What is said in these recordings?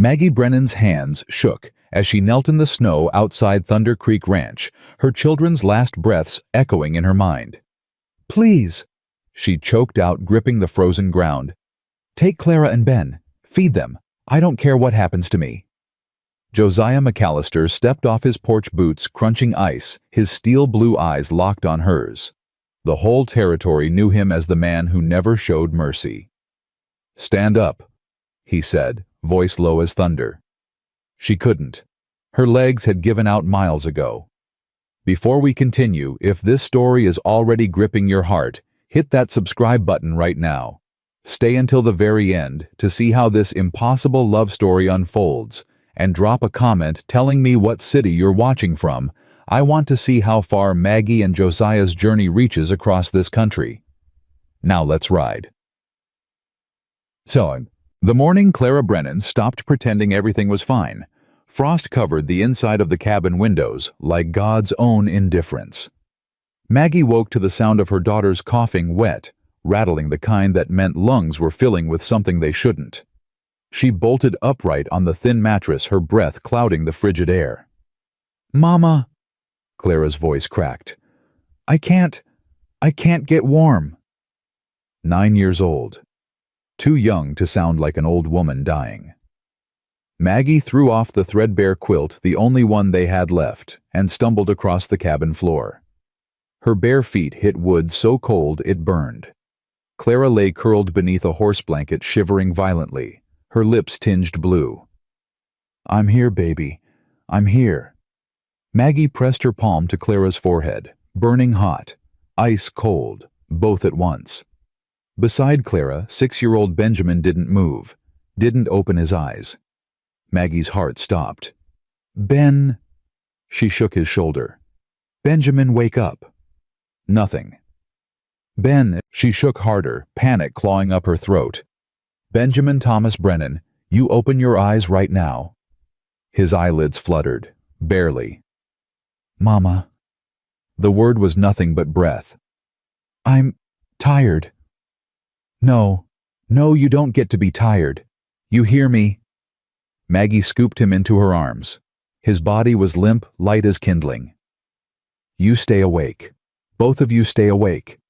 Maggie Brennan's hands shook as she knelt in the snow outside Thunder Creek Ranch, her children's last breaths echoing in her mind. "Please," she choked out, gripping the frozen ground. "Take Clara and Ben. Feed them. I don't care what happens to me." Josiah McCallister stepped off his porch boots, crunching ice, his steel blue eyes locked on hers. The whole territory knew him as the man who never showed mercy. "Stand up," he said, voice low as thunder. She couldn't. Her legs had given out miles ago. Before we continue, if this story is already gripping your heart, hit that subscribe button right now. Stay until the very end to see how this impossible love story unfolds, and drop a comment telling me what city you're watching from. I want to see how far Maggie and Josiah's journey reaches across this country. Now let's ride. So, the morning Clara Brennan stopped pretending everything was fine. Frost covered the inside of the cabin windows like God's own indifference. Maggie woke to the sound of her daughter's coughing wet, rattling the kind that meant lungs were filling with something they shouldn't. She bolted upright on the thin mattress, her breath clouding the frigid air. "Mama," Clara's voice cracked. I can't get warm." 9 years old. Too young to sound like an old woman dying. Maggie threw off the threadbare quilt, the only one they had left, and stumbled across the cabin floor. Her bare feet hit wood so cold it burned. Clara lay curled beneath a horse blanket, shivering violently, her lips tinged blue. "I'm here, baby. I'm here." Maggie pressed her palm to Clara's forehead, burning hot, ice cold, both at once. Beside Clara, 6-year-old Benjamin didn't move, didn't open his eyes. Maggie's heart stopped. "Ben," she shook his shoulder. "Benjamin, wake up." Nothing. "Ben," she shook harder, panic clawing up her throat. "Benjamin Thomas Brennan, you open your eyes right now." His eyelids fluttered, barely. "Mama." The word was nothing but breath. "I'm tired." No, you don't get to be tired. You hear me?" Maggie scooped him into her arms. His body was limp, light as kindling. "You stay awake. Both of you stay awake."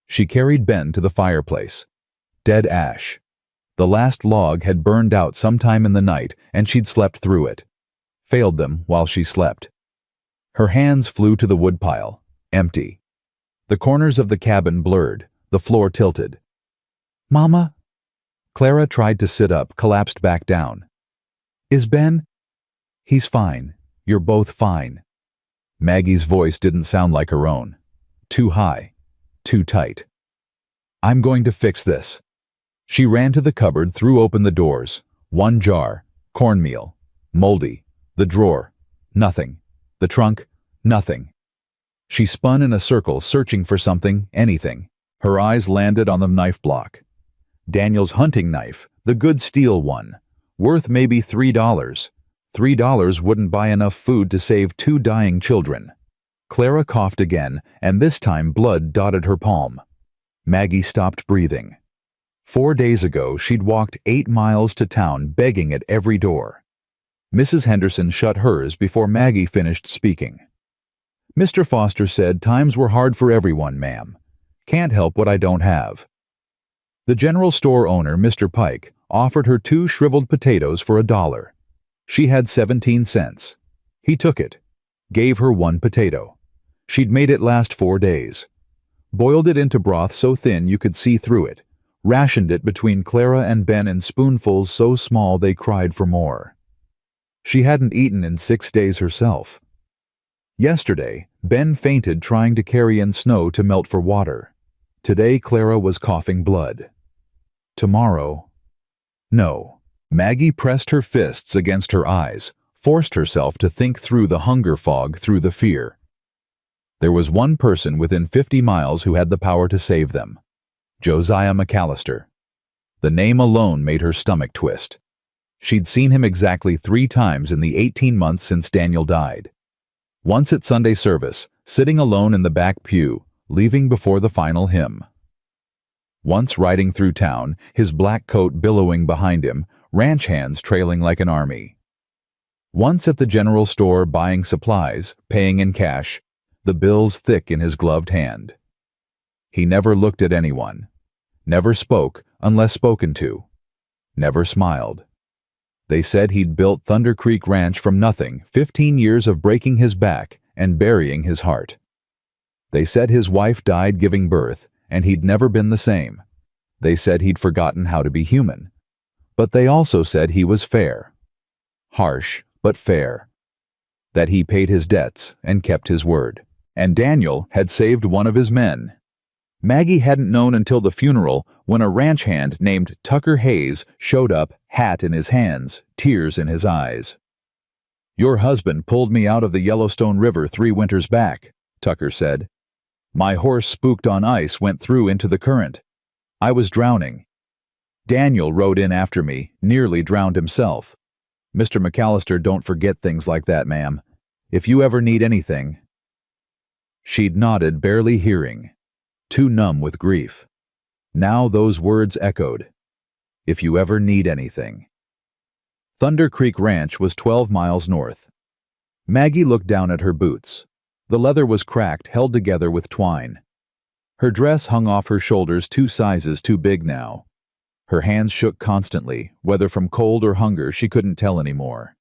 She carried Ben to the fireplace. Dead ash. The last log had burned out sometime in the night, and she'd slept through it. Failed them while she slept. Her hands flew to the woodpile, empty. The corners of the cabin blurred, the floor tilted. "Mama?" Clara tried to sit up, collapsed back down. "Is Ben?" "He's fine. You're both fine." Maggie's voice didn't sound like her own. Too high, too tight. "I'm going to fix this." She ran to the cupboard, threw open the doors. One jar, cornmeal, moldy. The drawer, nothing. The trunk, nothing. She spun in a circle, searching for something, anything. Her eyes landed on the knife block. Daniel's hunting knife, the good steel one, worth maybe $3. $3 wouldn't buy enough food to save 2 dying children. Clara coughed again, and this time blood dotted her palm. Maggie stopped breathing. 4 days ago, she'd walked 8 miles to town, begging at every door. Mrs. Henderson shut hers before Maggie finished speaking. "Mr. Foster said times were hard for everyone, ma'am. Can't help what I don't have." The general store owner, Mr. Pike, offered her 2 shriveled potatoes for $1. She had 17 cents. He took it, gave her 1 potato. She'd made it last 4 days. Boiled it into broth so thin you could see through it. Rationed it between Clara and Ben in spoonfuls so small they cried for more. She hadn't eaten in 6 days herself. Yesterday, Ben fainted trying to carry in snow to melt for water. Today, Clara was coughing blood. Tomorrow... No. Maggie pressed her fists against her eyes, forced herself to think through the hunger fog, through the fear. There was one person within 50 miles who had the power to save them. Josiah McCallister. The name alone made her stomach twist. She'd seen him exactly 3 times in the 18 months since Daniel died. Once at Sunday service, sitting alone in the back pew, leaving before the final hymn. Once riding through town, his black coat billowing behind him, ranch hands trailing like an army. Once at the general store buying supplies, paying in cash, the bills thick in his gloved hand. He never looked at anyone, never spoke unless spoken to, never smiled. They said he'd built Thunder Creek Ranch from nothing, 15 years of breaking his back and burying his heart. They said his wife died giving birth, and he'd never been the same. They said he'd forgotten how to be human. But they also said he was fair. Harsh, but fair. That he paid his debts and kept his word. And Daniel had saved one of his men. Maggie hadn't known until the funeral when a ranch hand named Tucker Hayes showed up, hat in his hands, tears in his eyes. "Your husband pulled me out of the Yellowstone River 3 winters back," Tucker said. "My horse, spooked on ice, went through into the current. I was drowning. Daniel rode in after me, nearly drowned himself. Mr. McCallister, don't forget things like that, ma'am. If you ever need anything—" She'd nodded, barely hearing, too numb with grief. Now those words echoed. If you ever need anything. Thunder Creek Ranch was 12 miles north. Maggie looked down at her boots. The leather was cracked, held together with twine. Her dress hung off her shoulders 2 sizes too big now. Her hands shook constantly, whether from cold or hunger she couldn't tell anymore.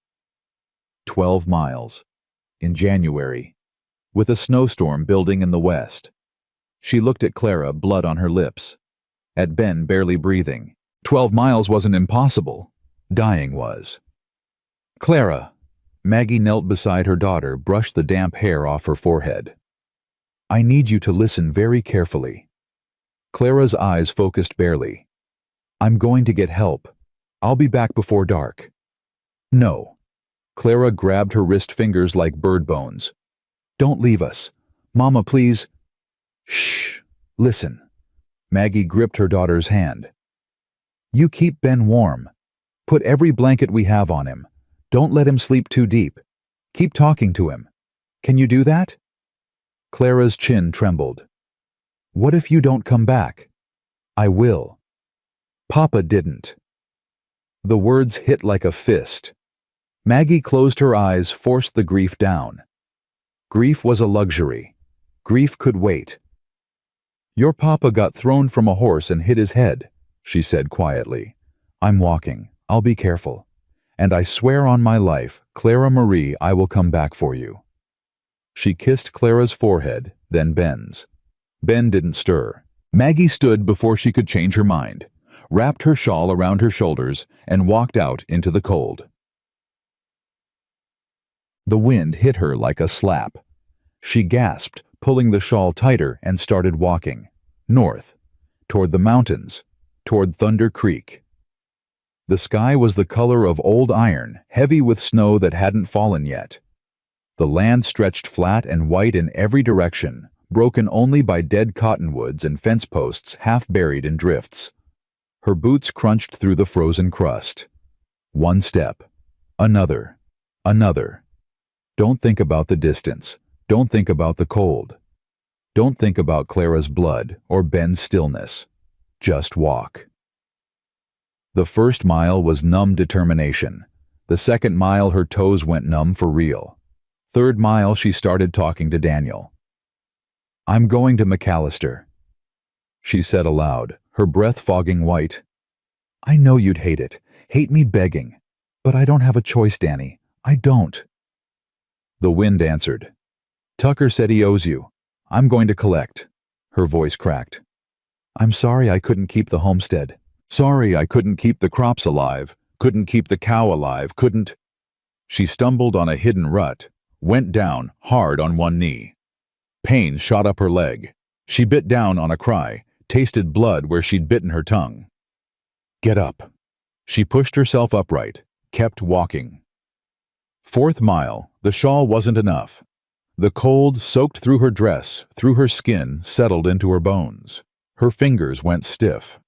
12 miles. In January. With a snowstorm building in the west. She looked at Clara, blood on her lips. At Ben, barely breathing. 12 miles wasn't impossible. Dying was. "Clara." Maggie knelt beside her daughter, brushed the damp hair off her forehead. "I need you to listen very carefully." Clara's eyes focused barely. "I'm going to get help. I'll be back before dark." "No." Clara grabbed her wrist fingers like bird bones. "Don't leave us. Mama, please." "Shh. Listen." Maggie gripped her daughter's hand. "You keep Ben warm. Put every blanket we have on him. Don't let him sleep too deep. Keep talking to him. Can you do that?" Clara's chin trembled. "What if you don't come back?" "I will." "Papa didn't." The words hit like a fist. Maggie closed her eyes, forced the grief down. Grief was a luxury. Grief could wait. "Your papa got thrown from a horse and hit his head," she said quietly. "I'm walking. I'll be careful. And I swear on my life, Clara Marie, I will come back for you." She kissed Clara's forehead, then Ben's. Ben didn't stir. Maggie stood before she could change her mind, wrapped her shawl around her shoulders, and walked out into the cold. The wind hit her like a slap. She gasped, pulling the shawl tighter, and started walking. North. Toward the mountains. Toward Thunder Creek. The sky was the color of old iron, heavy with snow that hadn't fallen yet. The land stretched flat and white in every direction, broken only by dead cottonwoods and fence posts half buried in drifts. Her boots crunched through the frozen crust. One step. Another. Another. Don't think about the distance. Don't think about the cold. Don't think about Clara's blood or Ben's stillness. Just walk. The first mile was numb determination. The second mile her toes went numb for real. Third mile she started talking to Daniel. "I'm going to McCallister," she said aloud, her breath fogging white. "I know you'd hate it, hate me begging. But I don't have a choice, Danny. I don't." The wind answered. "Tucker said he owes you. I'm going to collect." Her voice cracked. "I'm sorry I couldn't keep the homestead. Sorry I couldn't keep the crops alive, couldn't keep the cow alive, couldn't—" She stumbled on a hidden rut, went down, hard on one knee. Pain shot up her leg. She bit down on a cry, tasted blood where she'd bitten her tongue. "Get up." She pushed herself upright, kept walking. Fourth mile, the shawl wasn't enough. The cold soaked through her dress, through her skin, settled into her bones. Her fingers went stiff.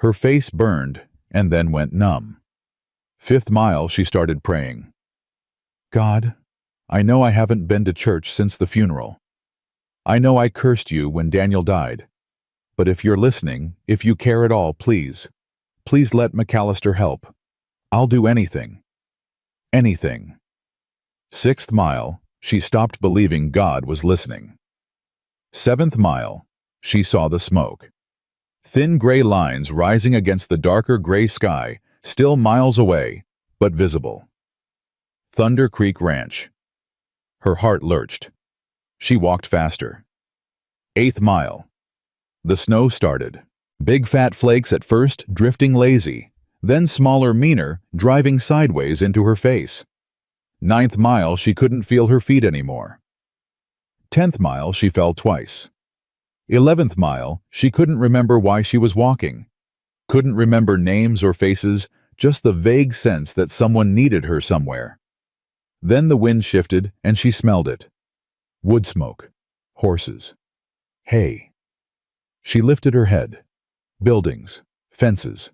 Her face burned, and then went numb. Fifth mile, she started praying. "God, I know I haven't been to church since the funeral. I know I cursed you when Daniel died. But if you're listening, if you care at all, please let McCallister help. I'll do anything. Anything. 6th mile, she stopped believing God was listening. 7th mile, she saw the smoke. Thin gray lines rising against the darker gray sky, still miles away, but visible. Thunder Creek Ranch. Her heart lurched. She walked faster. 8th mile. The snow started. Big fat flakes at first, drifting lazy, then smaller, meaner, driving sideways into her face. 9th mile, she couldn't feel her feet anymore. 10th mile, she fell twice. 11th mile, she couldn't remember why she was walking. Couldn't remember names or faces, just the vague sense that someone needed her somewhere. Then the wind shifted and she smelled it. Wood smoke. Horses. Hay. She lifted her head. Buildings. Fences.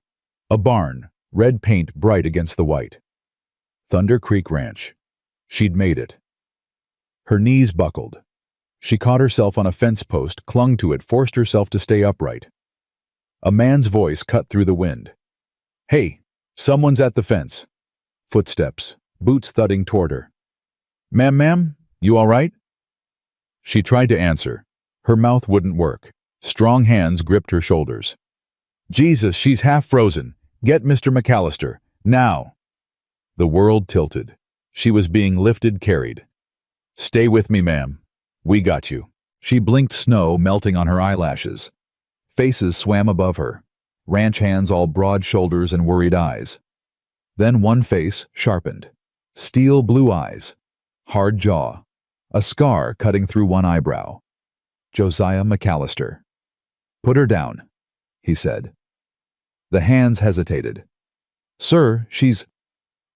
A barn, red paint bright against the white. Thunder Creek Ranch. She'd made it. Her knees buckled. She caught herself on a fence post, clung to it, forced herself to stay upright. A man's voice cut through the wind. "Hey, someone's at the fence." Footsteps, boots thudding toward her. Ma'am, you all right?" She tried to answer. Her mouth wouldn't work. Strong hands gripped her shoulders. "Jesus, she's half frozen. Get Mr. McCallister, now." The world tilted. She was being lifted, carried. "Stay with me, ma'am. We got you." She blinked, snow melting on her eyelashes. Faces swam above her. Ranch hands, all broad shoulders and worried eyes. Then one face sharpened. Steel blue eyes. Hard jaw. A scar cutting through one eyebrow. Josiah McCallister. "Put her down," he said. The hands hesitated. "Sir, she's—"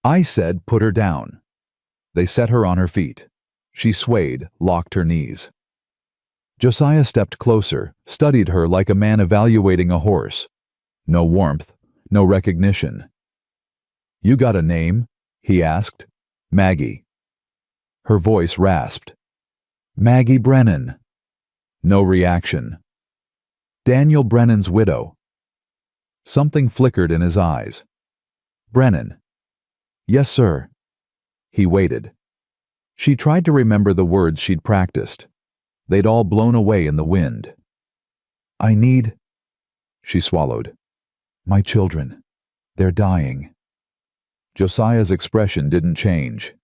"I said put her down." They set her on her feet. She swayed, locked her knees. Josiah stepped closer, studied her like a man evaluating a horse. No warmth, no recognition. "You got a name?" he asked. "Maggie." Her voice rasped. "Maggie Brennan." No reaction. "Daniel Brennan's widow." Something flickered in his eyes. "Brennan." "Yes, sir." He waited. She tried to remember the words she'd practiced. They'd all blown away in the wind. "I need—" She swallowed. "My children. They're dying." Josiah's expression didn't change.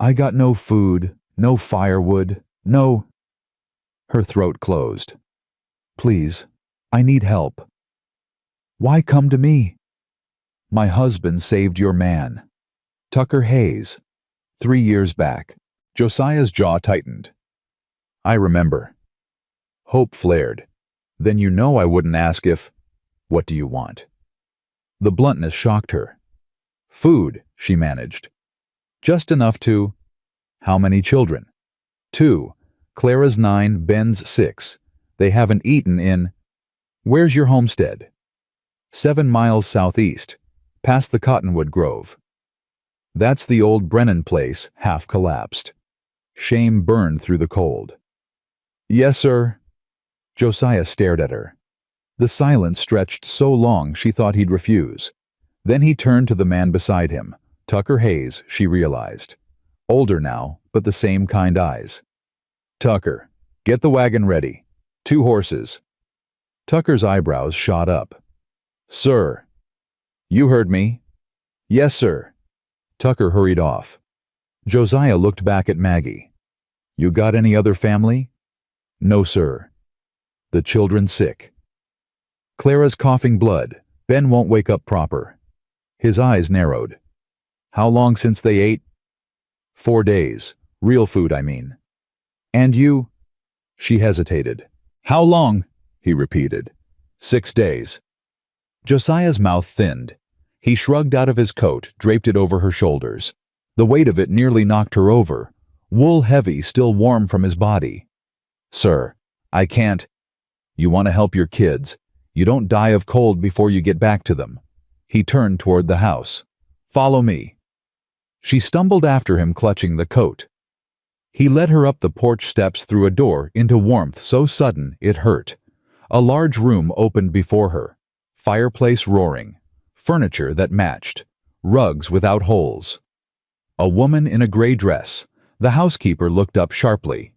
"I got no food, no firewood, no—" Her throat closed. "Please, I need help." "Why come to me?" "My husband saved your man. Tucker Hayes. 3 years back." Josiah's jaw tightened. "I remember." Hope flared. "Then you know I wouldn't ask if— What do you want?" The bluntness shocked her. "Food," she managed. "Just enough to—" "How many children?" "2. Clara's 9, Ben's 6. They haven't eaten in—" "Where's your homestead?" 7 miles southeast, past the cottonwood grove." "That's the old Brennan place, half collapsed." Shame burned through the cold. "Yes, sir." Josiah stared at her. The silence stretched so long she thought he'd refuse. Then he turned to the man beside him. Tucker Hayes, she realized. Older now, but the same kind eyes. "Tucker, get the wagon ready. 2 horses." Tucker's eyebrows shot up. "Sir." "You heard me." "Yes, sir." Tucker hurried off. Josiah looked back at Maggie. "You got any other family?" "No, sir." "The children sick?" "Clara's coughing blood. Ben won't wake up proper." His eyes narrowed. "How long since they ate?" 4 days. Real food, I mean." "And you—" She hesitated. "How long?" he repeated. 6 days. Josiah's mouth thinned. He shrugged out of his coat, draped it over her shoulders. The weight of it nearly knocked her over. Wool heavy, still warm from his body. "Sir, I can't—" "You want to help your kids. You don't die of cold before you get back to them." He turned toward the house. "Follow me." She stumbled after him, clutching the coat. He led her up the porch steps through a door into warmth so sudden it hurt. A large room opened before her. Fireplace roaring. Furniture that matched. rugs without holes. A woman in a gray dress. The housekeeper looked up sharply.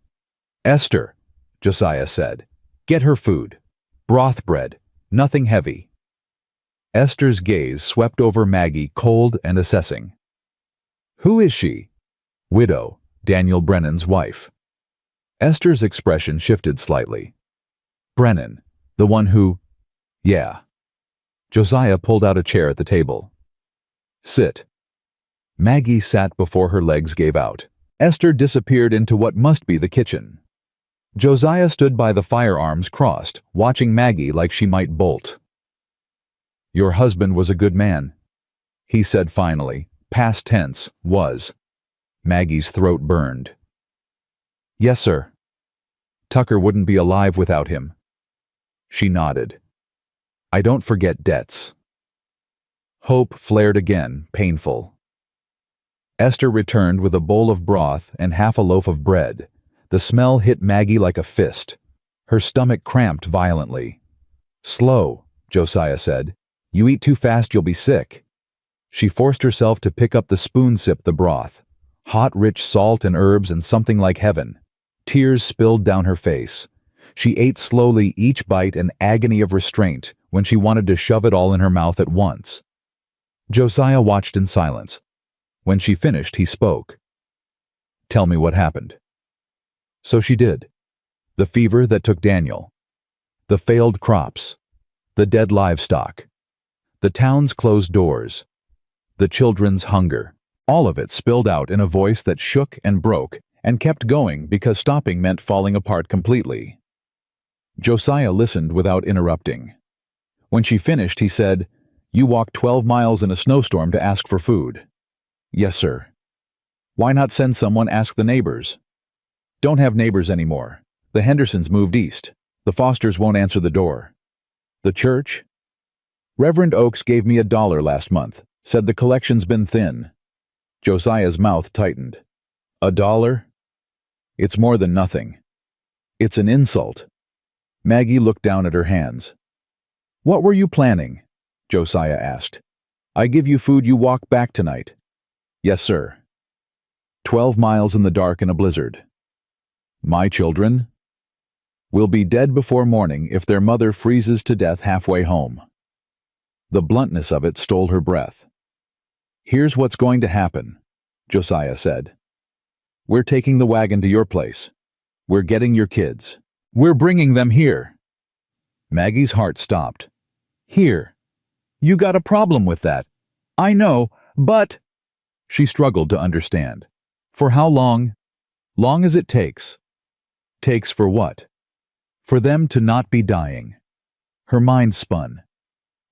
"Esther," Josiah said, "get her food. Broth bread, nothing heavy." Esther's gaze swept over Maggie, cold and assessing. "Who is she?" "Widow, Daniel Brennan's wife." Esther's expression shifted slightly. "Brennan, the one who—" "Yeah." Josiah pulled out a chair at the table. "Sit." Maggie sat before her legs gave out. Esther disappeared into what must be the kitchen. Josiah stood by the firearms crossed, watching Maggie like she might bolt. "Your husband was a good man," he said finally, past tense, was. Maggie's throat burned. "Yes, sir. Tucker wouldn't be alive without him." She nodded. "I don't forget debts." Hope flared again, painful. Esther returned with a bowl of broth and half a loaf of bread. The smell hit Maggie like a fist. Her stomach cramped violently. "Slow," Josiah said. "You eat too fast, you'll be sick." She forced herself to pick up the spoon, sip the broth. Hot, rich salt and herbs and something like heaven. Tears spilled down her face. She ate slowly, each bite an agony of restraint, when she wanted to shove it all in her mouth at once. Josiah watched in silence. When she finished, he spoke. "Tell me what happened." So she did. The fever that took Daniel. The failed crops. The dead livestock. The town's closed doors. The children's hunger. All of it spilled out in a voice that shook and broke and kept going because stopping meant falling apart completely. Josiah listened without interrupting. When she finished, he said, "You walked 12 miles in a snowstorm to ask for food." "Yes, sir." "Why not send someone, ask the neighbors?" "Don't have neighbors anymore. The Hendersons moved east. The Fosters won't answer the door." "The church?" "Reverend Oakes gave me $1 last month. Said the collection's been thin." Josiah's mouth tightened. $1? It's more than nothing. It's an insult. Maggie looked down at her hands. "What were you planning?" Josiah asked. "I give you food, you walk back tonight." "Yes, sir." 12 miles in the dark in a blizzard. "My children will be dead before morning if their mother freezes to death halfway home." The bluntness of it stole her breath. "Here's what's going to happen," Josiah said. "We're taking the wagon to your place. We're getting your kids. We're bringing them here." Maggie's heart stopped. "Here. You got a problem with that. I know, but—" She struggled to understand. "For how long?" "Long as it takes." "Takes for what?" "For them to not be dying." Her mind spun.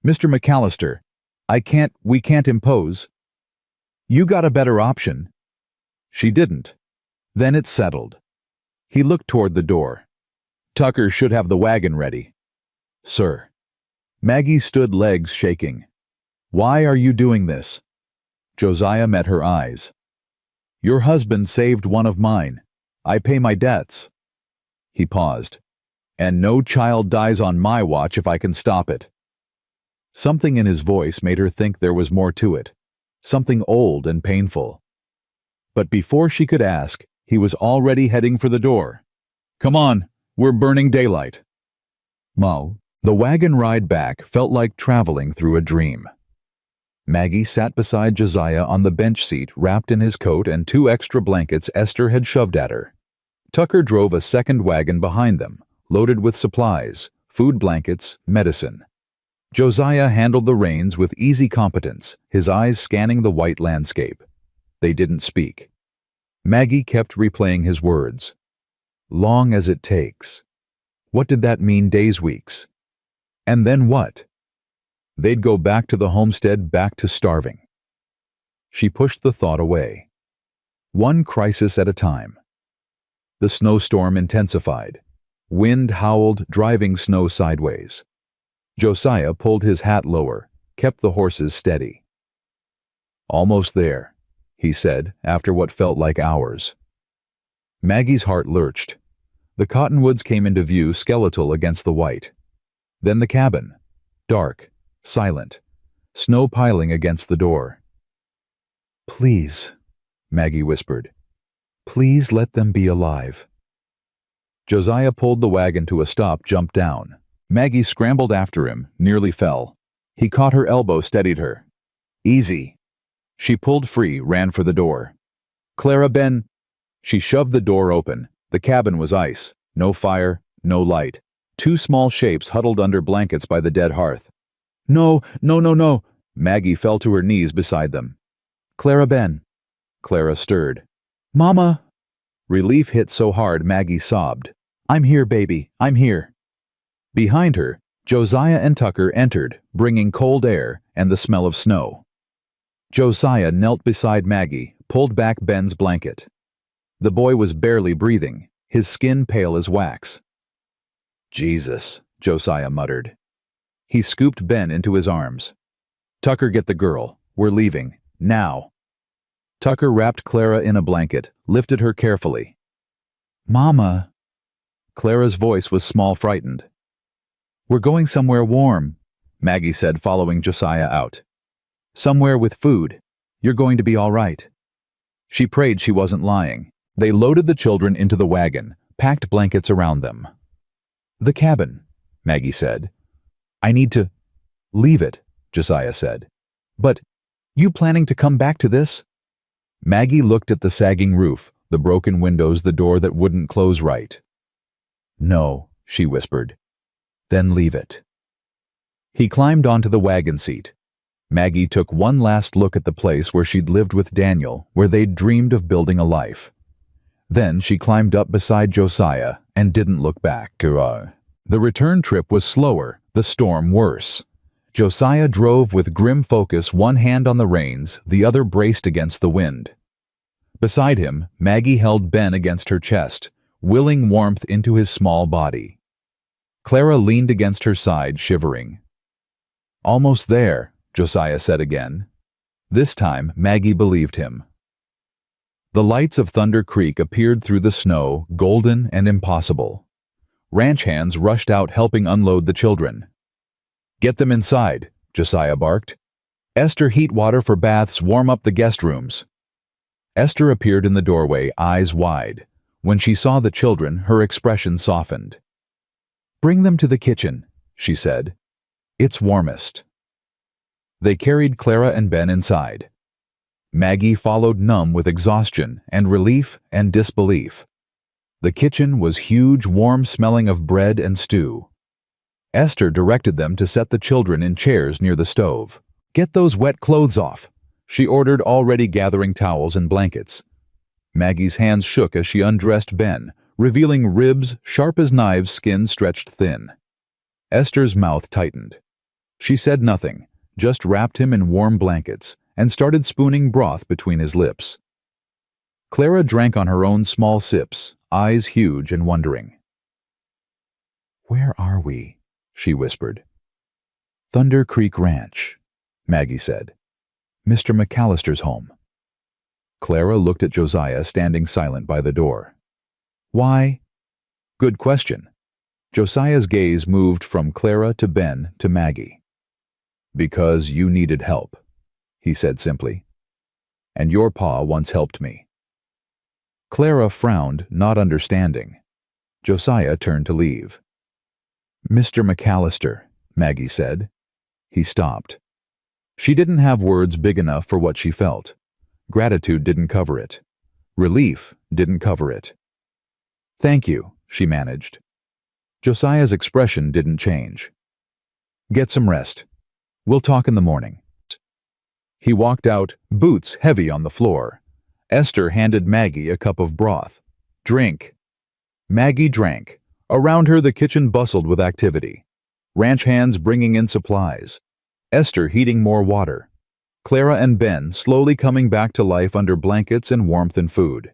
"Mr. McCallister, we can't impose." "You got a better option." She didn't. Then it's settled. He looked toward the door. "Tucker should have the wagon ready." "Sir." Maggie stood, legs shaking. "Why are you doing this?" Josiah met her eyes. "Your husband saved one of mine. I pay my debts." He paused. "And no child dies on my watch if I can stop it." Something in his voice made her think there was more to it. Something old and painful. But before she could ask, he was already heading for the door. "Come on, we're burning daylight." Mo. The wagon ride back felt like traveling through a dream. Maggie sat beside Josiah on the bench seat, wrapped in his coat and 2 extra blankets Esther had shoved at her. Tucker drove a second wagon behind them, loaded with supplies, food, blankets, medicine. Josiah handled the reins with easy competence, his eyes scanning the white landscape. They didn't speak. Maggie kept replaying his words. Long as it takes. What did that mean, days, weeks? And then what? They'd go back to the homestead, back to starving. She pushed the thought away. One crisis at a time. The snowstorm intensified. Wind howled, driving snow sideways. Josiah pulled his hat lower, kept the horses steady. "Almost there," he said, after what felt like hours. Maggie's heart lurched. The cottonwoods came into view, skeletal against the white. Then the cabin, dark, silent, snow piling against the door. Please, Maggie whispered. Please let them be alive. Josiah pulled the wagon to a stop, jumped down. Maggie scrambled after him, nearly fell. He caught her elbow, steadied her. Easy. She pulled free, ran for the door. Clara, Ben. She shoved the door open. The cabin was ice. No fire, no light. Two small shapes huddled under blankets by the dead hearth. No, no, no, no. Maggie fell to her knees beside them. Clara, Ben. Clara stirred. Mama! Relief hit so hard Maggie sobbed. I'm here, baby, I'm here. Behind her, Josiah and Tucker entered, bringing cold air and the smell of snow. Josiah knelt beside Maggie, pulled back Ben's blanket. The boy was barely breathing, his skin pale as wax. Jesus, Josiah muttered. He scooped Ben into his arms. Tucker, get the girl. We're leaving. Now. Tucker wrapped Clara in a blanket, lifted her carefully. Mama. Clara's voice was small, frightened. We're going somewhere warm, Maggie said, following Josiah out. Somewhere with food. You're going to be all right. She prayed she wasn't lying. They loaded the children into the wagon, packed blankets around them. The cabin, Maggie said. I need to leave it, Josiah said. But you planning to come back to this? Maggie looked at the sagging roof, the broken windows, the door that wouldn't close right. No, she whispered. Then leave it. He climbed onto the wagon seat. Maggie took one last look at the place where she'd lived with Daniel, where they'd dreamed of building a life. Then she climbed up beside Josiah and didn't look back. The return trip was slower, the storm worse. Josiah drove with grim focus, one hand on the reins, the other braced against the wind. Beside him, Maggie held Ben against her chest, willing warmth into his small body. Clara leaned against her side, shivering. Almost there, Josiah said again. This time, Maggie believed him. The lights of Thunder Creek appeared through the snow, golden and impossible. Ranch hands rushed out, helping unload the children. Get them inside, Josiah barked. Esther, heat water for baths, warm up the guest rooms. Esther appeared in the doorway, eyes wide. When she saw the children, her expression softened. Bring them to the kitchen, she said. It's warmest. They carried Clara and Ben inside. Maggie followed, numb with exhaustion and relief and disbelief. The kitchen was huge, warm, smelling of bread and stew. Esther directed them to set the children in chairs near the stove. Get those wet clothes off, she ordered, already gathering towels and blankets. Maggie's hands shook as she undressed Ben, revealing ribs sharp as knives, skin stretched thin. Esther's mouth tightened. She said nothing, just wrapped him in warm blankets and started spooning broth between his lips. Clara drank on her own small sips, eyes huge and wondering. Where are we? She whispered. Thunder Creek Ranch, Maggie said. Mr. McCallister's home. Clara looked at Josiah, standing silent by the door. Why? Good question. Josiah's gaze moved from Clara to Ben to Maggie. Because you needed help, he said simply. And your pa once helped me. Clara frowned, not understanding. Josiah turned to leave. Mr. McCallister, Maggie said. He stopped. She didn't have words big enough for what she felt. Gratitude didn't cover it. Relief didn't cover it. Thank you, she managed. Josiah's expression didn't change. Get some rest. We'll talk in the morning. He walked out, boots heavy on the floor. Esther handed Maggie a cup of broth. Drink. Maggie drank. Around her, the kitchen bustled with activity. Ranch hands bringing in supplies. Esther heating more water. Clara and Ben slowly coming back to life under blankets and warmth and food.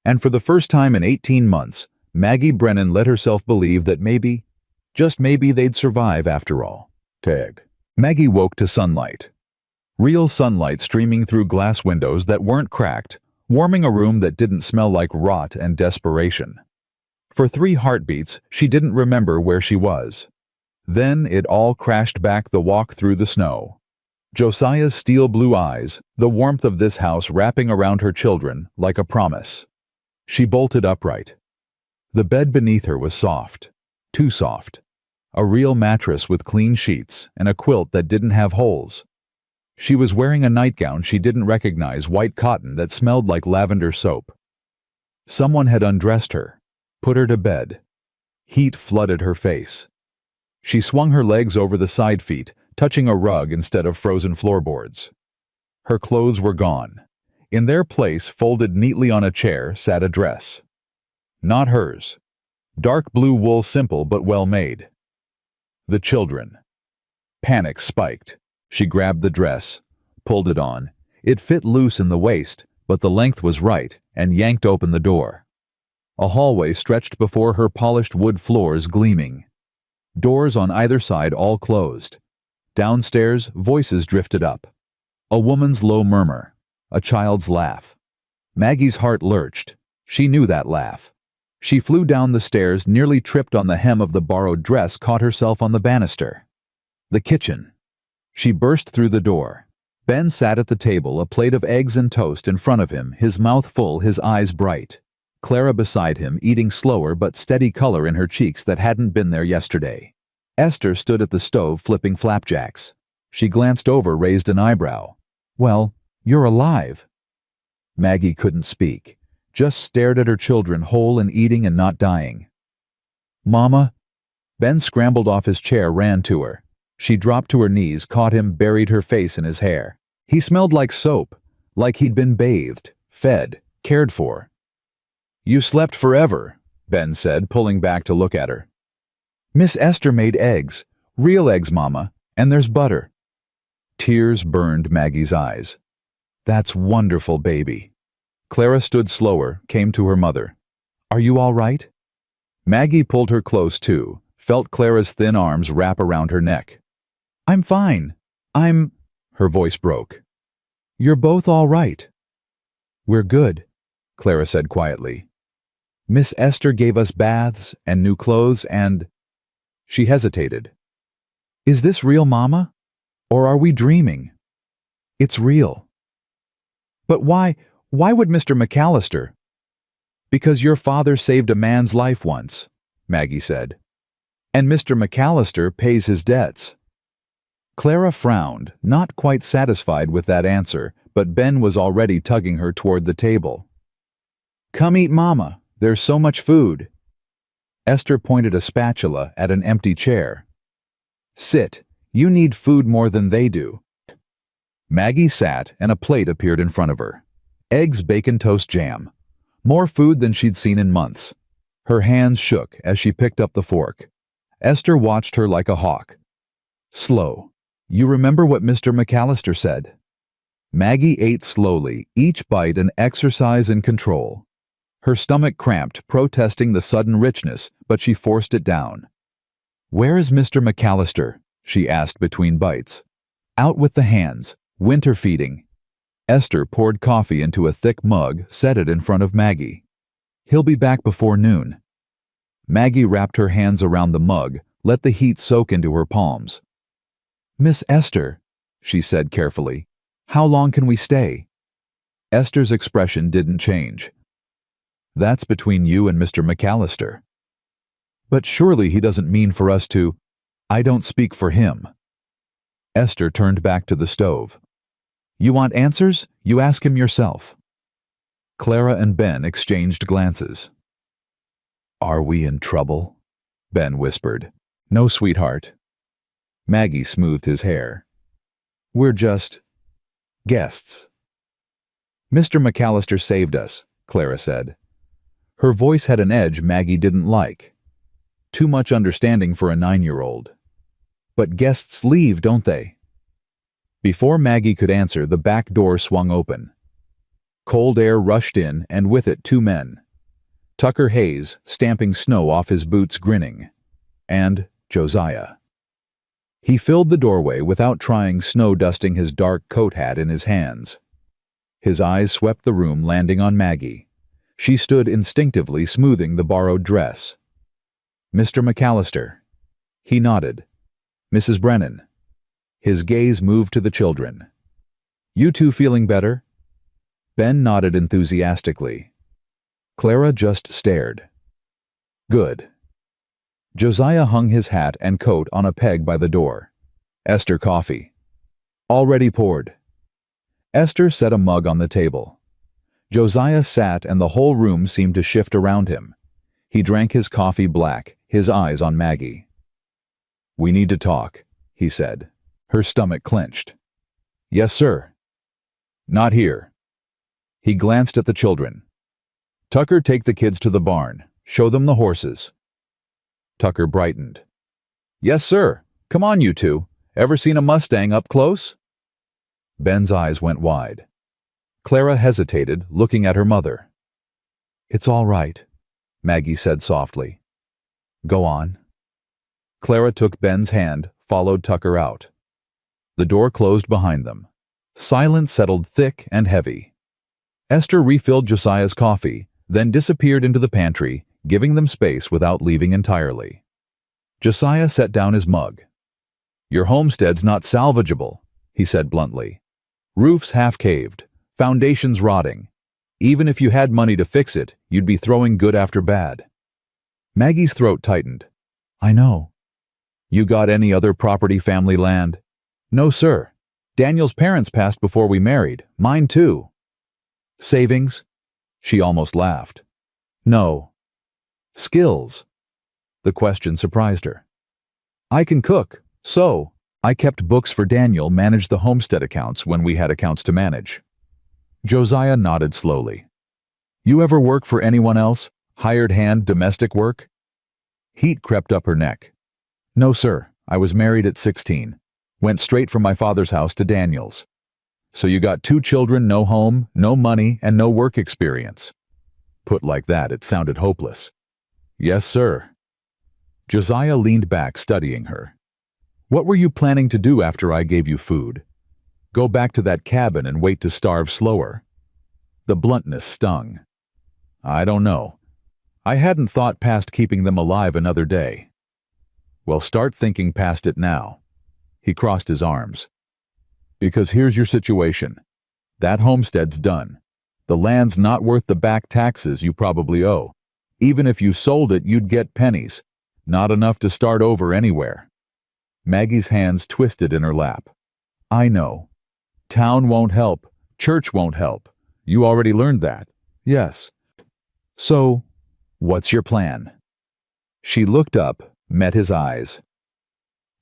And for the first time in 18 months, Maggie Brennan let herself believe that maybe, just maybe, they'd survive after all. Tag. Maggie woke to sunlight. Real sunlight streaming through glass windows that weren't cracked, warming a room that didn't smell like rot and desperation. For 3 heartbeats, she didn't remember where she was. Then it all crashed back, the walk through the snow. Josiah's steel blue eyes, the warmth of this house wrapping around her children like a promise. She bolted upright. The bed beneath her was soft, too soft. A real mattress with clean sheets and a quilt that didn't have holes. She was wearing a nightgown she didn't recognize, white cotton that smelled like lavender soap. Someone had undressed her, put her to bed. Heat flooded her face. She swung her legs over the side feet, touching a rug instead of frozen floorboards. Her clothes were gone. In their place, folded neatly on a chair, sat a dress. Not hers. Dark blue wool, simple but well made. The children. Panic spiked. She grabbed the dress, pulled it on. It fit loose in the waist, but the length was right, and yanked open the door. A hallway stretched before her, polished wood floors gleaming. Doors on either side all closed. Downstairs, voices drifted up. A woman's low murmur. A child's laugh. Maggie's heart lurched. She knew that laugh. She flew down the stairs, nearly tripped on the hem of the borrowed dress, caught herself on the banister. The kitchen. She burst through the door. Ben sat at the table, a plate of eggs and toast in front of him, his mouth full, his eyes bright. Clara beside him, eating slower but steady color in her cheeks that hadn't been there yesterday. Esther stood at the stove flipping flapjacks. She glanced over, raised an eyebrow. "Well, you're alive." Maggie couldn't speak, just stared at her children, whole and eating and not dying. "Mama?" Ben scrambled off his chair, ran to her. She dropped to her knees, caught him, buried her face in his hair. He smelled like soap, like he'd been bathed, fed, cared for. "You slept forever," Ben said, pulling back to look at her. "Miss Esther made eggs. Real eggs, Mama, and there's butter." Tears burned Maggie's eyes. "That's wonderful, baby." Clara stood slower, came to her mother. "Are you all right?" Maggie pulled her close too, felt Clara's thin arms wrap around her neck. "I'm fine. Her voice broke. "You're both all right." "We're good," Clara said quietly. "Miss Esther gave us baths and new clothes and—" She hesitated. "Is this real, Mama? Or are we dreaming?" "It's real." "But why would Mr. McCallister?" "Because your father saved a man's life once," Maggie said. "And Mr. McCallister pays his debts." Clara frowned, not quite satisfied with that answer, but Ben was already tugging her toward the table. "Come eat, Mama. There's so much food." Esther pointed a spatula at an empty chair. "Sit. You need food more than they do." Maggie sat, and a plate appeared in front of her. Eggs, bacon, toast, jam. More food than she'd seen in months. Her hands shook as she picked up the fork. Esther watched her like a hawk. "Slow. You remember what Mr. McCallister said?" Maggie ate slowly, each bite an exercise in control. Her stomach cramped, protesting the sudden richness, but she forced it down. "Where is Mr. McCallister?" she asked between bites. "Out with the hands. Winter feeding." Esther poured coffee into a thick mug, set it in front of Maggie. "He'll be back before noon." Maggie wrapped her hands around the mug, let the heat soak into her palms. "Miss Esther," she said carefully, "how long can we stay?" Esther's expression didn't change. "That's between you and Mr. McCallister." "But surely he doesn't mean for us to—" "I don't speak for him." Esther turned back to the stove. "You want answers? You ask him yourself." Clara and Ben exchanged glances. "Are we in trouble?" Ben whispered. "No, sweetheart." Maggie smoothed his hair. "We're just guests." "Mr. McCallister saved us," Clara said. Her voice had an edge Maggie didn't like. Too much understanding for a 9-year-old. "But guests leave, don't they?" Before Maggie could answer, the back door swung open. Cold air rushed in, and with it 2 men. Tucker Hayes, stamping snow off his boots, grinning. And Josiah. He filled the doorway without trying, snow dusting his dark coat hat in his hands. His eyes swept the room, landing on Maggie. She stood instinctively, smoothing the borrowed dress. "Mr. McCallister." He nodded. "Mrs. Brennan." His gaze moved to the children. You two feeling better? Ben nodded enthusiastically. Clara just stared. Good. Josiah hung his hat and coat on a peg by the door. Esther, coffee. Already poured. Esther set a mug on the table. Josiah sat and the whole room seemed to shift around him. He drank his coffee black, his eyes on Maggie. We need to talk, he said. Her stomach clenched. Yes, sir. Not here. He glanced at the children. Tucker, take the kids to the barn. Show them the horses. Tucker brightened. Yes, sir. Come on, you two. Ever seen a Mustang up close? Ben's eyes went wide. Clara hesitated, looking at her mother. It's all right, Maggie said softly. Go on. Clara took Ben's hand, followed Tucker out. The door closed behind them. Silence settled thick and heavy. Esther refilled Josiah's coffee, then disappeared into the pantry, giving them space without leaving entirely. Josiah set down his mug. Your homestead's not salvageable, he said bluntly. Roof's half-caved, foundations rotting. Even if you had money to fix it, you'd be throwing good after bad. Maggie's throat tightened. I know. You got any other property, family land? No, sir. Daniel's parents passed before we married. Mine too. Savings? She almost laughed. No. Skills? The question surprised her. I can cook, so I kept books for Daniel, managed the homestead accounts when we had accounts to manage. Josiah nodded slowly. You ever work for anyone else? Hired hand domestic work? Heat crept up her neck. No, sir. I was married at 16. Went straight from my father's house to Daniel's. So you got 2 children, no home, no money, and no work experience. Put like that, it sounded hopeless. Yes, sir. Josiah leaned back, studying her. What were you planning to do after I gave you food? Go back to that cabin and wait to starve slower? The bluntness stung. I don't know. I hadn't thought past keeping them alive another day. Well, start thinking past it now. He crossed his arms. Because here's your situation. That homestead's done. The land's not worth the back taxes you probably owe. Even if you sold it, you'd get pennies. Not enough to start over anywhere. Maggie's hands twisted in her lap. I know. Town won't help. Church won't help. You already learned that. Yes. So, what's your plan? She looked up, met his eyes.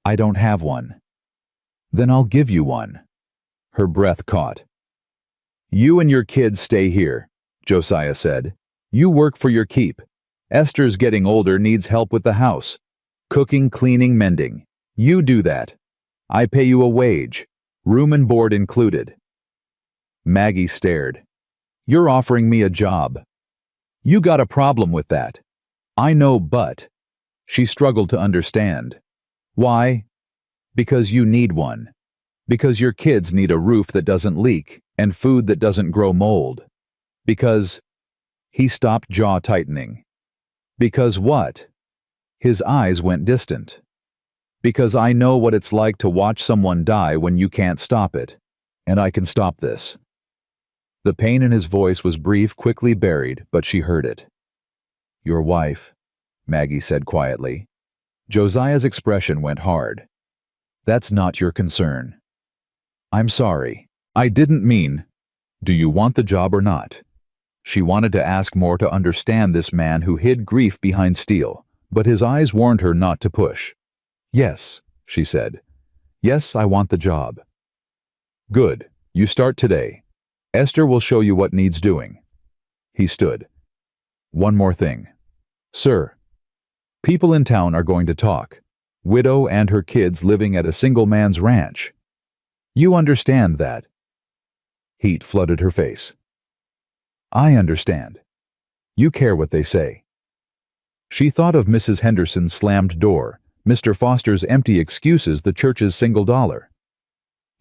I don't have one. Then I'll give you one. Her breath caught. You and your kids stay here, Josiah said. You work for your keep. Esther's getting older, needs help with the house. Cooking, cleaning, mending. You do that. I pay you a wage. Room and board included. Maggie stared. You're offering me a job. You got a problem with that. I know, but... She struggled to understand. Why? Because you need one. Because your kids need a roof that doesn't leak and food that doesn't grow mold. Because... He stopped, jaw tightening. Because what? His eyes went distant. Because I know what it's like to watch someone die when you can't stop it. And I can stop this. The pain in his voice was brief, quickly buried, but she heard it. Your wife, Maggie said quietly. Josiah's expression went hard. That's not your concern. I'm sorry. I didn't mean. Do you want the job or not? She wanted to ask more to understand this man who hid grief behind steel, but his eyes warned her not to push. Yes, she said. Yes, I want the job. Good. You start today. Esther will show you what needs doing. He stood. One more thing. Sir, people in town are going to talk. Widow and her kids living at a single man's ranch. You understand that. Heat flooded her face. I understand. You care what they say. She thought of Mrs. Henderson's slammed door, Mr. Foster's empty excuses, the church's single dollar.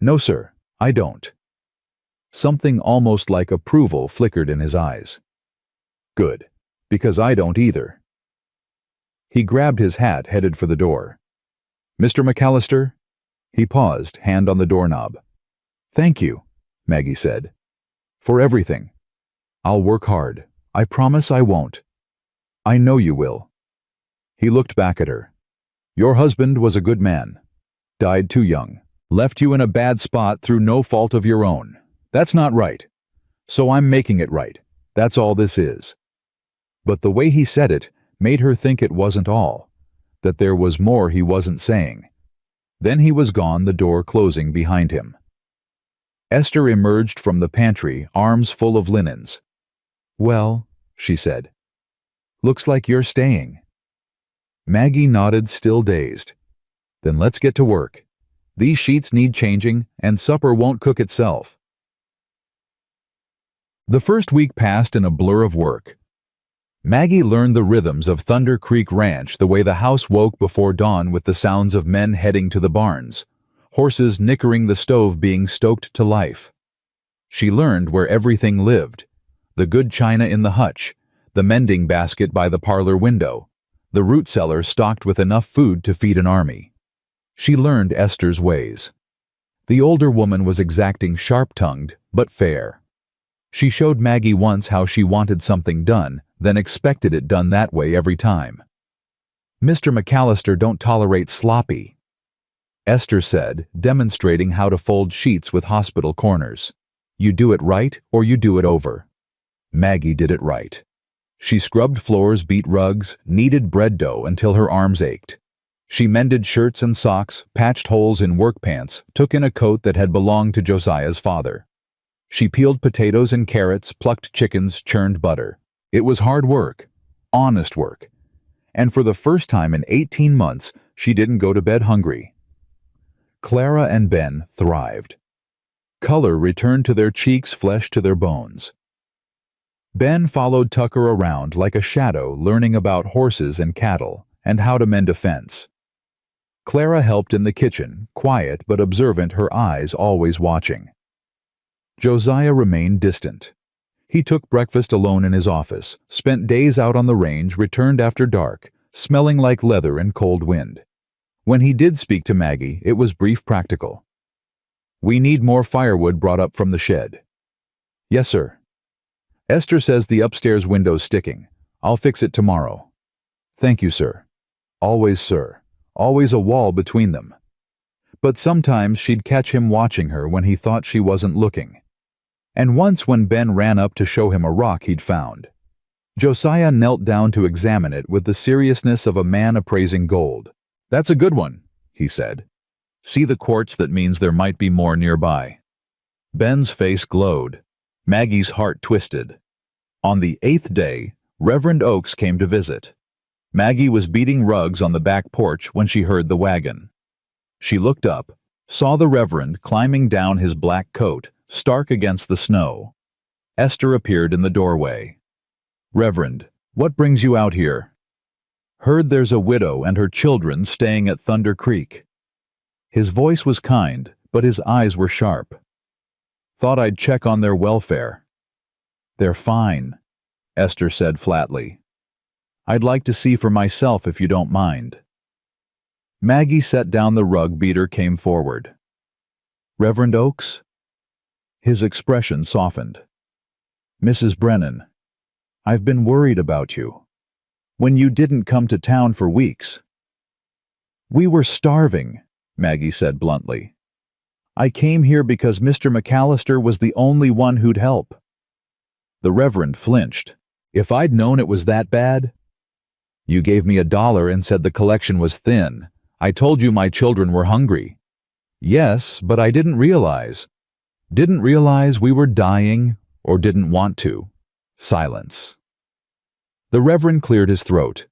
No, sir, I don't. Something almost like approval flickered in his eyes. Good, because I don't either. He grabbed his hat, headed for the door. Mr. McCallister? He paused, hand on the doorknob. "Thank you," Maggie said. "For everything. I'll work hard. I promise I won't. I know you will." He looked back at her. "Your husband was a good man. Died too young. Left you in a bad spot through no fault of your own. That's not right. So I'm making it right. That's all this is." But the way he said it made her think it wasn't all, that there was more he wasn't saying. Then he was gone, the door closing behind him. Esther emerged from the pantry, arms full of linens. "Well," she said, "looks like you're staying." Maggie nodded, still dazed. "Then let's get to work. These sheets need changing, and supper won't cook itself." The first week passed in a blur of work. Maggie learned the rhythms of Thunder Creek Ranch the way the house woke before dawn with the sounds of men heading to the barns, horses nickering the stove being stoked to life. She learned where everything lived: the good china in the hutch, the mending basket by the parlor window, the root cellar stocked with enough food to feed an army. She learned Esther's ways. The older woman was exacting, sharp-tongued, but fair. She showed Maggie once how she wanted something done, then expected it done that way every time. "Mr. McCallister don't tolerate sloppy," Esther said, demonstrating how to fold sheets with hospital corners. "You do it right or you do it over." Maggie did it right. She scrubbed floors, beat rugs, kneaded bread dough until her arms ached. She mended shirts and socks, patched holes in work pants, took in a coat that had belonged to Josiah's father. She peeled potatoes and carrots, plucked chickens, churned butter. It was hard work, honest work. And for the first time in 18 months, she didn't go to bed hungry. Clara and Ben thrived. Color returned to their cheeks, flesh to their bones. Ben followed Tucker around like a shadow, learning about horses and cattle, and how to mend a fence. Clara helped in the kitchen, quiet but observant, her eyes always watching. Josiah remained distant. He took breakfast alone in his office, spent days out on the range, returned after dark, smelling like leather and cold wind. When he did speak to Maggie, it was brief, practical. "We need more firewood brought up from the shed." "Yes, sir." "Esther says the upstairs window's sticking. I'll fix it tomorrow." "Thank you, sir." Always sir. Always a wall between them. But sometimes she'd catch him watching her when he thought she wasn't looking. And once when Ben ran up to show him a rock he'd found. Josiah knelt down to examine it with the seriousness of a man appraising gold. "That's a good one," he said. "See the quartz? That means there might be more nearby." Ben's face glowed. Maggie's heart twisted. On the 8th day, Reverend Oakes came to visit. Maggie was beating rugs on the back porch when she heard the wagon. She looked up, saw the Reverend climbing down his black coat, stark against the snow. Esther appeared in the doorway. "Reverend, what brings you out here?" "Heard there's a widow and her children staying at Thunder Creek." His voice was kind, but his eyes were sharp. "Thought I'd check on their welfare." "They're fine," Esther said flatly. "I'd like to see for myself if you don't mind." Maggie set down the rug beater, came forward. "Reverend Oakes?" His expression softened. "Mrs. Brennan, I've been worried about you. When you didn't come to town for weeks." "We were starving," Maggie said bluntly. "I came here because Mr. McCallister was the only one who'd help." The Reverend flinched. "If I'd known it was that bad—" "You gave me $1 and said the collection was thin. I told you my children were hungry." "Yes, but I didn't realize." "Didn't realize we were dying, or didn't want to." Silence. The Reverend cleared his throat.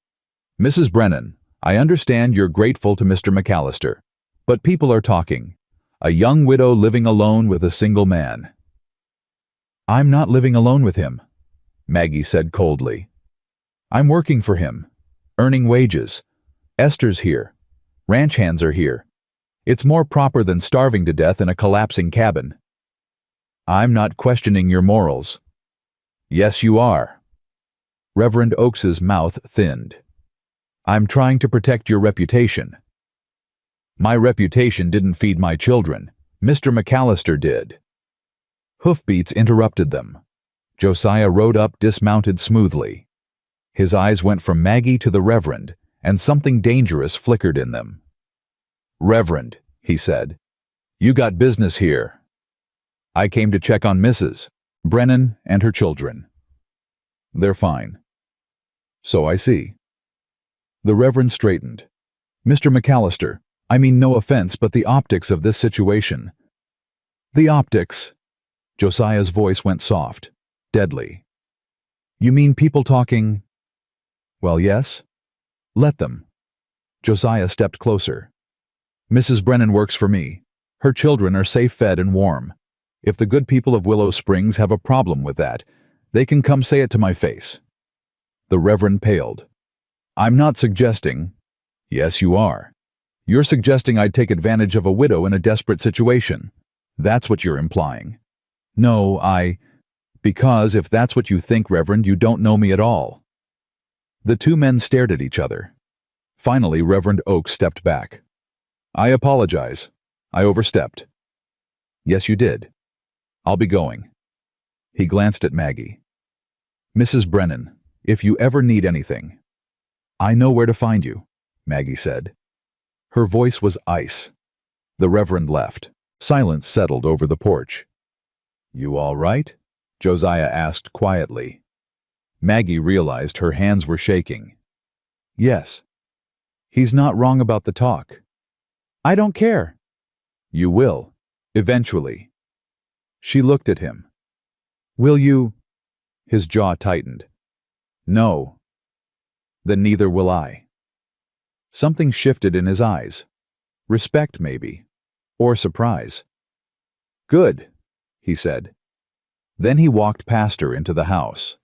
"Mrs. Brennan, I understand you're grateful to Mr. McCallister, but people are talking. A young widow living alone with a single man." "I'm not living alone with him," Maggie said coldly. "I'm working for him, earning wages. Esther's here. Ranch hands are here. It's more proper than starving to death in a collapsing cabin." "I'm not questioning your morals." "Yes, you are." Reverend Oakes's mouth thinned. "I'm trying to protect your reputation." My reputation didn't feed my children. Mr. McCallister did. Hoofbeats interrupted them. Josiah rode up, dismounted smoothly. His eyes went from Maggie to the Reverend, and something dangerous flickered in them. "Reverend," he said, "you got business here." "I came to check on Mrs. Brennan and her children." "They're fine." "So I see." The Reverend straightened. "Mr. McCallister, I mean no offense, but the optics of this situation." "The optics?" Josiah's voice went soft, deadly. "You mean people talking?" "Well, yes. Let them." Josiah stepped closer. "Mrs. Brennan works for me. Her children are safe fed and warm. If the good people of Willow Springs have a problem with that, they can come say it to my face." The Reverend paled. "I'm not suggesting—" "Yes, you are. You're suggesting I'd take advantage of a widow in a desperate situation. That's what you're implying." "No, because if that's what you think, Reverend, you don't know me at all." The two men stared at each other. Finally, Reverend Oak stepped back. "I apologize. I overstepped." "Yes, you did. I'll be going." He glanced at Maggie. "Mrs. Brennan, if you ever need anything—" "I know where to find you," Maggie said. Her voice was ice. The Reverend left. Silence settled over the porch. "You all right?" Josiah asked quietly. Maggie realized her hands were shaking. "Yes." "He's not wrong about the talk." "I don't care." "You will. Eventually." She looked at him. "Will you—" His jaw tightened. "No." "Then neither will I." Something shifted in his eyes. Respect, maybe. Or surprise. "Good," he said. Then he walked past her into the house.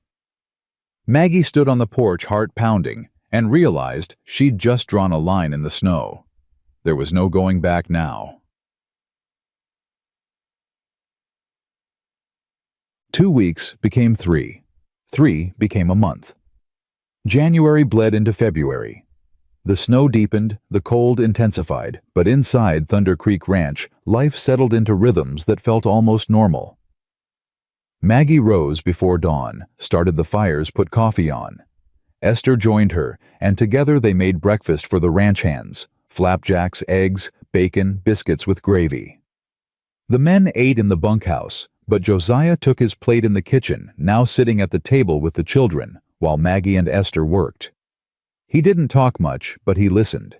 Maggie stood on the porch, heart pounding, and realized she'd just drawn a line in the snow. There was no going back now. 2 weeks became 3. 3 became a month. January bled into February. The snow deepened, the cold intensified, but inside Thunder Creek Ranch, life settled into rhythms that felt almost normal. Maggie rose before dawn, started the fires, put coffee on. Esther joined her, and together they made breakfast for the ranch hands: flapjacks, eggs, bacon, biscuits with gravy. The men ate in the bunkhouse, but Josiah took his plate in the kitchen, now sitting at the table with the children, while Maggie and Esther worked. He didn't talk much, but he listened.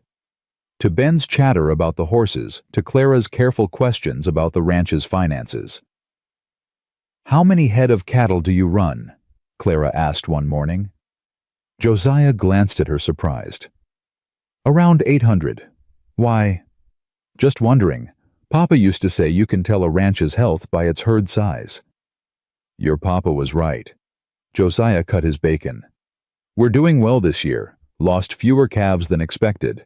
To Ben's chatter about the horses, to Clara's careful questions about the ranch's finances. "How many head of cattle do you run?" Clara asked one morning. Josiah glanced at her, surprised. "Around 800. Why?" "Just wondering. Papa used to say you can tell a ranch's health by its herd size." "Your papa was right." Josiah cut his bacon. "We're doing well this year. Lost fewer calves than expected."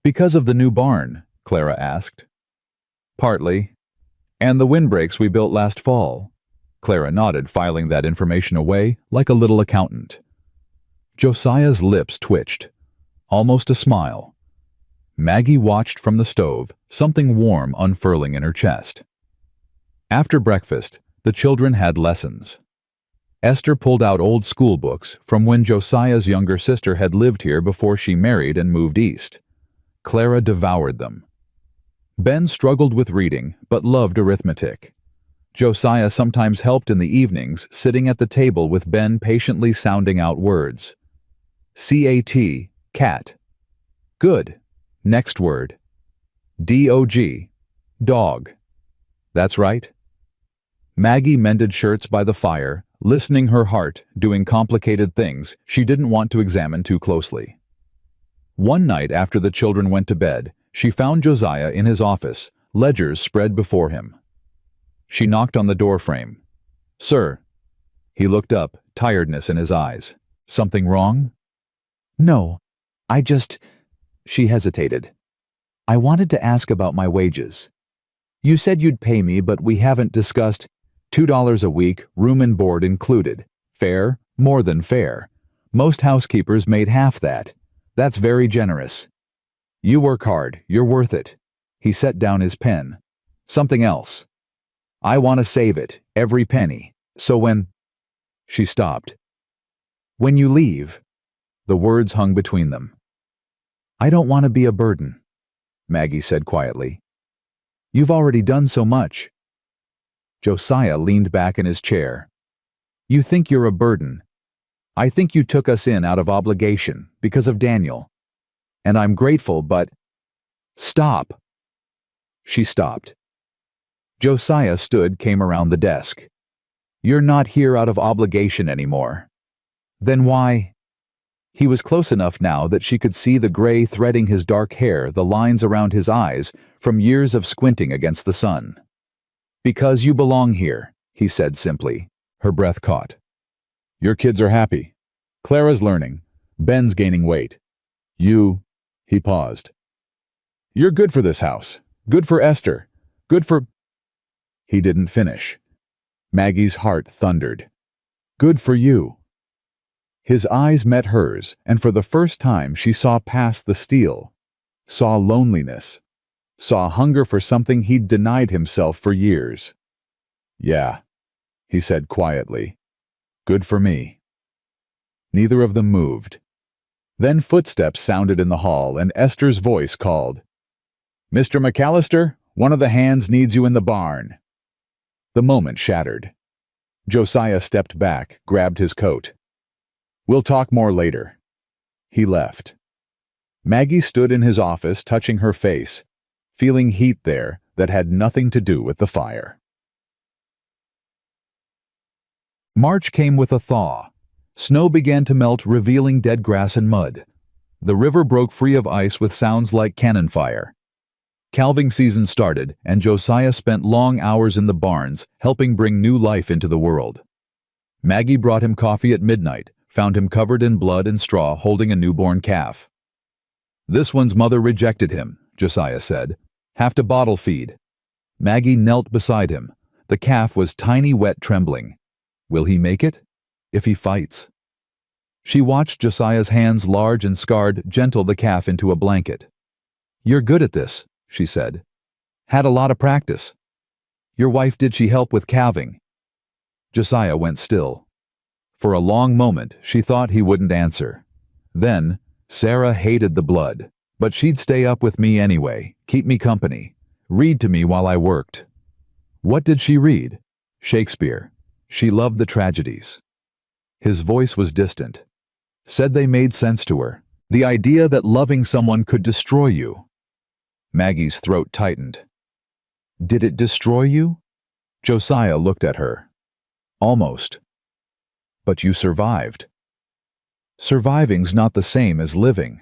"Because of the new barn?" Clara asked. "Partly. And the windbreaks we built last fall." Clara nodded, filing that information away like a little accountant. Josiah's lips twitched. Almost a smile. Maggie watched from the stove, something warm unfurling in her chest. After breakfast, the children had lessons. Esther pulled out old school books from when Josiah's younger sister had lived here before she married and moved east. Clara devoured them. Ben struggled with reading, but loved arithmetic. Josiah sometimes helped in the evenings, sitting at the table with Ben patiently sounding out words. C-A-T, cat. Good. Next word. D-O-G, dog. That's right. Maggie mended shirts by the fire, listening her heart, doing complicated things she didn't want to examine too closely. One night after the children went to bed, she found Josiah in his office, ledgers spread before him. She knocked on the doorframe. "Sir." He looked up, tiredness in his eyes. "Something wrong?" "No, I just—" She hesitated. "I wanted to ask about my wages. You said you'd pay me, but we haven't discussed $2 a week, room and board included. Fair? More than fair. Most housekeepers made half that. That's very generous." You work hard, you're worth it. He set down his pen. Something else. I want to save it, every penny. So when... She stopped. When you leave... The words hung between them. I don't want to be a burden, Maggie said quietly. You've already done so much. Josiah leaned back in his chair. You think you're a burden. I think you took us in out of obligation, because of Daniel. And I'm grateful, but... Stop. She stopped. Josiah came around the desk. You're not here out of obligation anymore. Then why? He was close enough now that she could see the gray threading his dark hair, the lines around his eyes, from years of squinting against the sun. Because you belong here, he said simply. Her breath caught. Your kids are happy. Clara's learning. Ben's gaining weight. He paused. You're good for this house. Good for Esther. Good for... He didn't finish. Maggie's heart thundered. Good for you. His eyes met hers, and for the first time she saw past the steel. Saw loneliness. Saw hunger for something he'd denied himself for years. Yeah, he said quietly. Good for me. Neither of them moved. Then footsteps sounded in the hall, and Esther's voice called, Mr. McCallister, one of the hands needs you in the barn. The moment shattered. Josiah stepped back, grabbed his coat. We'll talk more later. He left. Maggie stood in his office, touching her face, feeling heat there that had nothing to do with the fire. March came with a thaw. Snow began to melt, revealing dead grass and mud. The river broke free of ice with sounds like cannon fire. Calving season started, and Josiah spent long hours in the barns, helping bring new life into the world. Maggie brought him coffee at midnight, found him covered in blood and straw holding a newborn calf. This one's mother rejected him, Josiah said. Have to bottle feed. Maggie knelt beside him. The calf was tiny, wet, trembling. Will he make it? If he fights. She watched Josiah's hands, large and scarred, gentle the calf into a blanket. You're good at this, she said. Had a lot of practice. Your wife, did she help with calving? Josiah went still. For a long moment, she thought he wouldn't answer. Then, Sarah hated the blood, but she'd stay up with me anyway, keep me company, read to me while I worked. What did she read? Shakespeare. She loved the tragedies. His voice was distant. Said they made sense to her. The idea that loving someone could destroy you. Maggie's throat tightened. Did it destroy you? Josiah looked at her. Almost. But you survived. Surviving's not the same as living.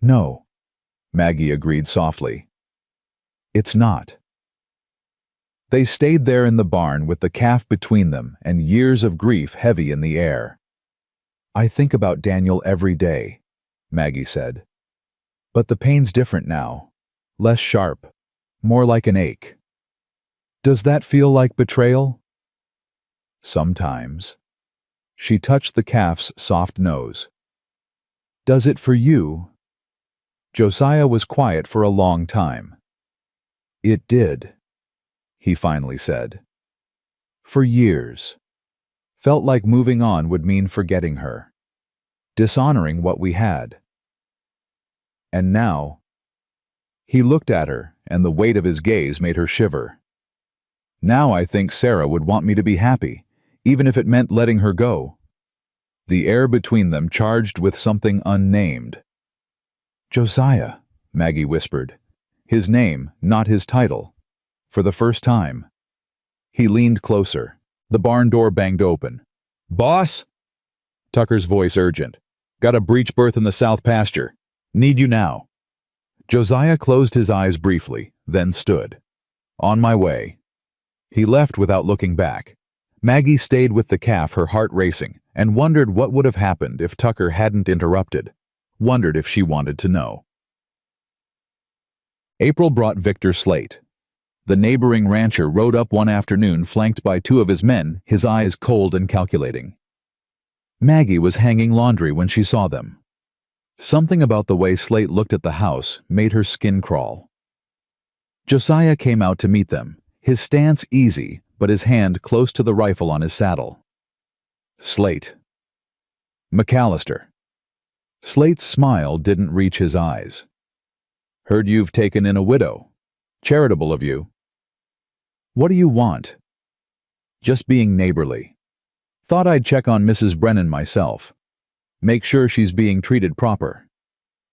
No, Maggie agreed softly. It's not. They stayed there in the barn with the calf between them and years of grief heavy in the air. I think about Daniel every day, Maggie said. But the pain's different now. Less sharp. More like an ache. Does that feel like betrayal? Sometimes. She touched the calf's soft nose. Does it for you? Josiah was quiet for a long time. It did, he finally said. For years. Felt like moving on would mean forgetting her. Dishonoring what we had. And now... He looked at her, and the weight of his gaze made her shiver. Now I think Sarah would want me to be happy, even if it meant letting her go. The air between them charged with something unnamed. Josiah, Maggie whispered. His name, not his title. For the first time. He leaned closer. The barn door banged open. Boss? Tucker's voice urgent. Got a breech berth in the south pasture. Need you now. Josiah closed his eyes briefly, then stood. On my way. He left without looking back. Maggie stayed with the calf, her heart racing, and wondered what would have happened if Tucker hadn't interrupted. Wondered if she wanted to know. April brought Victor Slate. The neighboring rancher rode up one afternoon flanked by two of his men, his eyes cold and calculating. Maggie was hanging laundry when she saw them. Something about the way Slate looked at the house made her skin crawl. Josiah came out to meet them, his stance easy, but his hand close to the rifle on his saddle. Slate. McCallister. Slate's smile didn't reach his eyes. Heard you've taken in a widow. Charitable of you. What do you want? Just being neighborly. Thought I'd check on Mrs. Brennan myself. Make sure she's being treated proper.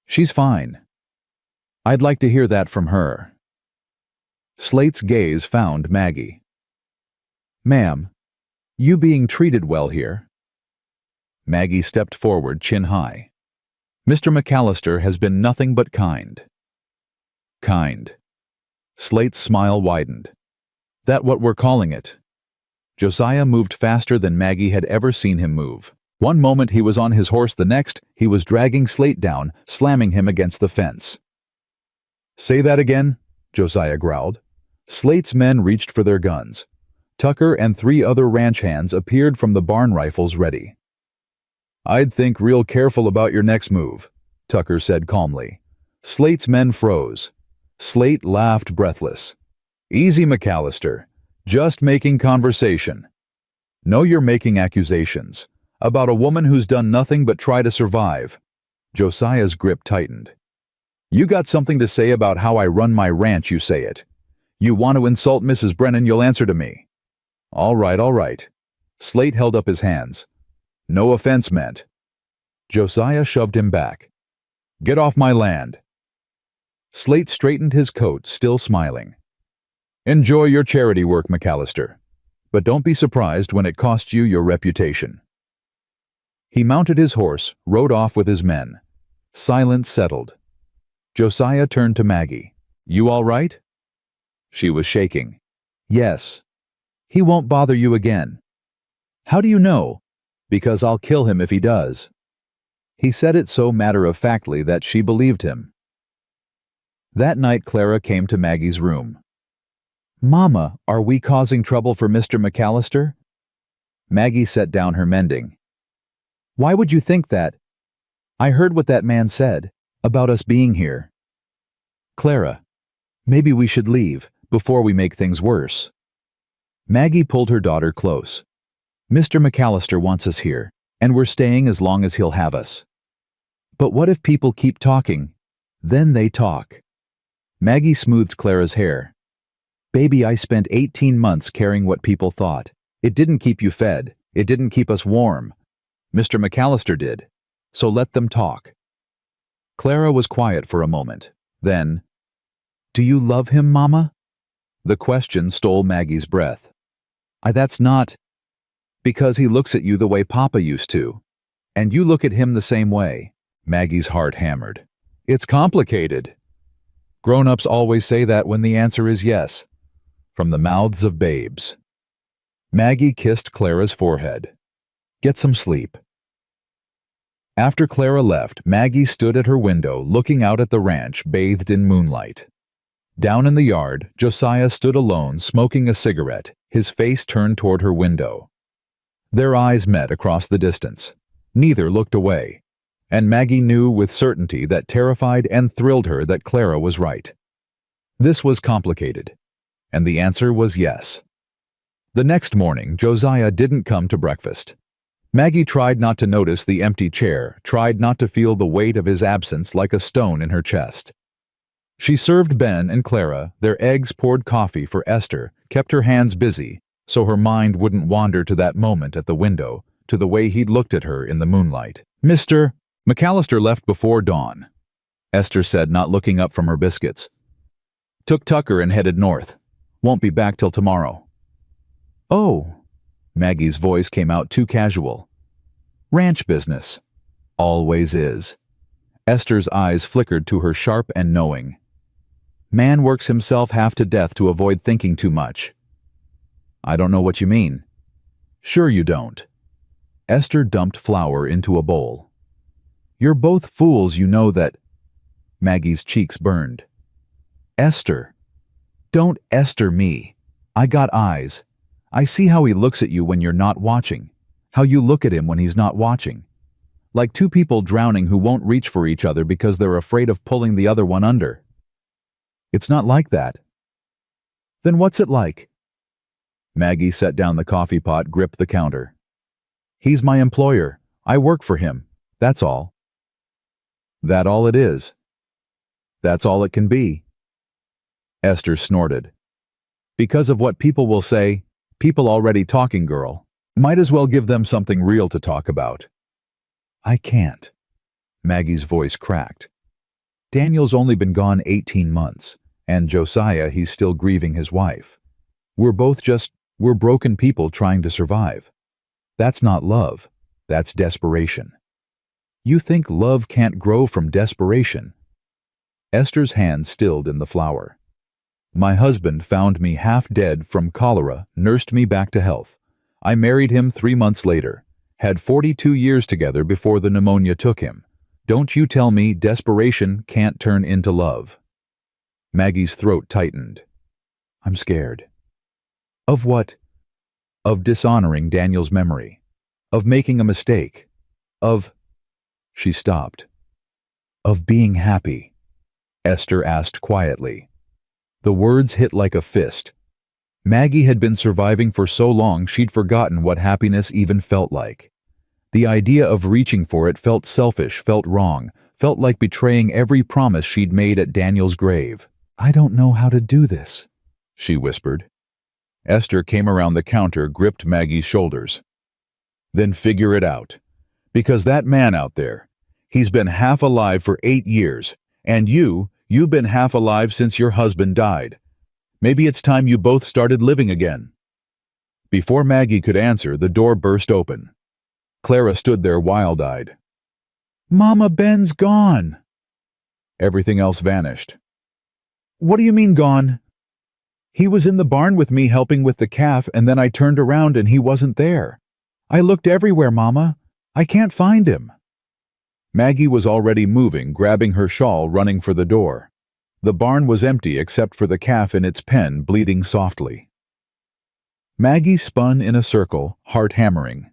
She's fine. I'd like to hear that from her. Slate's gaze found Maggie. Ma'am, you being treated well here? Maggie stepped forward, chin high. Mr. McCallister has been nothing but kind. Kind. Slate's smile widened. That what we're calling it? Josiah moved faster than Maggie had ever seen him move. One moment he was on his horse, the next he was dragging Slate down, slamming him against the fence. Say that again, Josiah growled. Slate's men reached for their guns. Tucker and 3 other ranch hands appeared from the barn rifles ready. I'd think real careful about your next move, Tucker said calmly. Slate's men froze. Slate laughed breathless. Easy, McCallister. Just making conversation. No, you're making accusations. About a woman who's done nothing but try to survive. Josiah's grip tightened. You got something to say about how I run my ranch, you say it. You want to insult Mrs. Brennan, you'll answer to me. All right, all right. Slate held up his hands. No offense meant. Josiah shoved him back. Get off my land. Slate straightened his coat, still smiling. Enjoy your charity work, McCallister, but don't be surprised when it costs you your reputation. He mounted his horse, rode off with his men. Silence settled. Josiah turned to Maggie. You all right? She was shaking. Yes. He won't bother you again. How do you know? Because I'll kill him if he does. He said it so matter-of-factly that she believed him. That night Clara came to Maggie's room. Mama, are we causing trouble for Mr. McCallister? Maggie set down her mending. Why would you think that? I heard what that man said, about us being here. Clara, maybe we should leave, before we make things worse. Maggie pulled her daughter close. Mr. McCallister wants us here, and we're staying as long as he'll have us. But what if people keep talking? Then they talk. Maggie smoothed Clara's hair. Baby, I spent 18 months caring what people thought. It didn't keep you fed. It didn't keep us warm. Mr. McCallister did. So let them talk. Clara was quiet for a moment. Then, do you love him, Mama? The question stole Maggie's breath. That's not... Because he looks at you the way Papa used to. And you look at him the same way. Maggie's heart hammered. It's complicated. Grown-ups always say that when the answer is yes. From the mouths of babes. Maggie kissed Clara's forehead. Get some sleep. After Clara left, Maggie stood at her window looking out at the ranch bathed in moonlight. Down in the yard, Josiah stood alone smoking a cigarette, his face turned toward her window. Their eyes met across the distance. Neither looked away, and Maggie knew with certainty that terrified and thrilled her that Clara was right. This was complicated, and the answer was yes. The next morning, Josiah didn't come to breakfast. Maggie tried not to notice the empty chair, tried not to feel the weight of his absence like a stone in her chest. She served Ben and Clara their eggs, poured coffee for Esther, kept her hands busy, so her mind wouldn't wander to that moment at the window, to the way he'd looked at her in the moonlight. Mr. McCallister left before dawn, Esther said, not looking up from her biscuits. Took Tucker and headed north. Won't be back till tomorrow. Oh, Maggie's voice came out too casual. Ranch business. Always is. Esther's eyes flickered to her sharp and knowing. Man works himself half to death to avoid thinking too much. I don't know what you mean. Sure you don't. Esther dumped flour into a bowl. You're both fools, you know that. Maggie's cheeks burned. Esther. Don't Esther me. I got eyes. I see how he looks at you when you're not watching, how you look at him when he's not watching. Like two people drowning who won't reach for each other because they're afraid of pulling the other one under. It's not like that. Then what's it like? Maggie set down the coffee pot, gripped the counter. He's my employer. I work for him. That's all. That all it is? That's all it can be. Esther snorted. Because of what people will say, people already talking, girl. Might as well give them something real to talk about. I can't. Maggie's voice cracked. Daniel's only been gone 18 months, and Josiah, he's still grieving his wife. We're broken people trying to survive. That's not love. That's desperation. You think love can't grow from desperation? Esther's hand stilled in the flour. My husband found me half dead from cholera, nursed me back to health. I married him 3 months later, had 42 years together before the pneumonia took him. Don't you tell me desperation can't turn into love. Maggie's throat tightened. I'm scared. Of what? Of dishonoring Daniel's memory. Of making a mistake. She stopped. Of being happy. Esther asked quietly. The words hit like a fist. Maggie had been surviving for so long she'd forgotten what happiness even felt like. The idea of reaching for it felt selfish, felt wrong, felt like betraying every promise she'd made at Daniel's grave. I don't know how to do this, she whispered. Esther came around the counter, gripped Maggie's shoulders. Then figure it out. Because that man out there, he's been half alive for 8 years, and you've been half alive since your husband died. Maybe it's time you both started living again. Before Maggie could answer, the door burst open. Clara stood there wild-eyed. Mama, Ben's gone. Everything else vanished. What do you mean gone? He was in the barn with me helping with the calf, and then I turned around and he wasn't there. I looked everywhere, Mama. I can't find him. Maggie was already moving, grabbing her shawl, running for the door. The barn was empty except for the calf in its pen, bleeding softly. Maggie spun in a circle, heart hammering.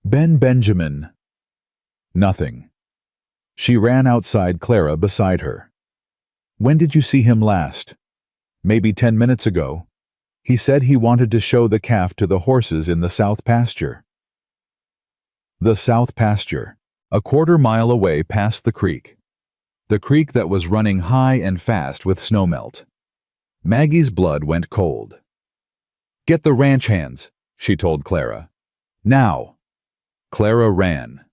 Benjamin. Nothing. She ran outside, Clara beside her. When did you see him last? Maybe 10 minutes ago. He said he wanted to show the calf to the horses in the south pasture. The south pasture, a quarter-mile away past the creek. The creek that was running high and fast with snowmelt. Maggie's blood went cold. Get the ranch hands, she told Clara. Now. Clara ran.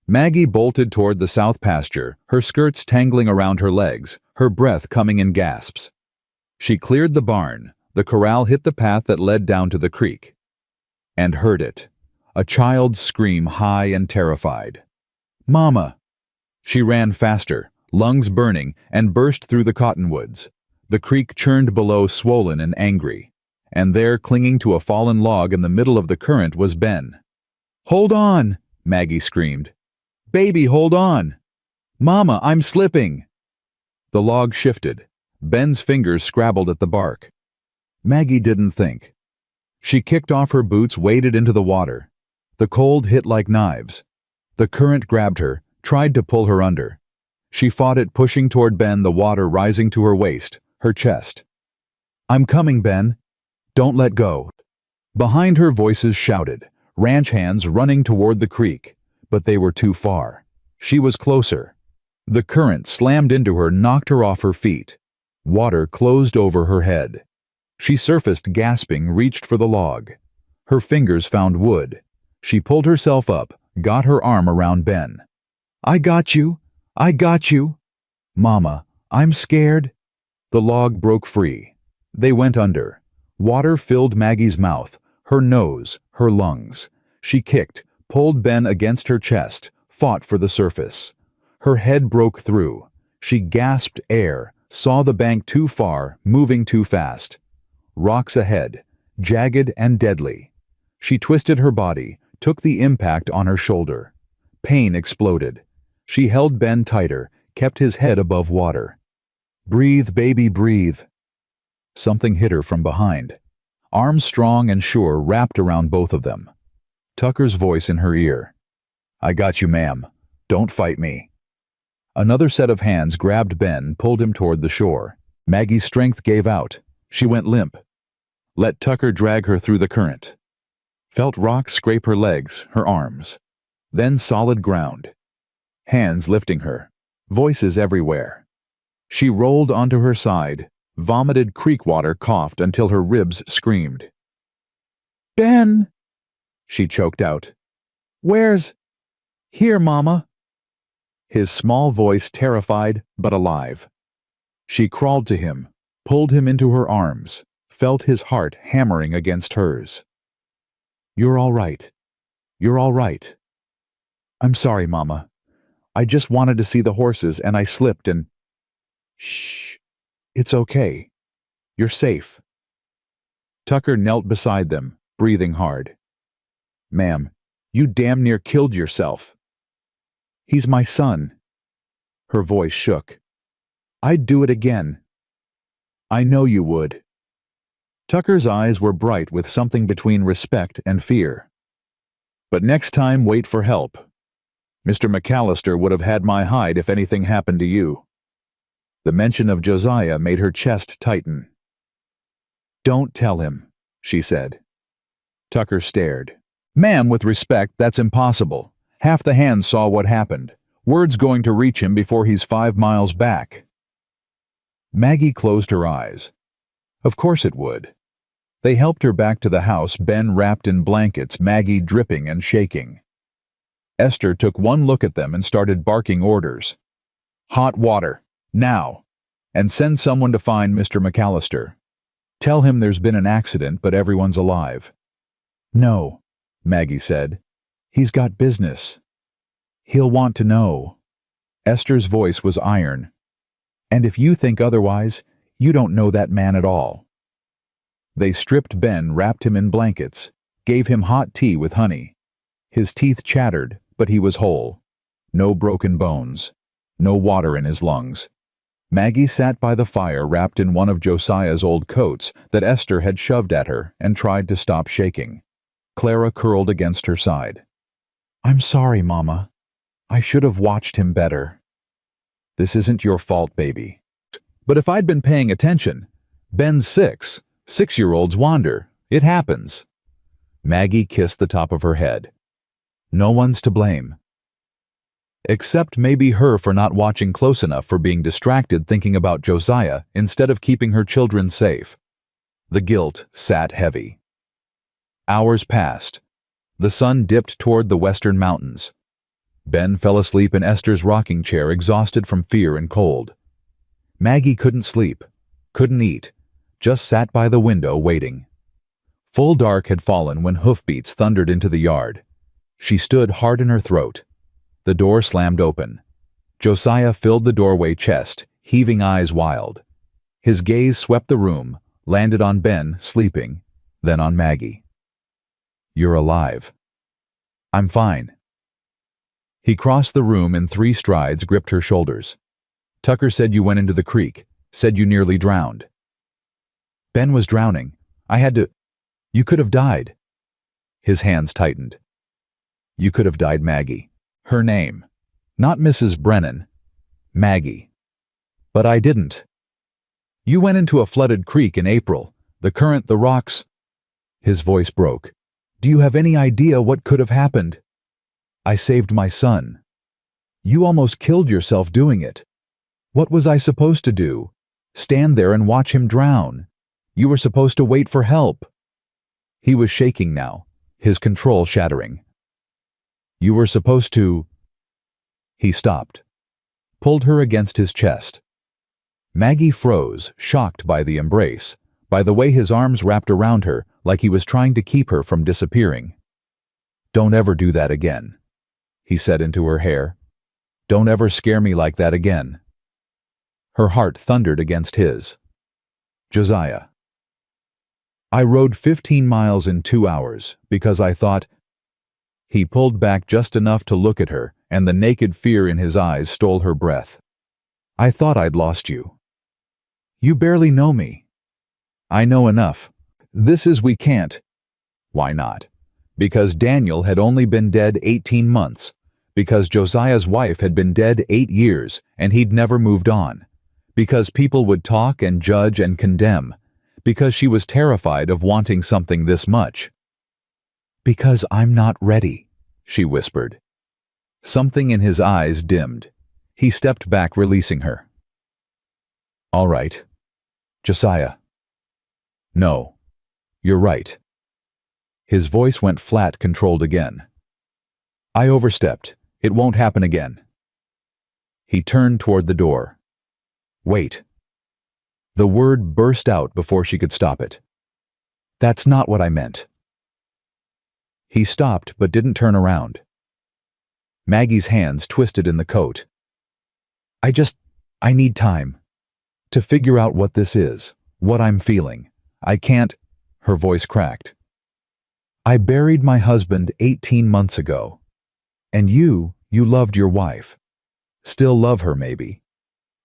Maggie bolted toward the south pasture, her skirts tangling around her legs, her breath coming in gasps. She cleared the barn. The corral hit the path that led down to the creek. And heard it. A child's scream, high and terrified. Mama! She ran faster, lungs burning, and burst through the cottonwoods. The creek churned below, swollen and angry. And there, clinging to a fallen log in the middle of the current, was Ben. Hold on! Maggie screamed. Baby, hold on! Mama, I'm slipping! The log shifted. Ben's fingers scrabbled at the bark. Maggie didn't think. She kicked off her boots, waded into the water. The cold hit like knives. The current grabbed her, tried to pull her under. She fought it, pushing toward Ben, the water rising to her waist, her chest. I'm coming, Ben. Don't let go. Behind her, voices shouted, ranch hands running toward the creek, but they were too far. She was closer. The current slammed into her, knocked her off her feet. Water closed over her head. She surfaced, gasping, reached for the log. Her fingers found wood. She pulled herself up, got her arm around Ben. I got you. I got you. Mama, I'm scared. The log broke free. They went under. Water filled Maggie's mouth, her nose, her lungs. She kicked, pulled Ben against her chest, fought for the surface. Her head broke through. She gasped air, saw the bank too far, moving too fast. Rocks ahead, jagged and deadly. She twisted her body, took the impact on her shoulder. Pain exploded. She held Ben tighter, kept his head above water. Breathe, baby, breathe. Something hit her from behind. Arms strong and sure wrapped around both of them. Tucker's voice in her ear. I got you, ma'am. Don't fight me. Another set of hands grabbed Ben, pulled him toward the shore. Maggie's strength gave out. She went limp. Let Tucker drag her through the current. Felt rocks scrape her legs, her arms. Then solid ground. Hands lifting her. Voices everywhere. She rolled onto her side, vomited creek water, coughed until her ribs screamed. Ben! She choked out. Where's... Here, Mama. His small voice terrified but alive. She crawled to him, pulled him into her arms, felt his heart hammering against hers. You're all right. You're all right. I'm sorry, Mama. I just wanted to see the horses and I slipped and... Shh. It's okay. You're safe. Tucker knelt beside them, breathing hard. Ma'am, you damn near killed yourself. He's my son. Her voice shook. I'd do it again. I know you would. Tucker's eyes were bright with something between respect and fear. But next time, wait for help. Mr. McCallister would have had my hide if anything happened to you. The mention of Josiah made her chest tighten. Don't tell him, she said. Tucker stared. Ma'am, with respect, that's impossible. Half the hands saw what happened. Word's going to reach him before he's 5 miles back. Maggie closed her eyes. Of course it would. They helped her back to the house, Ben wrapped in blankets, Maggie dripping and shaking. Esther took one look at them and started barking orders. Hot water, now, and send someone to find Mr. McCallister. Tell him there's been an accident, but everyone's alive. No, Maggie said. He's got business. He'll want to know. Esther's voice was iron. And if you think otherwise, you don't know that man at all. They stripped Ben, wrapped him in blankets, gave him hot tea with honey. His teeth chattered, but he was whole. No broken bones. No water in his lungs. Maggie sat by the fire wrapped in one of Josiah's old coats that Esther had shoved at her and tried to stop shaking. Clara curled against her side. I'm sorry, Mama. I should have watched him better. This isn't your fault, baby. But if I'd been paying attention, Ben's 6. 6-year-olds wander. It happens. Maggie kissed the top of her head. No one's to blame. Except maybe her for not watching close enough, for being distracted thinking about Josiah instead of keeping her children safe. The guilt sat heavy. Hours passed. The sun dipped toward the western mountains. Ben fell asleep in Esther's rocking chair, exhausted from fear and cold. Maggie couldn't sleep, couldn't eat, just sat by the window waiting. Full dark had fallen when hoofbeats thundered into the yard. She stood hard in her throat. The door slammed open. Josiah filled the doorway, chest, heaving, eyes wild. His gaze swept the room, landed on Ben, sleeping, then on Maggie. You're alive. I'm fine. He crossed the room in 3 strides, gripped her shoulders. Tucker said you went into the creek, said you nearly drowned. Ben was drowning. I had to... You could have died. His hands tightened. You could have died, Maggie. Her name. Not Mrs. Brennan. Maggie. But I didn't. You went into a flooded creek in April. The current, the rocks... His voice broke. Do you have any idea what could have happened? I saved my son. You almost killed yourself doing it. What was I supposed to do? Stand there and watch him drown? You were supposed to wait for help. He was shaking now, his control shattering. You were supposed to... He stopped, pulled her against his chest. Maggie froze, shocked by the embrace, by the way his arms wrapped around her, like he was trying to keep her from disappearing. Don't ever do that again, he said into her hair. Don't ever scare me like that again. Her heart thundered against his. Josiah. I rode 15 miles in 2 hours because I thought... He pulled back just enough to look at her, and the naked fear in his eyes stole her breath. I thought I'd lost you. You barely know me. I know enough. This is we can't. Why not? Because Daniel had only been dead 18 months. Because Josiah's wife had been dead 8 years and he'd never moved on. Because people would talk and judge and condemn. Because she was terrified of wanting something this much. "Because I'm not ready," she whispered. Something in his eyes dimmed. He stepped back, releasing her. "All right. Josiah." "No. You're right." His voice went flat, controlled again. "I overstepped. It won't happen again." He turned toward the door. "Wait." The word burst out before she could stop it. "That's not what I meant." He stopped but didn't turn around. Maggie's hands twisted in the coat. I need time to figure out what this is, what I'm feeling. I can't," her voice cracked. "I buried my husband 18 months ago. And you loved your wife. Still love her, maybe.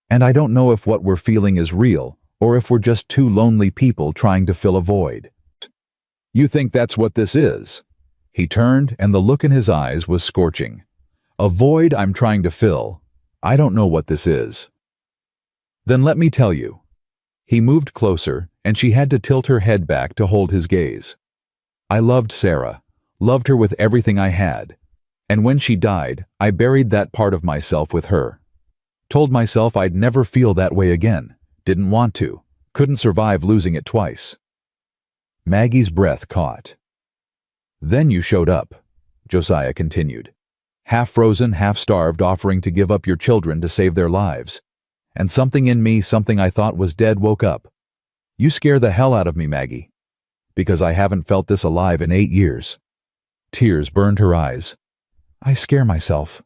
And I don't know if what we're feeling is real, or if we're just two lonely people trying to fill a void." "You think that's what this is?" He turned, and the look in his eyes was scorching. "A void I'm trying to fill. I don't know what this is." "Then let me tell you." He moved closer, and she had to tilt her head back to hold his gaze. "I loved Sarah, loved her with everything I had. And when she died, I buried that part of myself with her. Told myself I'd never feel that way again. Didn't want to. Couldn't survive losing it twice." Maggie's breath caught. "Then you showed up," Josiah continued. "Half frozen, half starved, offering to give up your children to save their lives. And something in me, something I thought was dead, woke up. You scare the hell out of me, Maggie. Because I haven't felt this alive in 8 years." Tears burned her eyes. "I scare myself."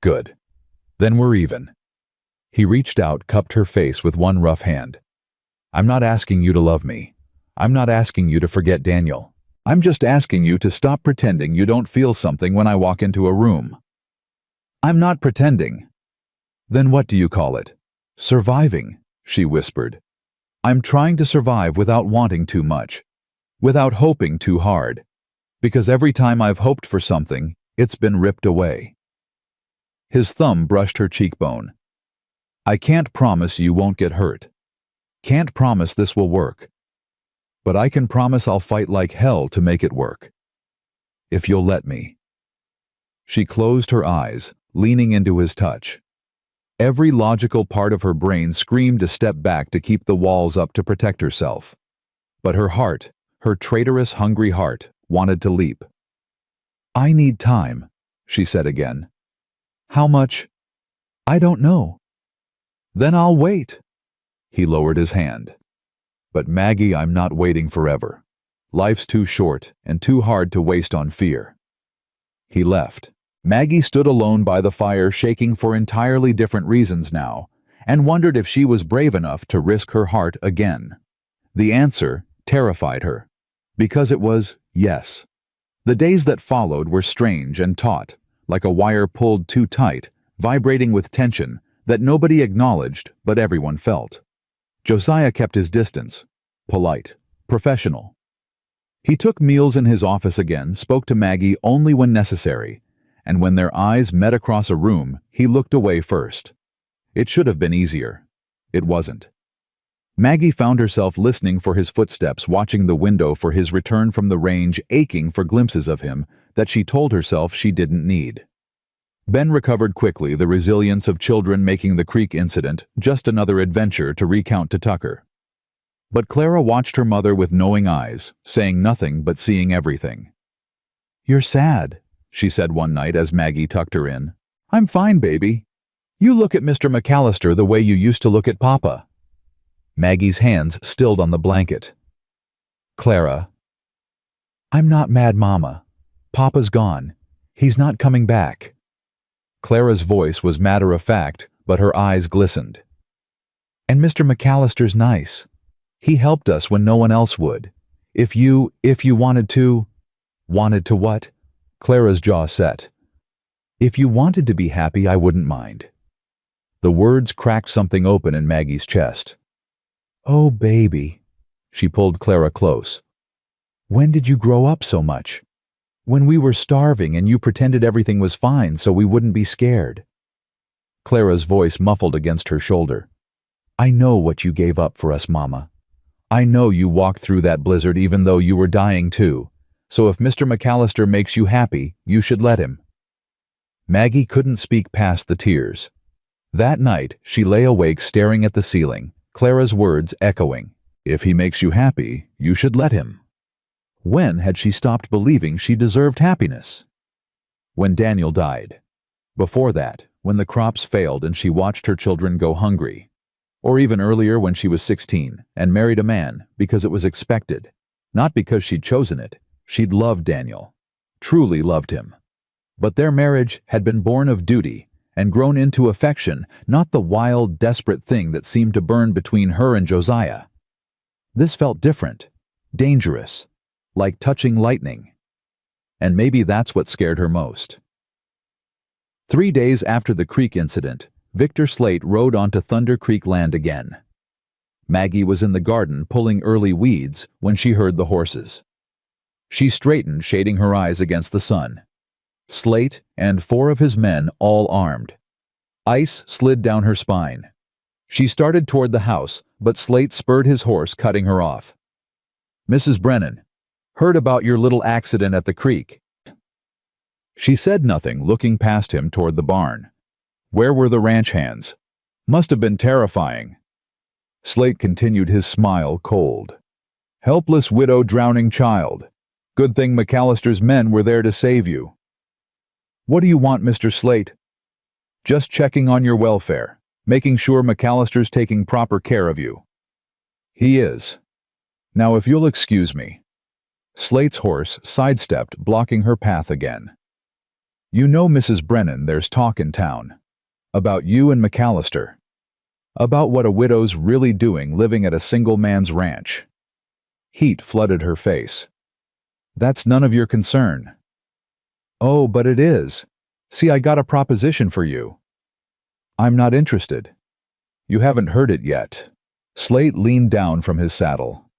"Good. Then we're even." He reached out, cupped her face with one rough hand. "I'm not asking you to love me. I'm not asking you to forget Daniel. I'm just asking you to stop pretending you don't feel something when I walk into a room." "I'm not pretending." "Then what do you call it?" "Surviving," she whispered. "I'm trying to survive without wanting too much, without hoping too hard. Because every time I've hoped for something, it's been ripped away." His thumb brushed her cheekbone. "I can't promise you won't get hurt. Can't promise this will work. But I can promise I'll fight like hell to make it work. If you'll let me." She closed her eyes, leaning into his touch. Every logical part of her brain screamed to step back to keep the walls up to protect herself. But her heart, her traitorous, hungry heart, wanted to leap. "I need time," she said again. "How much?" "I don't know." "Then I'll wait." He lowered his hand. "But Maggie, I'm not waiting forever. Life's too short and too hard to waste on fear." He left. Maggie stood alone by the fire, shaking for entirely different reasons now, and wondered if she was brave enough to risk her heart again. The answer terrified her, because it was yes. The days that followed were strange and taut, like a wire pulled too tight, vibrating with tension that nobody acknowledged but everyone felt. Josiah kept his distance, polite, professional. He took meals in his office again, spoke to Maggie only when necessary, and when their eyes met across a room, he looked away first. It should have been easier. It wasn't. Maggie found herself listening for his footsteps, watching the window for his return from the range, aching for glimpses of him that she told herself she didn't need. Ben recovered quickly, the resilience of children making the creek incident just another adventure to recount to Tucker. But Clara watched her mother with knowing eyes, saying nothing but seeing everything. "You're sad," she said one night as Maggie tucked her in. "I'm fine, baby. You look at Mr. McCallister the way you used to look at Papa." Maggie's hands stilled on the blanket. "Clara." "I'm not mad, Mama. Papa's gone. He's not coming back." Clara's voice was matter-of-fact, but her eyes glistened. "And Mr. McCallister's nice. He helped us when no one else would. If you wanted to..." "Wanted to what?" Clara's jaw set. "If you wanted to be happy, I wouldn't mind." The words cracked something open in Maggie's chest. "Oh, baby." She pulled Clara close. "When did you grow up so much?" When we were starving and you pretended everything was fine so we wouldn't be scared. Clara's voice muffled against her shoulder. I know what you gave up for us, Mama. I know you walked through that blizzard even though you were dying too. So if Mr. McCallister makes you happy, you should let him. Maggie couldn't speak past the tears. That night, she lay awake staring at the ceiling, Clara's words echoing. If he makes you happy, you should let him. When had she stopped believing she deserved happiness? When Daniel died. Before that, when the crops failed and she watched her children go hungry. Or even earlier when she was 16 and married a man because it was expected. Not because she'd chosen it. She'd loved Daniel. Truly loved him. But their marriage had been born of duty and grown into affection, not the wild, desperate thing that seemed to burn between her and Josiah. This felt different, dangerous, like touching lightning. And maybe that's what scared her most. 3 days after the creek incident, Victor Slate rode onto Thunder Creek land again. Maggie was in the garden pulling early weeds when she heard the horses. She straightened, shading her eyes against the sun. Slate and 4 of his men, all armed. Ice slid down her spine. She started toward the house, but Slate spurred his horse, cutting her off. Mrs. Brennan, heard about your little accident at the creek. She said nothing, looking past him toward the barn. Where were the ranch hands? Must have been terrifying. Slate continued, his smile cold. Helpless widow, drowning child. Good thing McCallister's men were there to save you. What do you want, Mr. Slate? Just checking on your welfare, making sure McCallister's taking proper care of you. He is. Now if you'll excuse me. Slate's horse sidestepped, blocking her path again. You know, Mrs. Brennan, there's talk in town. About you and McCallister. About what a widow's really doing living at a single man's ranch. Heat flooded her face. That's none of your concern. Oh, but it is. See, I got a proposition for you. I'm not interested. You haven't heard it yet. Slate leaned down from his saddle.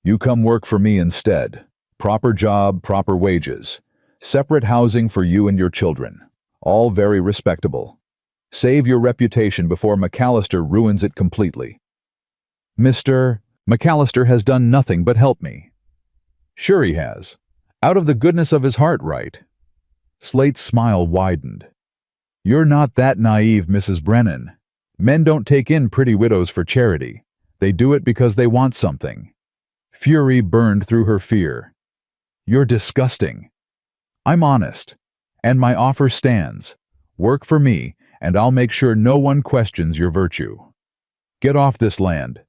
You come work for me instead. Proper job, proper wages. Separate housing for you and your children. All very respectable. Save your reputation before McCallister ruins it completely. Mr. McCallister has done nothing but help me. Sure he has. Out of the goodness of his heart, right? Slate's smile widened. You're not that naive, Mrs. Brennan. Men don't take in pretty widows for charity. They do it because they want something. Fury burned through her fear. You're disgusting. I'm honest, and my offer stands. Work for me, and I'll make sure no one questions your virtue. Get off this land.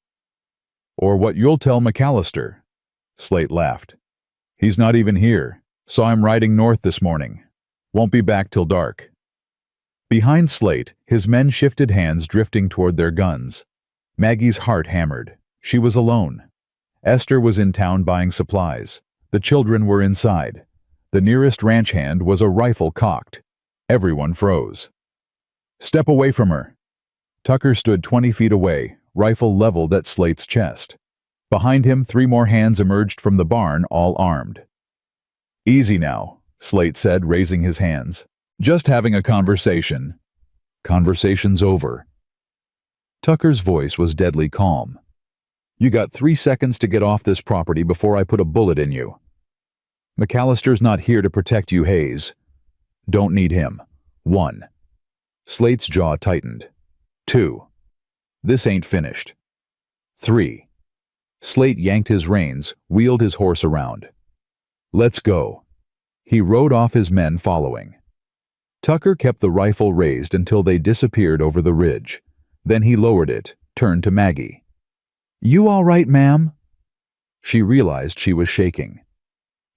Or what you'll tell McCallister. Slate laughed. He's not even here. Saw him riding north this morning. Won't be back till dark. Behind Slate, his men shifted hands, drifting toward their guns. Maggie's heart hammered. She was alone. Esther was in town buying supplies. The children were inside. The nearest ranch hand was a rifle cocked. Everyone froze. Step away from her. Tucker stood 20 feet away, rifle leveled at Slate's chest. Behind him, 3 more hands emerged from the barn, all armed. Easy now, Slate said, raising his hands. Just having a conversation. Conversation's over. Tucker's voice was deadly calm. You got 3 seconds to get off this property before I put a bullet in you. McCallister's not here to protect you, Hayes. Don't need him. 1. Slate's jaw tightened. 2. This ain't finished. 3. Slate yanked his reins, wheeled his horse around. Let's go. He rode off, his men following. Tucker kept the rifle raised until they disappeared over the ridge. Then he lowered it, turned to Maggie. You all right, ma'am? She realized she was shaking.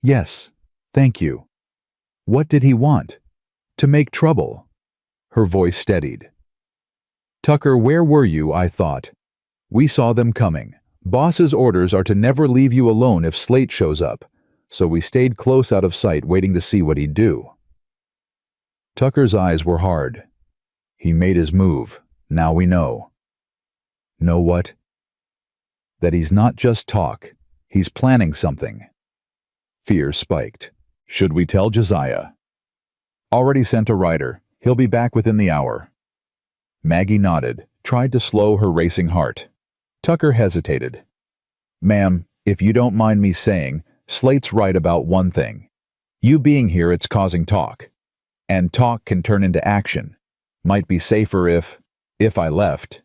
Yes, thank you. What did he want? To make trouble. Her voice steadied. Tucker, where were you, I thought? We saw them coming. Boss's orders are to never leave you alone if Slate shows up, so we stayed close out of sight, waiting to see what he'd do. Tucker's eyes were hard. He made his move. Now we know. Know what? That he's not just talk. He's planning something. Fear spiked. Should we tell Josiah? Already sent a rider. He'll be back within the hour. Maggie nodded, tried to slow her racing heart. Tucker hesitated. Ma'am, if you don't mind me saying, Slate's right about one thing. You being here, it's causing talk. And talk can turn into action. Might be safer if I left.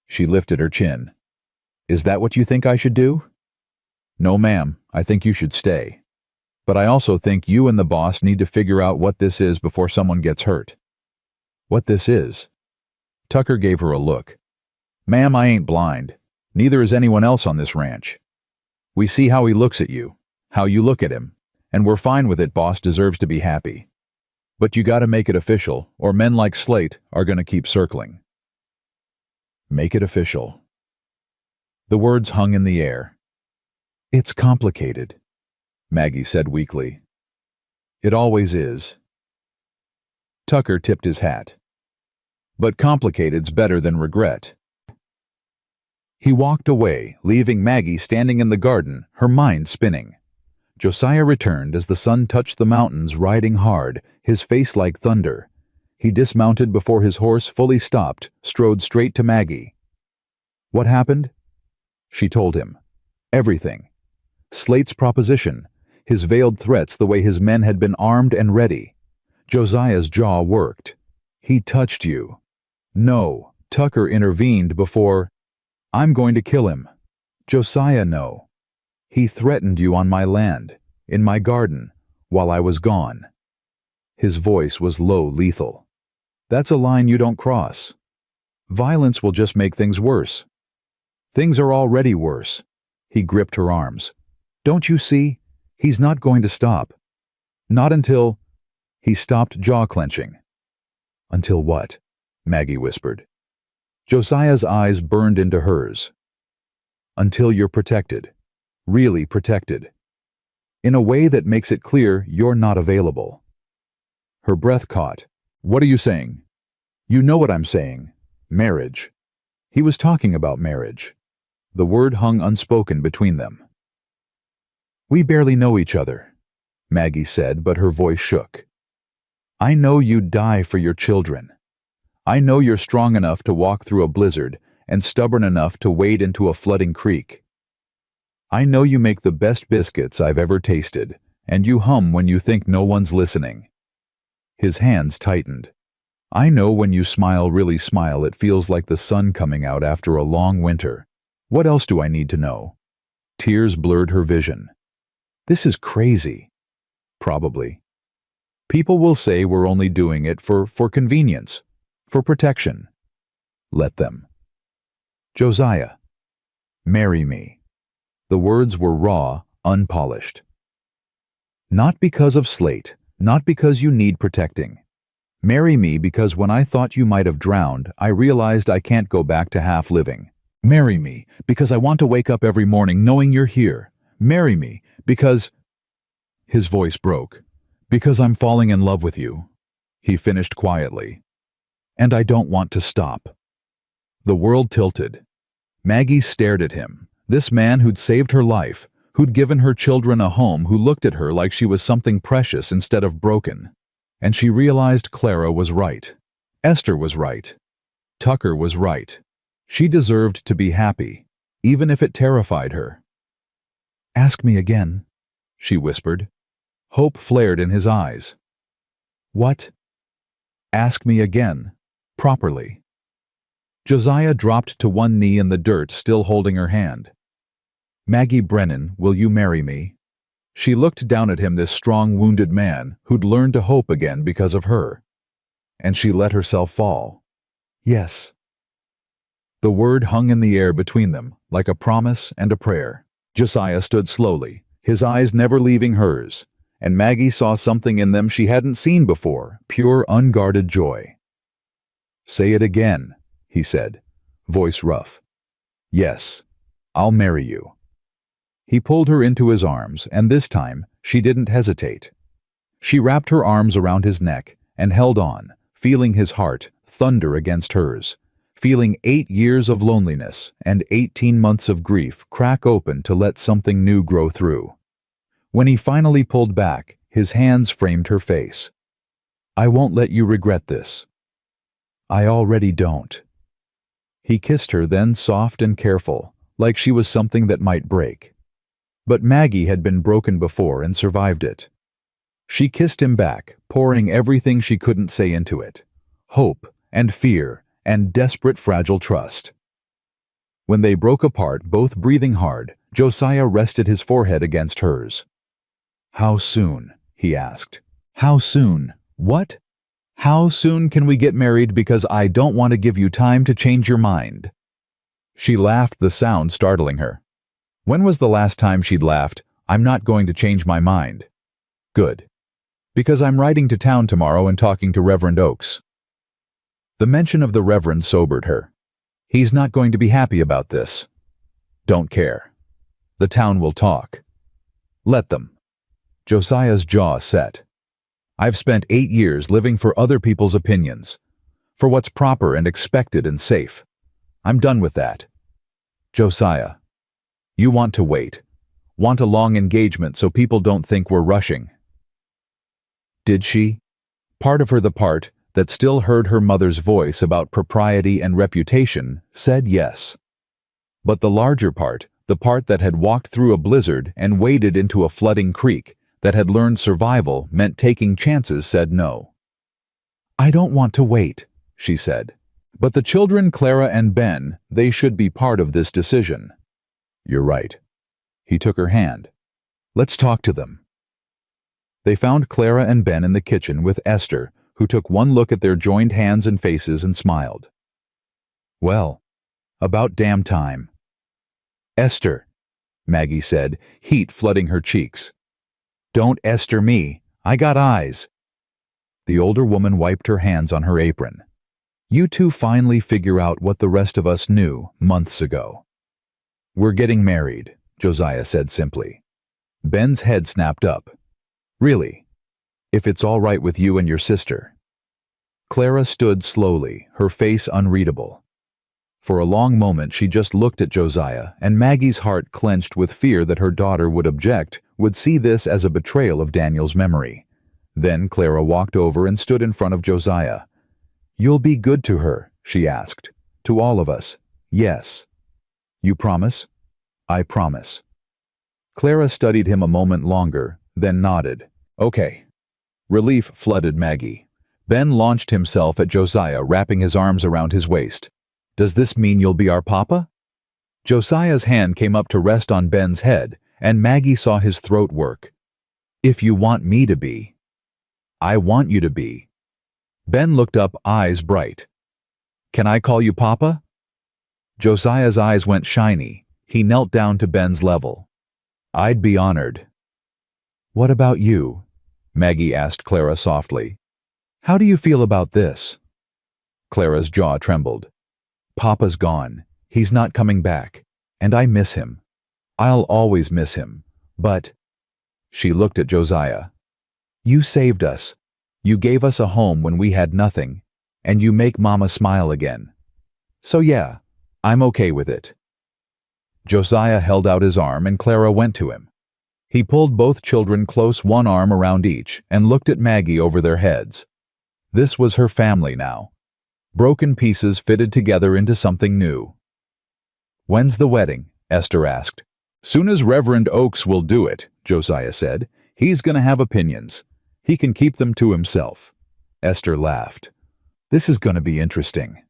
She lifted her chin. Is that what you think I should do? No, ma'am, I think you should stay. But I also think you and the boss need to figure out what this is before someone gets hurt. What this is? Tucker gave her a look. Ma'am, I ain't blind. Neither is anyone else on this ranch. We see how he looks at you, how you look at him, and we're fine with it. Boss deserves to be happy. But you gotta make it official, or men like Slate are gonna keep circling. Make it official. The words hung in the air. It's complicated, Maggie said weakly. It always is. Tucker tipped his hat. But complicated's better than regret. He walked away, leaving Maggie standing in the garden, her mind spinning. Josiah returned as the sun touched the mountains, riding hard, his face like thunder. He dismounted before his horse fully stopped, strode straight to Maggie. What happened? She told him. Everything. Slate's proposition, his veiled threats, the way his men had been armed and ready. Josiah's jaw worked. He touched you. No, Tucker intervened before. I'm going to kill him. Josiah, no. He threatened you on my land, in my garden, while I was gone. His voice was low, lethal. That's a line you don't cross. Violence will just make things worse. Things are already worse. He gripped her arms. Don't you see? He's not going to stop. Not until... He stopped, jaw clenching. Until what? Maggie whispered. Josiah's eyes burned into hers. Until you're protected. Really protected. In a way that makes it clear you're not available. Her breath caught. What are you saying? You know what I'm saying. Marriage. He was talking about marriage. The word hung unspoken between them. We barely know each other, Maggie said, but her voice shook. I know you'd die for your children. I know you're strong enough to walk through a blizzard and stubborn enough to wade into a flooding creek. I know you make the best biscuits I've ever tasted, and you hum when you think no one's listening. His hands tightened. I know when you smile, really smile, it feels like the sun coming out after a long winter. What else do I need to know? Tears blurred her vision. This is crazy. Probably. People will say we're only doing it for convenience, for protection. Let them. Josiah, marry me. The words were raw, unpolished. Not because of Slate, not because you need protecting. Marry me because when I thought you might have drowned, I realized I can't go back to half living. Marry me because I want to wake up every morning knowing you're here. Marry me because... His voice broke. Because I'm falling in love with you, he finished quietly. And I don't want to stop. The world tilted. Maggie stared at him, this man who'd saved her life, who'd given her children a home, who looked at her like she was something precious instead of broken. And she realized Clara was right. Esther was right. Tucker was right. She deserved to be happy, even if it terrified her. Ask me again, she whispered. Hope flared in his eyes. What? Ask me again, properly. Josiah dropped to one knee in the dirt, still holding her hand. Maggie Brennan, will you marry me? She looked down at him, this strong, wounded man who'd learned to hope again because of her. And she let herself fall. Yes. The word hung in the air between them, like a promise and a prayer. Josiah stood slowly, his eyes never leaving hers, and Maggie saw something in them she hadn't seen before, pure, unguarded joy. Say it again, he said, voice rough. Yes, I'll marry you. He pulled her into his arms, and this time she didn't hesitate. She wrapped her arms around his neck and held on, feeling his heart thunder against hers, feeling 8 years of loneliness and 18 months of grief crack open to let something new grow through. When he finally pulled back, His hands framed her face. "I won't let you regret this." "I already don't." He kissed her, then soft and careful, like she was something that might break. But Maggie had been broken before and survived it. She kissed him back, pouring everything she couldn't say into it. Hope and fear and desperate fragile trust. When they broke apart, both breathing hard, Josiah rested his forehead against hers. "How soon?" he asked. "How soon? What? How soon can we get married, because I don't want to give you time to change your mind." She laughed, the sound startling her. When was the last time she'd laughed, "I'm not going to change my mind"? "Good. Because I'm riding to town tomorrow and talking to Reverend Oakes." The mention of the Reverend sobered her. "He's not going to be happy about this." "Don't care. The town will talk." "Let them." Josiah's jaw set. "I've spent 8 years living for other people's opinions, for what's proper and expected and safe. I'm done with that." "Josiah, you want to wait, want a long engagement so people don't think we're rushing." Did she? Part of her, the part that still heard her mother's voice about propriety and reputation, said yes. But the larger part, the part that had walked through a blizzard and waded into a flooding creek, that had learned survival meant taking chances, said no. "I don't want to wait," she said. "But the children, Clara and Ben, they should be part of this decision." "You're right." He took her hand. "Let's talk to them." They found Clara and Ben in the kitchen with Esther, who took one look at their joined hands and faces and smiled. "Well, about damn time." "Esther," Maggie said, heat flooding her cheeks. "Don't Esther me. I got eyes." The older woman wiped her hands on her apron. "You two finally figure out what the rest of us knew months ago." "We're getting married," Josiah said simply. Ben's head snapped up. "Really? If it's all right with you and your sister." Clara stood slowly, her face unreadable. For a long moment she just looked at Josiah, and Maggie's heart clenched with fear that her daughter would object, would see this as a betrayal of Daniel's memory. Then Clara walked over and stood in front of Josiah. "You'll be good to her?" she asked. "To all of us?" "Yes." "You promise?" "I promise." Clara studied him a moment longer, then nodded. "Okay." Relief flooded Maggie. Ben launched himself at Josiah, wrapping his arms around his waist. "Does this mean you'll be our papa?" Josiah's hand came up to rest on Ben's head, and Maggie saw his throat work. "If you want me to be." "I want you to be." Ben looked up, eyes bright. "Can I call you Papa?" Josiah's eyes went shiny. He knelt down to Ben's level. "I'd be honored." "What about you?" Maggie asked Clara softly. "How do you feel about this?" Clara's jaw trembled. "Papa's gone. He's not coming back. And I miss him. I'll always miss him. But—" She looked at Josiah. "You saved us. You gave us a home when we had nothing. And you make Mama smile again. So yeah, I'm okay with it." Josiah held out his arm and Clara went to him. He pulled both children close, one arm around each, and looked at Maggie over their heads. This was her family now. Broken pieces fitted together into something new. "When's the wedding?" Esther asked. "Soon as Reverend Oakes will do it," Josiah said. "He's going to have opinions. He can keep them to himself." Esther laughed. "This is going to be interesting."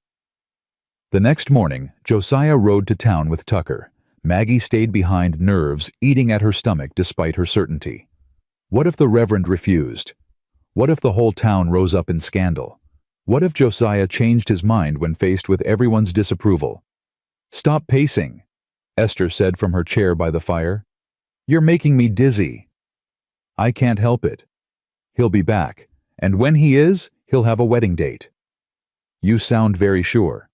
The next morning, Josiah rode to town with Tucker. Maggie stayed behind, nerves eating at her stomach despite her certainty. What if the Reverend refused? What if the whole town rose up in scandal? What if Josiah changed his mind when faced with everyone's disapproval? "Stop pacing," Esther said from her chair by the fire. "You're making me dizzy." "I can't help it. He'll be back, and when he is, he'll have a wedding date." "You sound very sure."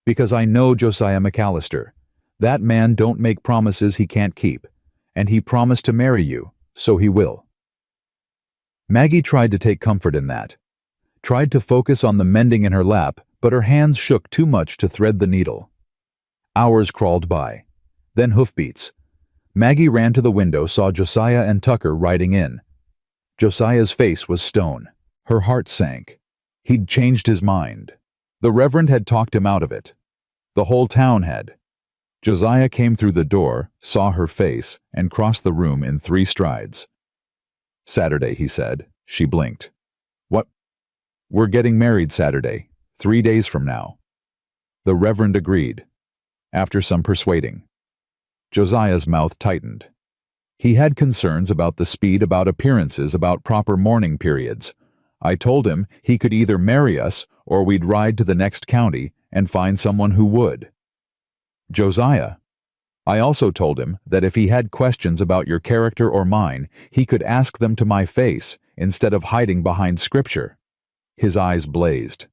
"Because I know Josiah McCallister. That man don't make promises he can't keep, and he promised to marry you, so he will." Maggie tried to take comfort in that. Tried to focus on the mending in her lap, but her hands shook too much to thread the needle. Hours crawled by. Then hoofbeats. Maggie ran to the window, saw Josiah and Tucker riding in. Josiah's face was stone. Her heart sank. He'd changed his mind. The Reverend had talked him out of it. The whole town had. Josiah came through the door, saw her face, and crossed the room in 3 strides. "Saturday," he said. She blinked. "What?" "We're getting married Saturday, 3 days from now." The Reverend agreed, after some persuading. Josiah's mouth tightened. He had concerns about the speed, about appearances, about proper mourning periods. I told him he could either marry us or we'd ride to the next county and find someone who would. Josiah. I also told him that if he had questions about your character or mine, he could ask them to my face instead of hiding behind scripture. His eyes blazed.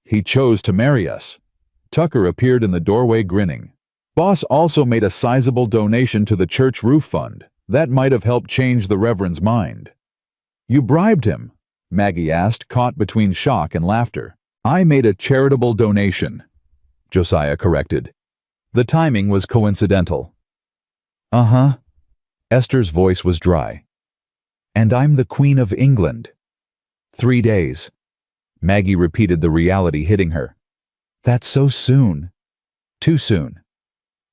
He chose to marry us. Tucker appeared in the doorway grinning. Boss also made a sizable donation to the church roof fund. That might have helped change the Reverend's mind. "You bribed him?" Maggie asked, caught between shock and laughter. "I made a charitable donation," Josiah corrected. "The timing was coincidental." "Uh-huh." Esther's voice was dry. "And I'm the Queen of England." 3 days. Maggie repeated, the reality hitting her. "That's so soon." "Too soon."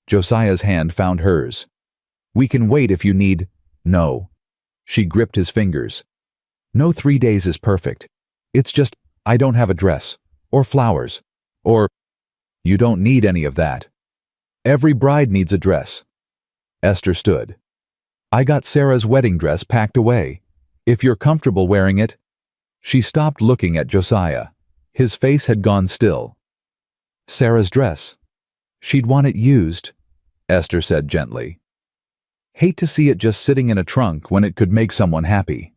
Josiah's hand found hers. "We can wait if you need—" "No." She gripped his fingers. "No 3 days is perfect. It's just, I don't have a dress, or flowers, or—" "You don't need any of that. Every bride needs a dress." Esther stood. "I got Sarah's wedding dress packed away. If you're comfortable wearing it—" She stopped looking at Josiah. His face had gone still. "Sarah's dress. She'd want it used," Esther said gently. "Hate to see it just sitting in a trunk when it could make someone happy."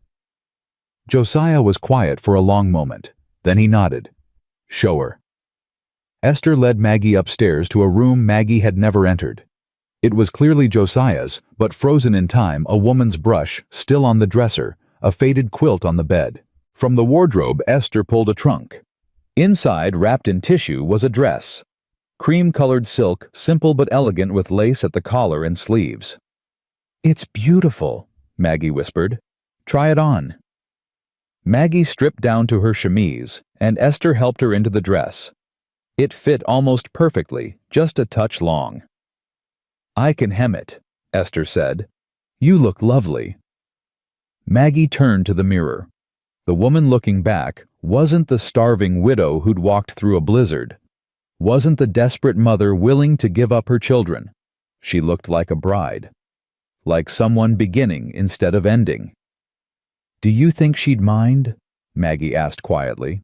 Josiah was quiet for a long moment. Then he nodded. "Show her." Esther led Maggie upstairs to a room Maggie had never entered. It was clearly Josiah's, but frozen in time, a woman's brush still on the dresser, a faded quilt on the bed. From the wardrobe, Esther pulled a trunk. Inside, wrapped in tissue, was a dress. Cream-colored silk, simple but elegant, with lace at the collar and sleeves. "It's beautiful," Maggie whispered. "Try it on." Maggie stripped down to her chemise, and Esther helped her into the dress. It fit almost perfectly, just a touch long. "I can hem it," Esther said. "You look lovely." Maggie turned to the mirror. The woman looking back wasn't the starving widow who'd walked through a blizzard. Wasn't the desperate mother willing to give up her children. She looked like a bride. Like someone beginning instead of ending. "Do you think she'd mind?" Maggie asked quietly.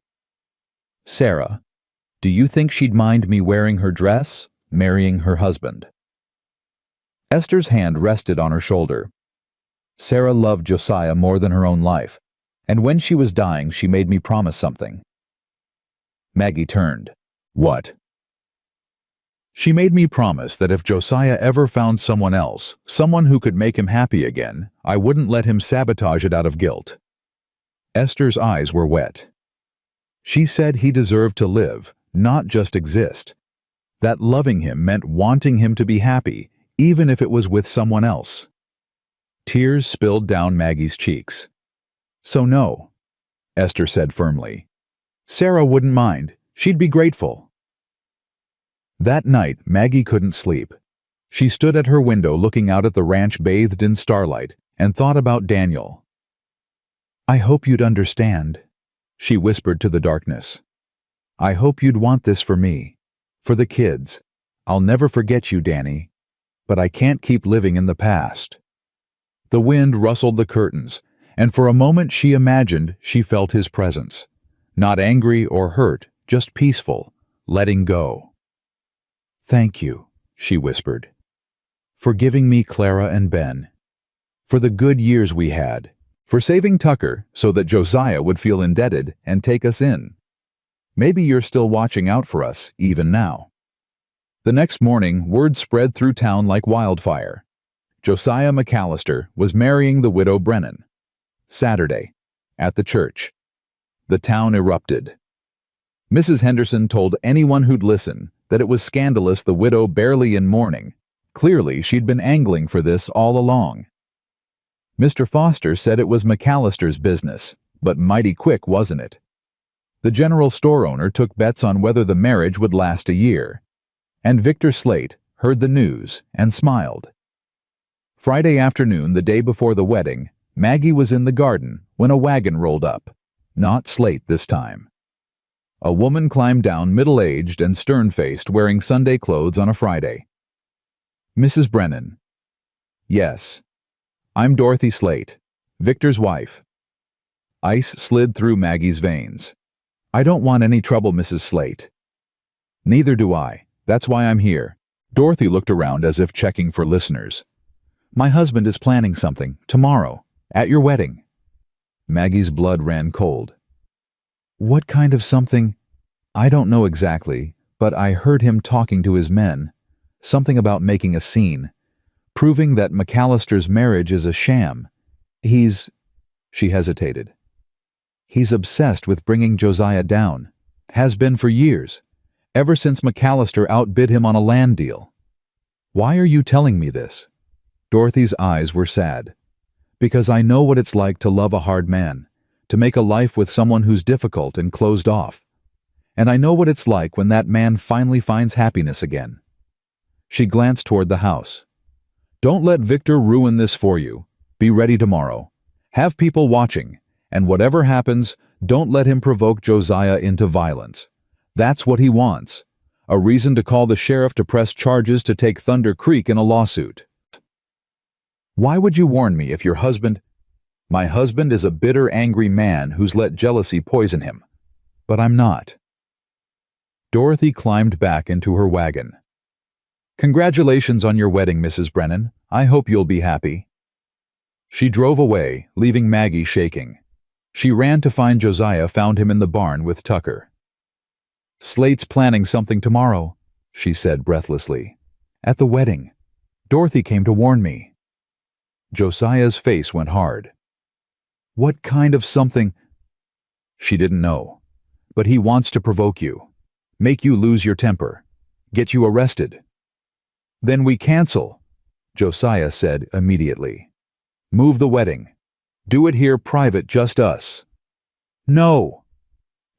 "Sarah, do you think she'd mind me wearing her dress, marrying her husband?" Esther's hand rested on her shoulder. Sarah loved Josiah more than her own life, and when she was dying she made me promise something. Maggie turned. "What?" "She made me promise that if Josiah ever found someone else, someone who could make him happy again, I wouldn't let him sabotage it out of guilt." Esther's eyes were wet. She said he deserved to live, not just exist. That loving him meant wanting him to be happy, even if it was with someone else. Tears spilled down Maggie's cheeks. "So no," Esther said firmly. "Sarah wouldn't mind. She'd be grateful." That night, Maggie couldn't sleep. She stood at her window looking out at the ranch bathed in starlight and thought about Daniel. "I hope you'd understand," she whispered to the darkness. "I hope you'd want this for me, for the kids. I'll never forget you, Danny, but I can't keep living in the past." The wind rustled the curtains, and for a moment she imagined she felt his presence. Not angry or hurt, just peaceful, letting go. "Thank you," she whispered, "for giving me Clara and Ben, for the good years we had, for saving Tucker so that Josiah would feel indebted and take us in. Maybe you're still watching out for us, even now." The next morning, word spread through town like wildfire. Josiah McCallister was marrying the widow Brennan. Saturday, at the church. The town erupted. Mrs. Henderson told anyone who'd listen that it was scandalous the widow barely in mourning. Clearly, she'd been angling for this all along. Mr. Foster said it was McCallister's business, but mighty quick, wasn't it? The general store owner took bets on whether the marriage would last a year. And Victor Slate heard the news and smiled. Friday afternoon, the day before the wedding, Maggie was in the garden when a wagon rolled up. Not Slate this time. A woman climbed down, middle-aged and stern-faced, wearing Sunday clothes on a Friday. Mrs. Brennan. Yes. I'm Dorothy Slate, Victor's wife. Ice slid through Maggie's veins. I don't want any trouble, Mrs. Slate. Neither do I. That's why I'm here. Dorothy looked around as if checking for listeners. My husband is planning something, tomorrow, at your wedding. Maggie's blood ran cold. What kind of something? I don't know exactly, but I heard him talking to his men. Something about making a scene, proving that McCallister's marriage is a sham. She hesitated. He's obsessed with bringing Josiah down. Has been for years, ever since McCallister outbid him on a land deal. Why are you telling me this? Dorothy's eyes were sad. Because I know what it's like to love a hard man, to make a life with someone who's difficult and closed off. And I know what it's like when that man finally finds happiness again. She glanced toward the house. Don't let Victor ruin this for you. Be ready tomorrow. Have people watching, and whatever happens, don't let him provoke Josiah into violence. That's what he wants. A reason to call the sheriff to press charges to take Thunder Creek in a lawsuit. Why would you warn me if your husband... My husband is a bitter, angry man who's let jealousy poison him. But I'm not. Dorothy climbed back into her wagon. Congratulations on your wedding, Mrs. Brennan. I hope you'll be happy. She drove away, leaving Maggie shaking. She ran to find Josiah, found him in the barn with Tucker. Slate's planning something tomorrow, she said breathlessly. At the wedding. Dorothy came to warn me. Josiah's face went hard. What kind of something? She didn't know. But he wants to provoke you. Make you lose your temper. Get you arrested. Then we cancel, Josiah said immediately. Move the wedding. Do it here private, just us. No.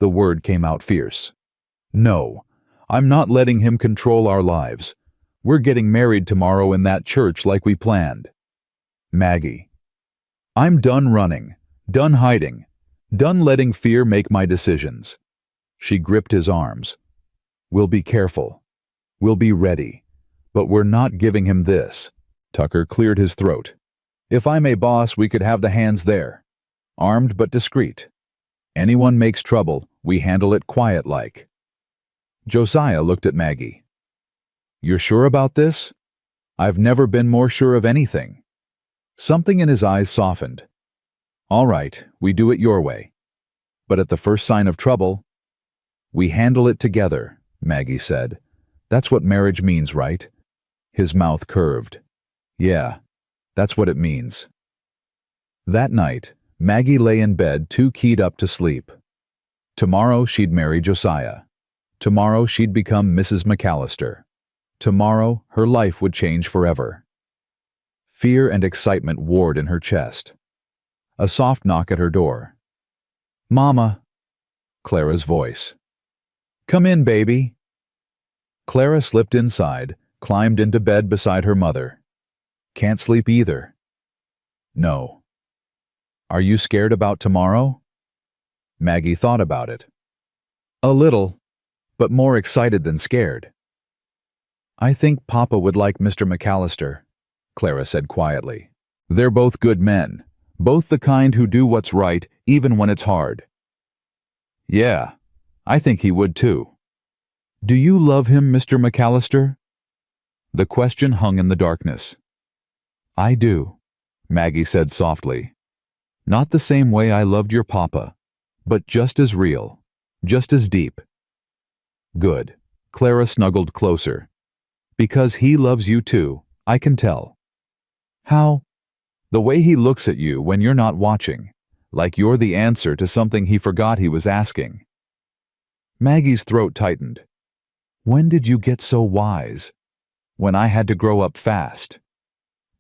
The word came out fierce. No, I'm not letting him control our lives. We're getting married tomorrow in that church like we planned. Maggie. I'm done running, done hiding, done letting fear make my decisions. She gripped his arms. We'll be careful. We'll be ready. But we're not giving him this. Tucker cleared his throat. If I'm a boss, we could have the hands there. Armed but discreet. Anyone makes trouble, we handle it quiet-like. Josiah looked at Maggie. You're sure about this? I've never been more sure of anything. Something in his eyes softened. All right, we do it your way. But at the first sign of trouble, we handle it together, Maggie said. That's what marriage means, right? His mouth curved. Yeah, that's what it means. That night, Maggie lay in bed too keyed up to sleep. Tomorrow she'd marry Josiah. Tomorrow she'd become Mrs. McCallister. Tomorrow her life would change forever. Fear and excitement warred in her chest. A soft knock at her door. Mama. Clara's voice. Come in, baby. Clara slipped inside, climbed into bed beside her mother. Can't sleep either. No. Are you scared about tomorrow? Maggie thought about it. A little, but more excited than scared. I think Papa would like Mr. McCallister, Clara said quietly. They're both good men, both the kind who do what's right even when it's hard. Yeah, I think he would too. Do you love him, Mr. McCallister? The question hung in the darkness. I do, Maggie said softly. Not the same way I loved your papa, but just as real, just as deep. Good. Clara snuggled closer. Because he loves you too, I can tell. How? The way he looks at you when you're not watching, like you're the answer to something he forgot he was asking. Maggie's throat tightened. When did you get so wise? When I had to grow up fast.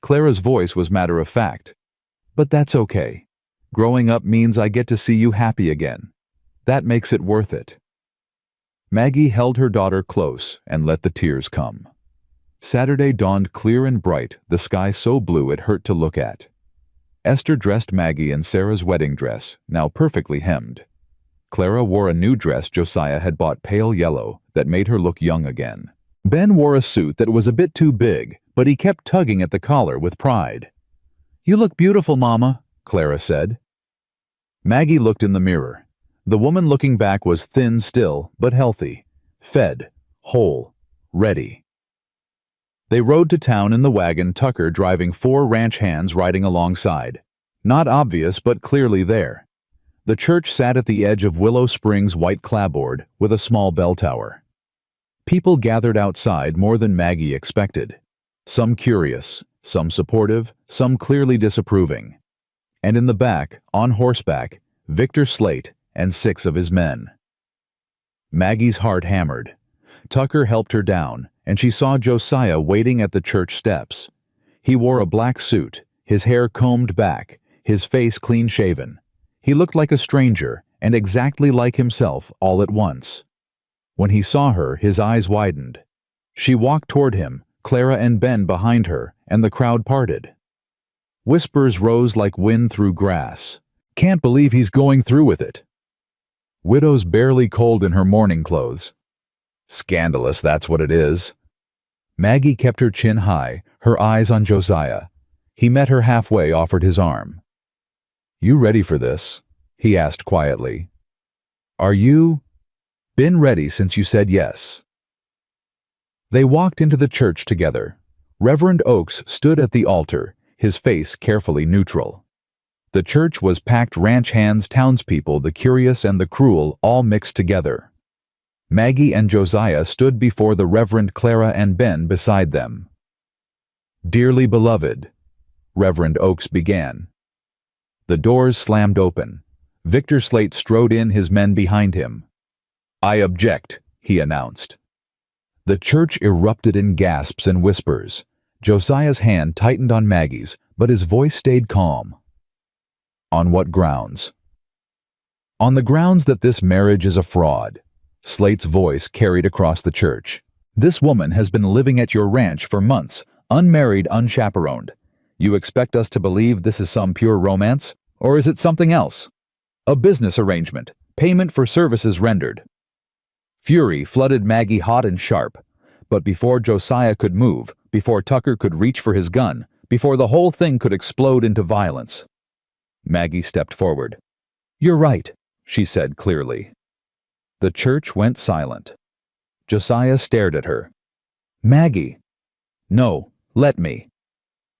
Clara's voice was matter of fact. But that's okay. Growing up means I get to see you happy again. That makes it worth it." Maggie held her daughter close and let the tears come. Saturday dawned clear and bright, the sky so blue it hurt to look at. Esther dressed Maggie in Sarah's wedding dress, now perfectly hemmed. Clara wore a new dress Josiah had bought, pale yellow, that made her look young again. Ben wore a suit that was a bit too big, but he kept tugging at the collar with pride. "You look beautiful, Mama," Clara said. Maggie looked in the mirror. The woman looking back was thin still, but healthy, fed, whole, ready. They rode to town in the wagon, Tucker driving, 4 ranch hands riding alongside. Not obvious, but clearly there. The church sat at the edge of Willow Springs' white clapboard with a small bell tower. People gathered outside, more than Maggie expected. Some curious, some supportive, some clearly disapproving. And in the back, on horseback, Victor Slate and 6 of his men. Maggie's heart hammered. Tucker helped her down, and she saw Josiah waiting at the church steps. He wore a black suit, his hair combed back, his face clean-shaven. He looked like a stranger, and exactly like himself all at once. When he saw her, his eyes widened. She walked toward him, Clara and Ben behind her, and the crowd parted. Whispers rose like wind through grass. "Can't believe he's going through with it." Widow's barely cold in her mourning clothes. "Scandalous, that's what it is." Maggie kept her chin high, her eyes on Josiah. He met her halfway, offered his arm. "You ready for this?" he asked quietly. "Are you?" "Been ready since you said yes." They walked into the church together. Reverend Oakes stood at the altar, his face carefully neutral. The church was packed, ranch hands, townspeople, the curious and the cruel, all mixed together. Maggie and Josiah stood before the Reverend, Clara and Ben beside them. "Dearly beloved," Reverend Oakes began. The doors slammed open. Victor Slate strode in, his men behind him. "I object," he announced. The church erupted in gasps and whispers. Josiah's hand tightened on Maggie's, but his voice stayed calm. "On what grounds?" "On the grounds that this marriage is a fraud," Slate's voice carried across the church. "This woman has been living at your ranch for months, unmarried, unchaperoned. You expect us to believe this is some pure romance? Or is it something else? A business arrangement, payment for services rendered." Fury flooded Maggie hot and sharp. But before Josiah could move, before Tucker could reach for his gun, before the whole thing could explode into violence, Maggie stepped forward. "You're right," she said clearly. The church went silent. Josiah stared at her. "Maggie." "No, let me."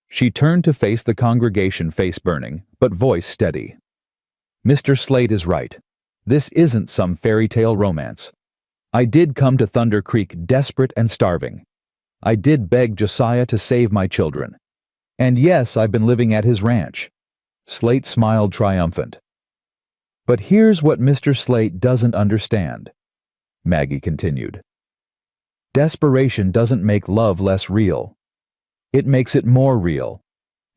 She turned to face the congregation, face burning, but voice steady. "Mr. Slate is right. This isn't some fairy tale romance. I did come to Thunder Creek desperate and starving. I did beg Josiah to save my children. And yes, I've been living at his ranch." Slate smiled triumphant. "But here's what Mr. Slate doesn't understand," Maggie continued. "Desperation doesn't make love less real. It makes it more real.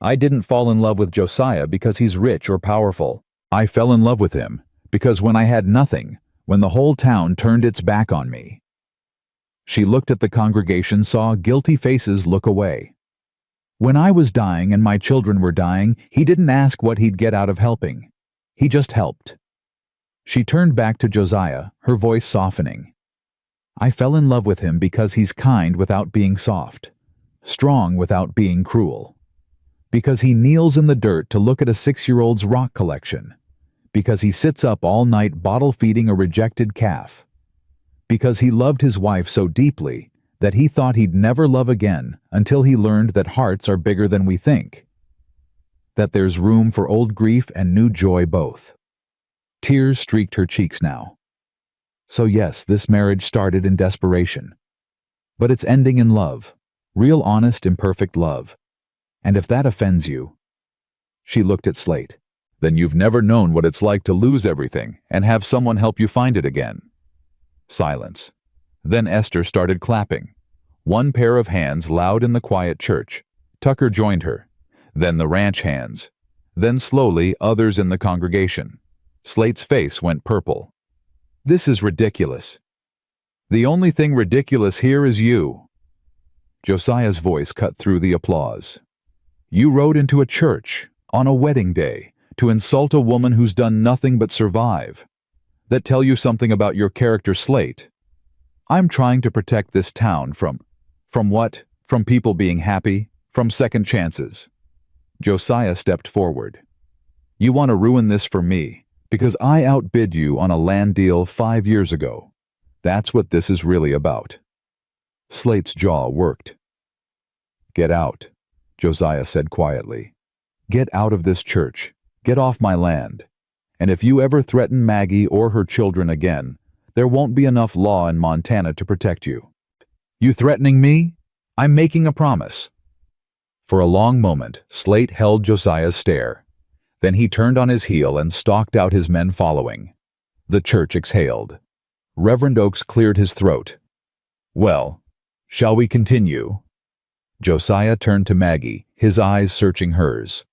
I didn't fall in love with Josiah because he's rich or powerful. I fell in love with him because when I had nothing, when the whole town turned its back on me." She looked at the congregation, saw guilty faces look away. "When I was dying and my children were dying, he didn't ask what he'd get out of helping. He just helped." She turned back to Josiah, her voice softening. "I fell in love with him because he's kind without being soft, strong without being cruel. Because he kneels in the dirt to look at a 6-year-old's rock collection. Because he sits up all night bottle-feeding a rejected calf. Because he loved his wife so deeply that he thought he'd never love again until he learned that hearts are bigger than we think. That there's room for old grief and new joy both." Tears streaked her cheeks now. "So yes, this marriage started in desperation. But it's ending in love. Real, honest, imperfect love. And if that offends you..." She looked at Slate. "Then you've never known what it's like to lose everything and have someone help you find it again." Silence. Then Esther started clapping. One pair of hands loud in the quiet church. Tucker joined her. Then the ranch hands. then slowly others in the congregation. Slate's face went purple. "This is ridiculous. The only thing ridiculous here is you." Josiah's voice cut through the applause. "You rode into a church, on a wedding day, to insult a woman who's done nothing but survive. That tell you something about your character, Slate. I'm trying to protect this town from what? From people being happy? From second chances." Josiah stepped forward. "You want to ruin this for me, because I outbid you on a land deal 5 years ago. That's what this is really about." Slate's jaw worked. "Get out," Josiah said quietly. "Get out of this church. Get off my land. And if you ever threaten Maggie or her children again, there won't be enough law in Montana to protect you." "You threatening me? I'm making a promise." For a long moment, Slate held Josiah's stare. Then he turned on his heel and stalked out, his men following. The church exhaled. Reverend Oakes cleared his throat. "Well, shall we continue?" Josiah turned to Maggie, his eyes searching hers.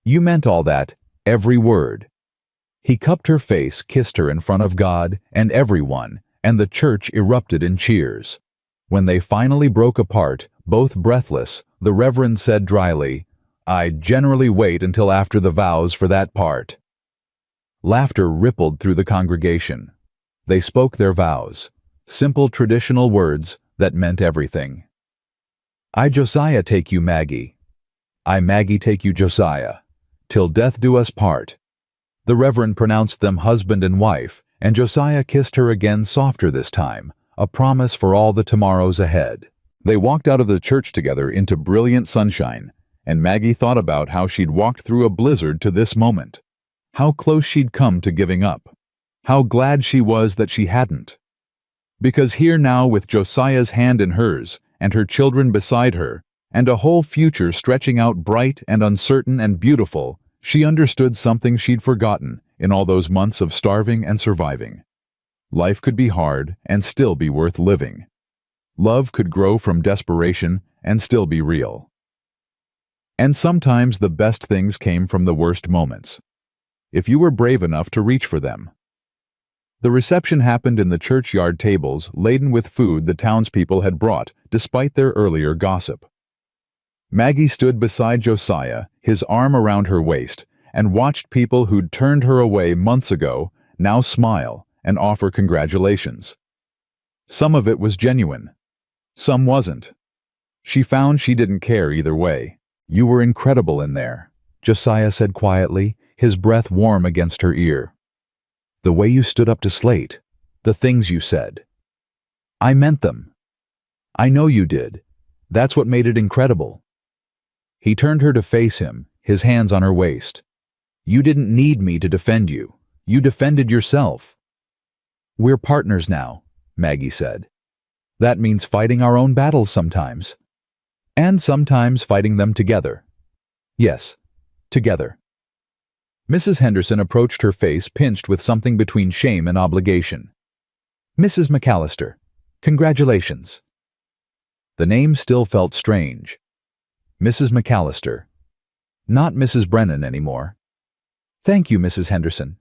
"You meant all that, every word." He cupped her face, kissed her in front of God and everyone, and the church erupted in cheers. When they finally broke apart, both breathless, the Reverend said dryly, "I generally wait until after the vows for that part." Laughter rippled through the congregation. They spoke their vows, simple traditional words that meant everything. "I, Josiah, take you, Maggie. I, Maggie, take you, Josiah. Till death do us part." The Reverend pronounced them husband and wife, and Josiah kissed her again, softer this time, a promise for all the tomorrows ahead. They walked out of the church together into brilliant sunshine, and Maggie thought about how she'd walked through a blizzard to this moment. How close she'd come to giving up. How glad she was that she hadn't. Because here now, with Josiah's hand in hers, and her children beside her, and a whole future stretching out bright and uncertain and beautiful, she understood something she'd forgotten in all those months of starving and surviving. Life could be hard and still be worth living. Love could grow from desperation and still be real. And sometimes the best things came from the worst moments, if you were brave enough to reach for them. The reception happened in the churchyard tables laden with food the townspeople had brought, despite their earlier gossip. Maggie stood beside Josiah, his arm around her waist, and watched people who'd turned her away months ago now smile and offer congratulations. Some of it was genuine. Some wasn't. She found she didn't care either way. "You were incredible in there," Josiah said quietly, his breath warm against her ear. "The way you stood up to Slate, the things you said. I meant them. I know you did. That's what made it incredible." He turned her to face him, his hands on her waist. "You didn't need me to defend you. You defended yourself." "We're partners now," Maggie said. "That means fighting our own battles sometimes. And sometimes fighting them together. Yes, together." Mrs. Henderson approached, her face pinched with something between shame and obligation. "Mrs. McCallister, congratulations." The name still felt strange. Mrs. McCallister. Not Mrs. Brennan anymore. "Thank you, Mrs. Henderson.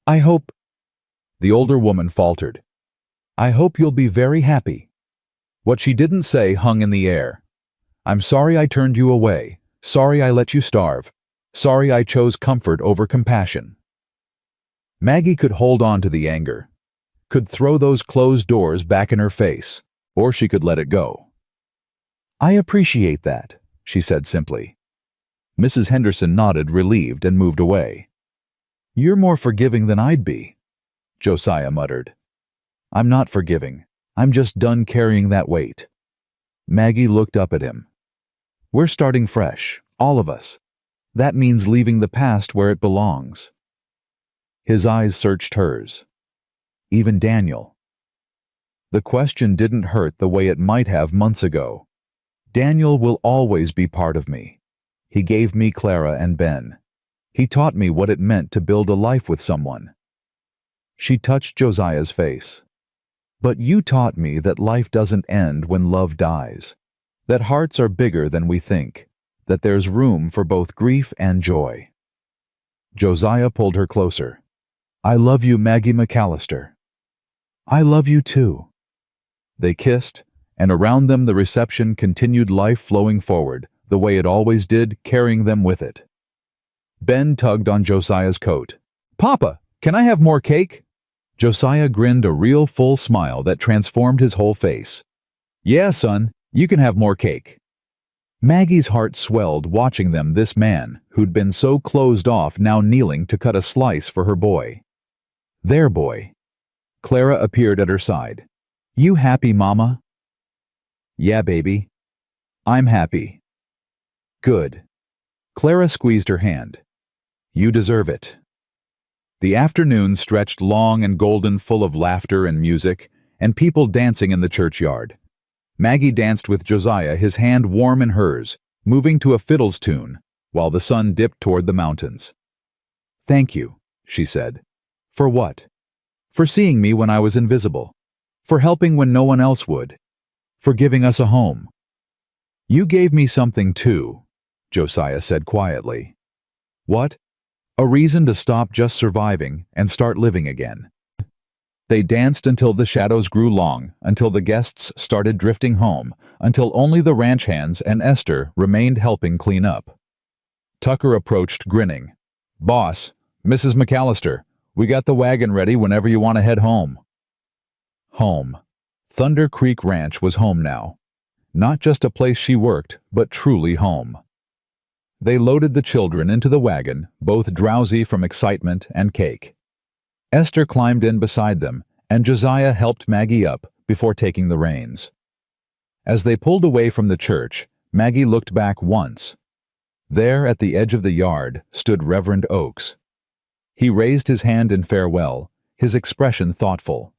I hope—" The older woman faltered. "I hope you'll be very happy." What she didn't say hung in the air. "I'm sorry I turned you away. Sorry I let you starve. Sorry I chose comfort over compassion." Maggie could hold on to the anger, could throw those closed doors back in her face, or she could let it go. "I appreciate that," she said simply. Mrs. Henderson nodded, relieved, and moved away. "You're more forgiving than I'd be," Josiah muttered. "I'm not forgiving. I'm just done carrying that weight." Maggie looked up at him. "We're starting fresh, all of us. That means leaving the past where it belongs." His eyes searched hers. "Even Daniel." The question didn't hurt the way it might have months ago. "Daniel will always be part of me. He gave me Clara and Ben. He taught me what it meant to build a life with someone." She touched Josiah's face. "But you taught me that life doesn't end when love dies. That hearts are bigger than we think. that there's room for both grief and joy. Josiah pulled her closer. I love you, Maggie McCallister. I love you too. They kissed, and around them the reception continued, life flowing forward, the way it always did, carrying them with it. Ben tugged on Josiah's coat. Papa, can I have more cake? Josiah grinned a real full smile that transformed his whole face. Yeah, son, you can have more cake. Maggie's heart swelled watching them, this man, who'd been so closed off, now kneeling to cut a slice for her boy. Their boy. Clara appeared at her side. You happy, Mama? Yeah, baby. I'm happy. Good. Clara squeezed her hand. You deserve it. The afternoon stretched long and golden, full of laughter and music, and people dancing in the churchyard. Maggie danced with Josiah, his hand warm in hers, moving to a fiddle's tune, while the sun dipped toward the mountains. Thank you, she said. For what? For seeing me when I was invisible. For helping when no one else would. For giving us a home. You gave me something too, Josiah said quietly. What? A reason to stop just surviving and start living again. They danced until the shadows grew long, until the guests started drifting home, until only the ranch hands and Esther remained helping clean up. Tucker approached, grinning. Boss, Mrs. McCallister, we got the wagon ready whenever you want to head home. Home. Thunder Creek Ranch was home now. Not just a place she worked, but truly home. They loaded the children into the wagon, both drowsy from excitement and cake. Esther climbed in beside them, and Josiah helped Maggie up before taking the reins. As they pulled away from the church, Maggie looked back once. There at the edge of the yard stood Reverend Oakes. He raised his hand in farewell, his expression thoughtful.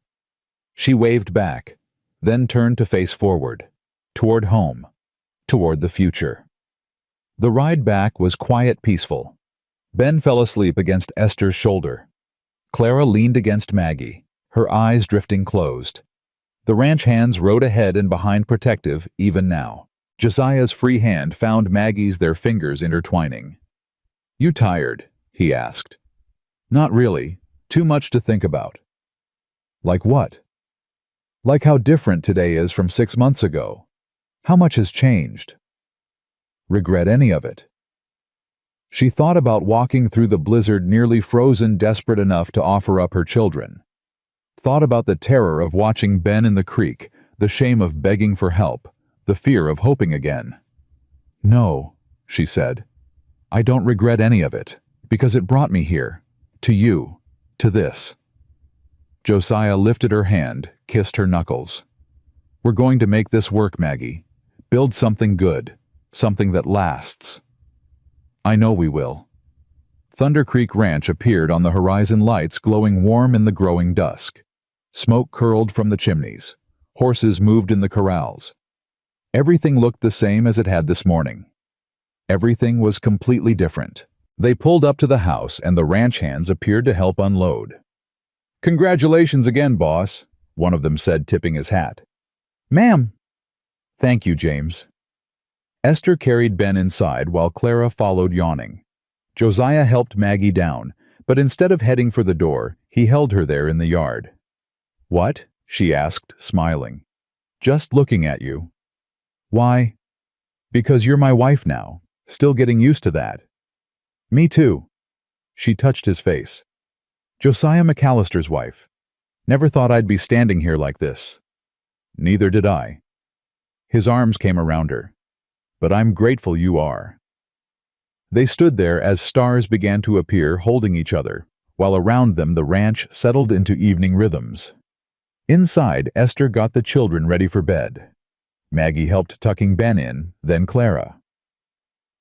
She waved back, then turned to face forward, toward home, toward the future. The ride back was quiet, peaceful. Ben fell asleep against Esther's shoulder. Clara leaned against Maggie, her eyes drifting closed. The ranch hands rode ahead and behind, protective even now. Josiah's free hand found Maggie's, their fingers intertwining. You tired? He asked. Not really. Too much to think about. Like what? Like how different today is from 6 months ago. How much has changed? Regret any of it? She thought about walking through the blizzard, nearly frozen, desperate enough to offer up her children. Thought about the terror of watching Ben in the creek, the shame of begging for help, the fear of hoping again. No, she said. I don't regret any of it, because it brought me here, to you, to this. Josiah lifted her hand, kissed her knuckles. We're going to make this work, Maggie. Build something good, something that lasts. I know we will. Thunder Creek Ranch appeared on the horizon, lights glowing warm in the growing dusk. Smoke curled from the chimneys. Horses moved in the corrals. Everything looked the same as it had this morning. Everything was completely different. They pulled up to the house, and the ranch hands appeared to help unload. Congratulations again, boss, one of them said, tipping his hat. Ma'am. Thank you, James. Esther carried Ben inside while Clara followed, yawning. Josiah helped Maggie down, but instead of heading for the door, he held her there in the yard. What? She asked, smiling. Just looking at you. Why? Because you're my wife now. Still getting used to that. Me too. She touched his face. Josiah McCallister's wife. Never thought I'd be standing here like this. Neither did I. His arms came around her. But I'm grateful you are. They stood there as stars began to appear, holding each other, while around them the ranch settled into evening rhythms. Inside, Esther got the children ready for bed. Maggie helped tucking Ben in, then Clara.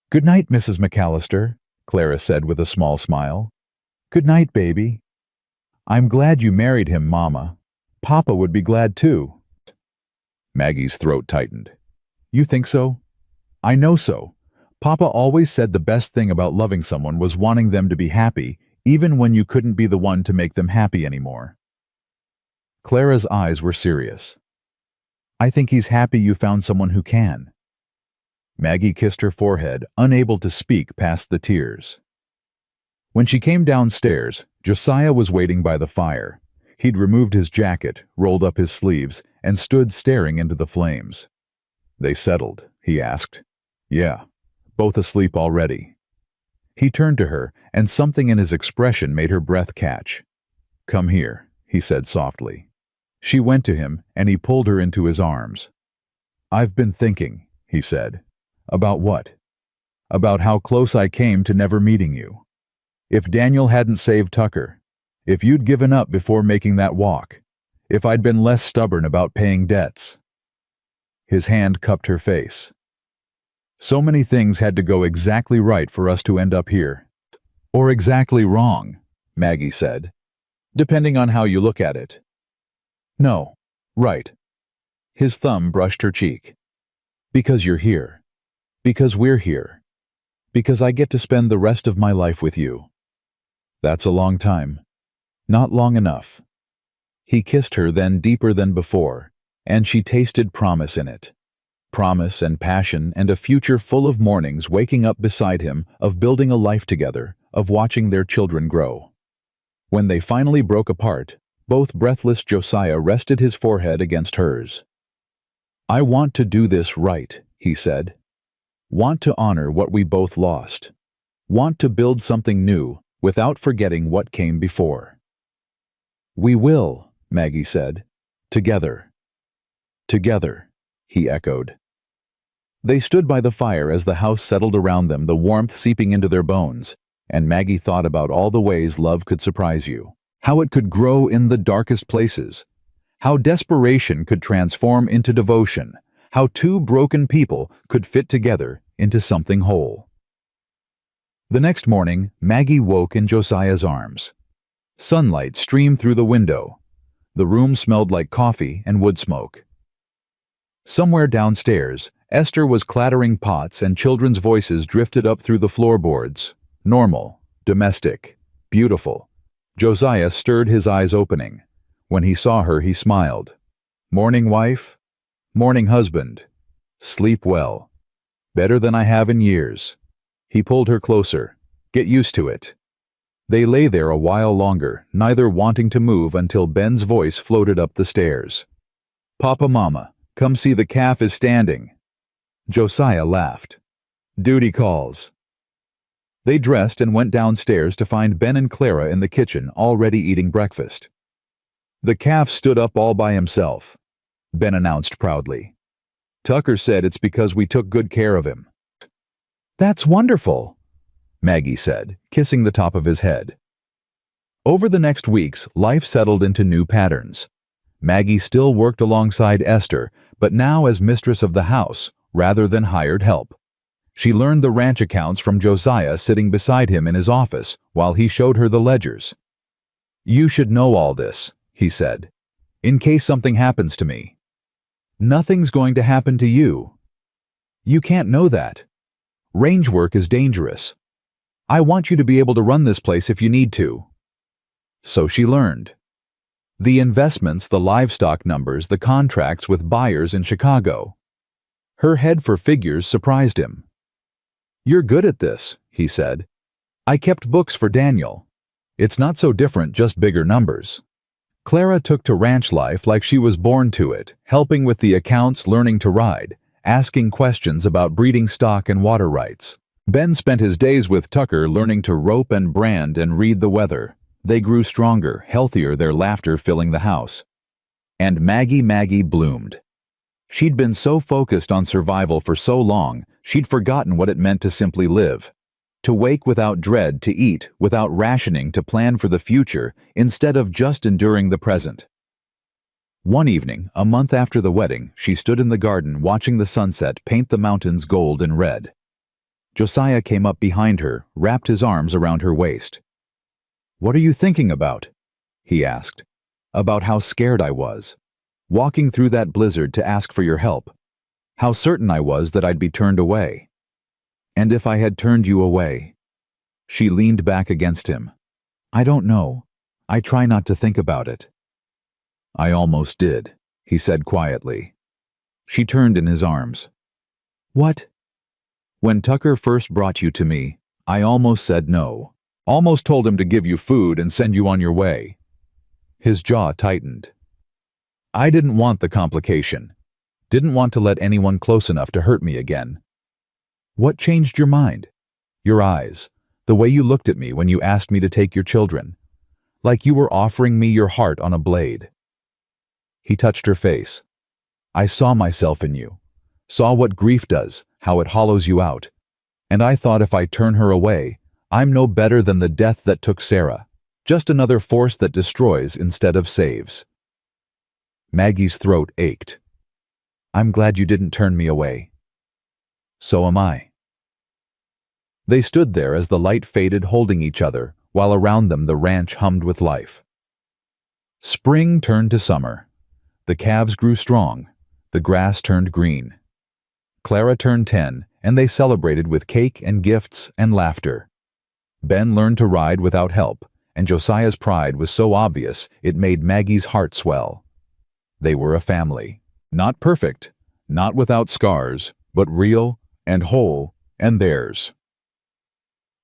Good night, Mrs. McCallister, Clara said with a small smile. Good night, baby. I'm glad you married him, Mama. Papa would be glad too. Maggie's throat tightened. You think so? I know so. Papa always said the best thing about loving someone was wanting them to be happy, even when you couldn't be the one to make them happy anymore. Clara's eyes were serious. I think he's happy you found someone who can. Maggie kissed her forehead, unable to speak past the tears. When she came downstairs, Josiah was waiting by the fire. He'd removed his jacket, rolled up his sleeves, and stood staring into the flames. "They settled?" he asked. "Yeah, both asleep already." He turned to her, and something in his expression made her breath catch. "Come here," he said softly. She went to him, and he pulled her into his arms. "I've been thinking," he said. "About what?" "About how close I came to never meeting you. If Daniel hadn't saved Tucker, if you'd given up before making that walk, if I'd been less stubborn about paying debts." His hand cupped her face. "So many things had to go exactly right for us to end up here." "Or exactly wrong," Maggie said, "depending on how you look at it." "No, right." His thumb brushed her cheek. "Because you're here. Because we're here. Because I get to spend the rest of my life with you." "That's a long time." "Not long enough." He kissed her then deeper than before, and she tasted promise in it. Promise and passion and a future full of mornings waking up beside him, of building a life together, of watching their children grow. When they finally broke apart, both breathless Josiah rested his forehead against hers. "I want to do this right," he said. "Want to honor what we both lost. Want to build something new, without forgetting what came before." "We will," Maggie said. "Together." "Together," he echoed. They stood by the fire as the house settled around them, the warmth seeping into their bones, and Maggie thought about all the ways love could surprise you, how it could grow in the darkest places, how desperation could transform into devotion, how two broken people could fit together into something whole. The next morning, Maggie woke in Josiah's arms. Sunlight streamed through the window. The room smelled like coffee and wood smoke. Somewhere downstairs, Esther was clattering pots and children's voices drifted up through the floorboards. Normal, domestic, beautiful. Josiah stirred his eyes opening. When he saw her, he smiled. "Morning, wife?" "Morning, husband." "Sleep well." "Better than I have in years." He pulled her closer. "Get used to it." They lay there a while longer, neither wanting to move until Ben's voice floated up the stairs. "Papa, Mama, come see the calf is standing." Josiah laughed. "Duty calls." They dressed and went downstairs to find Ben and Clara in the kitchen already eating breakfast. "The calf stood up all by himself," Ben announced proudly. "Tucker said it's because we took good care of him." "That's wonderful," Maggie said, kissing the top of his head. Over the next weeks, life settled into new patterns. Maggie still worked alongside Esther, but now as mistress of the house, rather than hired help. She learned the ranch accounts from Josiah sitting beside him in his office while he showed her the ledgers. "You should know all this," he said, "in case something happens to me." "Nothing's going to happen to you." "You can't know that. Range work is dangerous. I want you to be able to run this place if you need to." So she learned. The investments, the livestock numbers, the contracts with buyers in Chicago. Her head for figures surprised him. "You're good at this," he said. "I kept books for Daniel. It's not so different, just bigger numbers." Clara took to ranch life like she was born to it, helping with the accounts, learning to ride, asking questions about breeding stock and water rights. Ben spent his days with Tucker learning to rope and brand and read the weather. They grew stronger, healthier, their laughter filling the house. And Maggie bloomed. She'd been so focused on survival for so long, she'd forgotten what it meant to simply live. To wake without dread, to eat without rationing, to plan for the future, instead of just enduring the present. One evening, a month after the wedding, she stood in the garden watching the sunset paint the mountains gold and red. Josiah came up behind her, wrapped his arms around her waist. "What are you thinking about?" he asked. "About how scared I was. Walking through that blizzard to ask for your help. How certain I was that I'd be turned away. And if I had turned you away." She leaned back against him. "I don't know. I try not to think about it." "I almost did," he said quietly. She turned in his arms. "What?" When Tucker first brought you to me, I almost said no. Almost told him to give you food and send you on your way. His jaw tightened. I didn't want the complication. Didn't want to let anyone close enough to hurt me again. What changed your mind? Your eyes. The way you looked at me when you asked me to take your children. Like you were offering me your heart on a blade. He touched her face. I saw myself in you. Saw what grief does, how it hollows you out. And I thought if I turn her away, I'm no better than the death that took Sarah. Just another force that destroys instead of saves. Maggie's throat ached. I'm glad you didn't turn me away. So am I. They stood there as the light faded, holding each other, while around them the ranch hummed with life. Spring turned to summer. The calves grew strong. The grass turned green. Clara turned 10, and they celebrated with cake and gifts and laughter. Ben learned to ride without help, and Josiah's pride was so obvious it made Maggie's heart swell. They were a family. Not perfect, not without scars, but real and whole and theirs.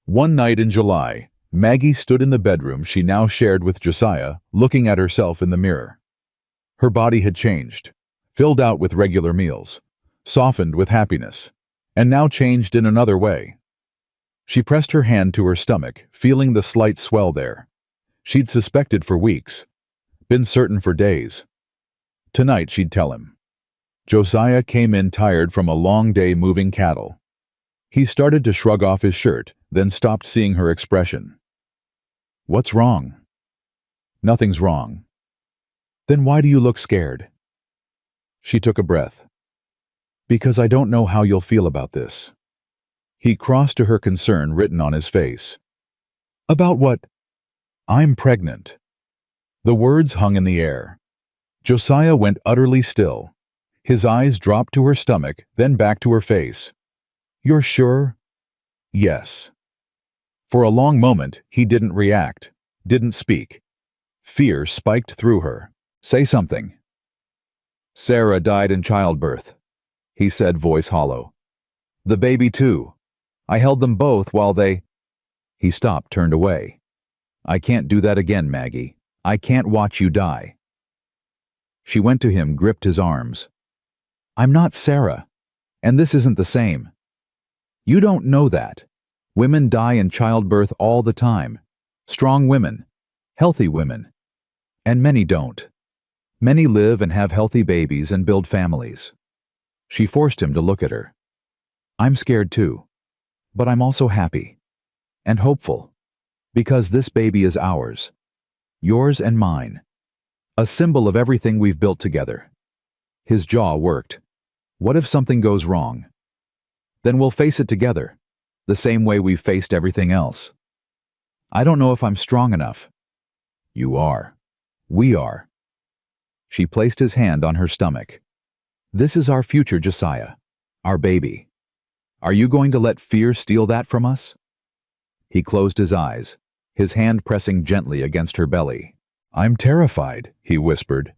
One night in July, Maggie stood in the bedroom she now shared with Josiah, looking at herself in the mirror. Her body had changed, filled out with regular meals, softened with happiness, and now changed in another way. She pressed her hand to her stomach, feeling the slight swell there. She'd suspected for weeks, been certain for days. Tonight she'd tell him. Josiah came in tired from a long day moving cattle. He started to shrug off his shirt, then stopped, seeing her expression. What's wrong? Nothing's wrong. Then why do you look scared? She took a breath. Because I don't know how you'll feel about this. He crossed to her concern written on his face. About what? I'm pregnant. The words hung in the air. Josiah went utterly still. His eyes dropped to her stomach, then back to her face. You're sure? Yes. For a long moment, he didn't react, didn't speak. Fear spiked through her. Say something. Sarah died in childbirth, he said, voice hollow. The baby too. I held them both while they... He stopped, turned away. I can't do that again, Maggie. I can't watch you die. She went to him, gripped his arms. I'm not Sarah, and this isn't the same. You don't know that. Women die in childbirth all the time. Strong women, healthy women. And many don't. Many live and have healthy babies and build families. She forced him to look at her. I'm scared too, but I'm also happy and hopeful, because this baby is ours, yours and mine, a symbol of everything we've built together. His jaw worked. What if something goes wrong? Then we'll face it together, the same way we've faced everything else. I don't know if I'm strong enough. You are. We are. She placed his hand on her stomach. This is our future, Josiah. Our baby. Are you going to let fear steal that from us? He closed his eyes, his hand pressing gently against her belly. I'm terrified, he whispered.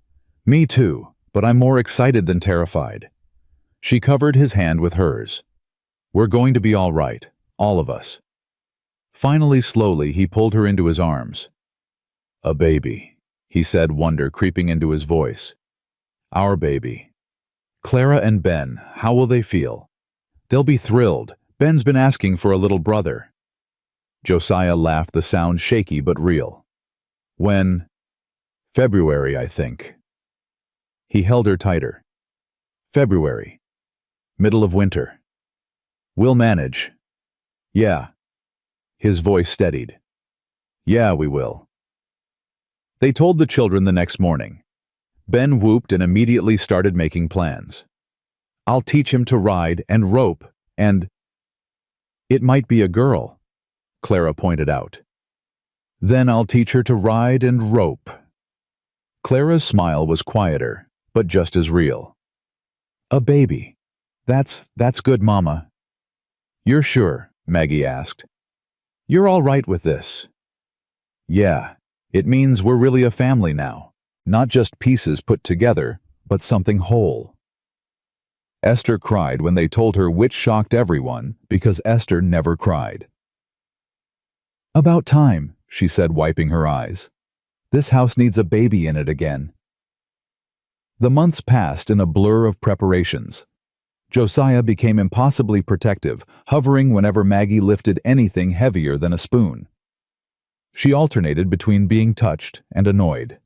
Me too, but I'm more excited than terrified. She covered his hand with hers. We're going to be all right, all of us. Finally, slowly, he pulled her into his arms. A baby, he said, wonder creeping into his voice. Our baby. Clara and Ben, how will they feel? They'll be thrilled. Ben's been asking for a little brother. Josiah laughed, the sound shaky but real. When? February, I think. He held her tighter. February. Middle of winter. We'll manage. Yeah. His voice steadied. Yeah, we will. They told the children the next morning. Ben whooped and immediately started making plans. I'll teach him to ride and rope and... It might be a girl, Clara pointed out. Then I'll teach her to ride and rope. Clara's smile was quieter, but just as real. A baby. That's good, Mama. You're sure? Maggie asked. You're all right with this? Yeah, it means we're really a family now. Not just pieces put together, but something whole. Esther cried when they told her, which shocked everyone because Esther never cried. "About time," she said, wiping her eyes. "This house needs a baby in it again." The months passed in a blur of preparations. Josiah became impossibly protective, hovering whenever Maggie lifted anything heavier than a spoon. She alternated between being touched and annoyed.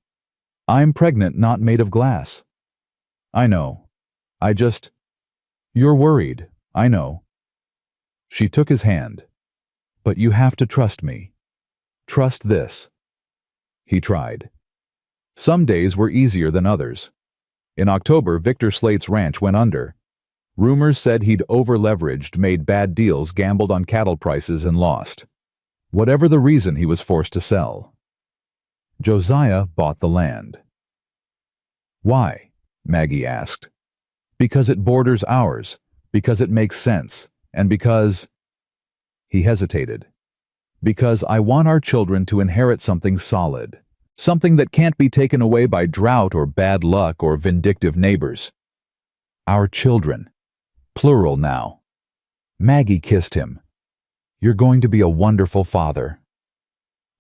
"I'm pregnant, not made of glass." "I know. You're worried, I know." She took his hand. "But you have to trust me. Trust this." He tried. Some days were easier than others. In October, Victor Slate's ranch went under. Rumors said he'd over-leveraged, made bad deals, gambled on cattle prices, and lost. Whatever the reason, he was forced to sell. Josiah bought the land. "Why?" Maggie asked. "Because it borders ours, because it makes sense, and because—" He hesitated. "Because I want our children to inherit something solid, something that can't be taken away by drought or bad luck or vindictive neighbors. Our children. Plural now." Maggie kissed him. "You're going to be a wonderful father."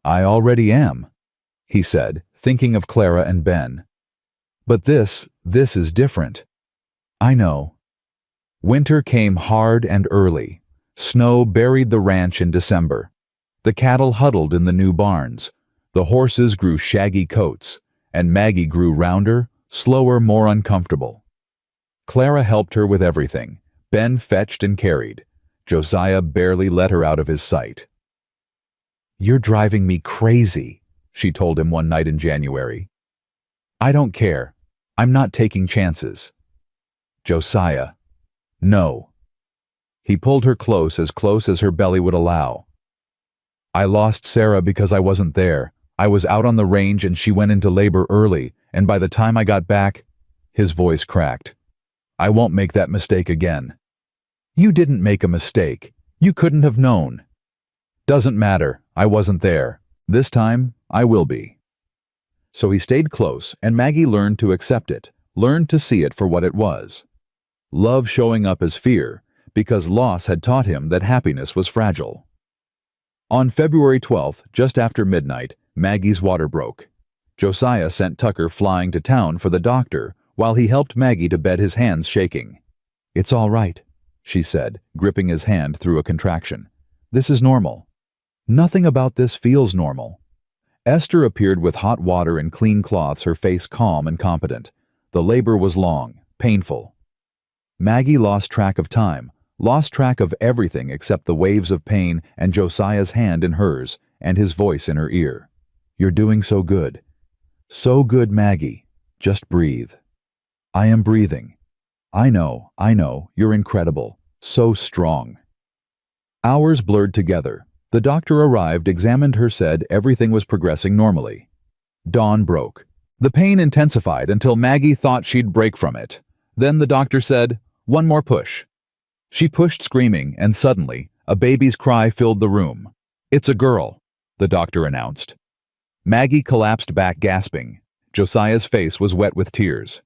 "I already am," he said, thinking of Clara and Ben. "But this is different." "I know." Winter came hard and early. Snow buried the ranch in December. The cattle huddled in the new barns. The horses grew shaggy coats, and Maggie grew rounder, slower, more uncomfortable. Clara helped her with everything. Ben fetched and carried. Josiah barely let her out of his sight. "You're driving me crazy," she told him one night in January. "I don't care. I'm not taking chances." "Josiah." "No." He pulled her close as her belly would allow. "I lost Sarah because I wasn't there. I was out on the range and she went into labor early, and by the time I got back—" His voice cracked. "I won't make that mistake again." "You didn't make a mistake. You couldn't have known." "Doesn't matter. I wasn't there. This time, I will be." So he stayed close, and Maggie learned to accept it, learned to see it for what it was. Love showing up as fear, because loss had taught him that happiness was fragile. On February 12th, just after midnight, Maggie's water broke. Josiah sent Tucker flying to town for the doctor, while he helped Maggie to bed, his hands shaking. "It's all right," she said, gripping his hand through a contraction. "This is normal." "Nothing about this feels normal." Esther appeared with hot water and clean cloths, her face calm and competent. The labor was long, painful. Maggie lost track of time, lost track of everything except the waves of pain and Josiah's hand in hers and his voice in her ear. "You're doing so good. So good, Maggie. Just breathe." "I am breathing." I know, you're incredible. So strong." Hours blurred together. The doctor arrived, examined her, said everything was progressing normally. Dawn broke. The pain intensified until Maggie thought she'd break from it. Then the doctor said, "One more push." She pushed, screaming, and suddenly, a baby's cry filled the room. "It's a girl," the doctor announced. Maggie collapsed back, gasping. Josiah's face was wet with tears.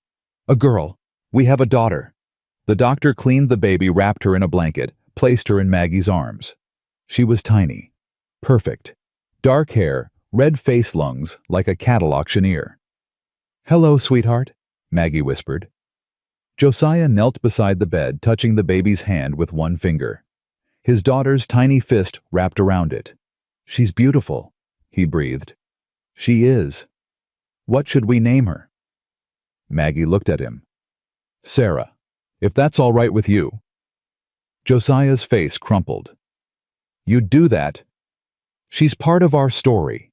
"A girl. We have a daughter." The doctor cleaned the baby, wrapped her in a blanket, placed her in Maggie's arms. She was tiny. Perfect. Dark hair, red face, lungs like a cattle auctioneer. "Hello, sweetheart," Maggie whispered. Josiah knelt beside the bed, touching the baby's hand with one finger. His daughter's tiny fist wrapped around it. "She's beautiful," he breathed. "She is. What should we name her?" Maggie looked at him. "Sarah, if that's all right with you." Josiah's face crumpled. "You'd do that? She's part of our story,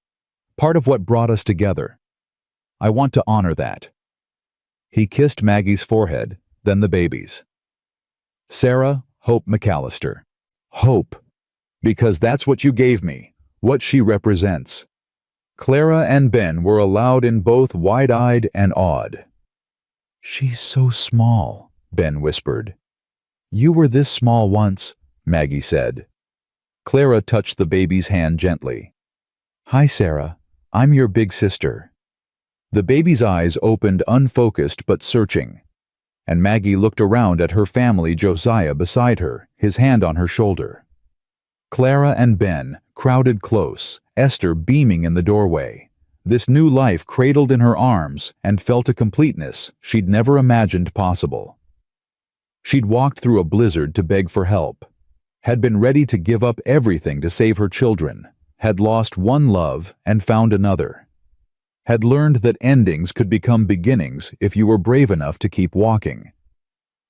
part of what brought us together. I want to honor that." He kissed Maggie's forehead, then the baby's. "Sarah Hope McCallister. Hope. Because that's what you gave me, what she represents." Clara and Ben were allowed in, both wide-eyed and awed. "She's so small," Ben whispered. "You were this small once," Maggie said. Clara touched the baby's hand gently. "Hi, Sarah. I'm your big sister." The baby's eyes opened, unfocused but searching. and Maggie looked around at her family, Josiah beside her, his hand on her shoulder. Clara and Ben crowded close, Esther beaming in the doorway. This new life cradled in her arms and felt a completeness she'd never imagined possible. She'd walked through a blizzard to beg for help, had been ready to give up everything to save her children, had lost one love and found another, had learned that endings could become beginnings if you were brave enough to keep walking.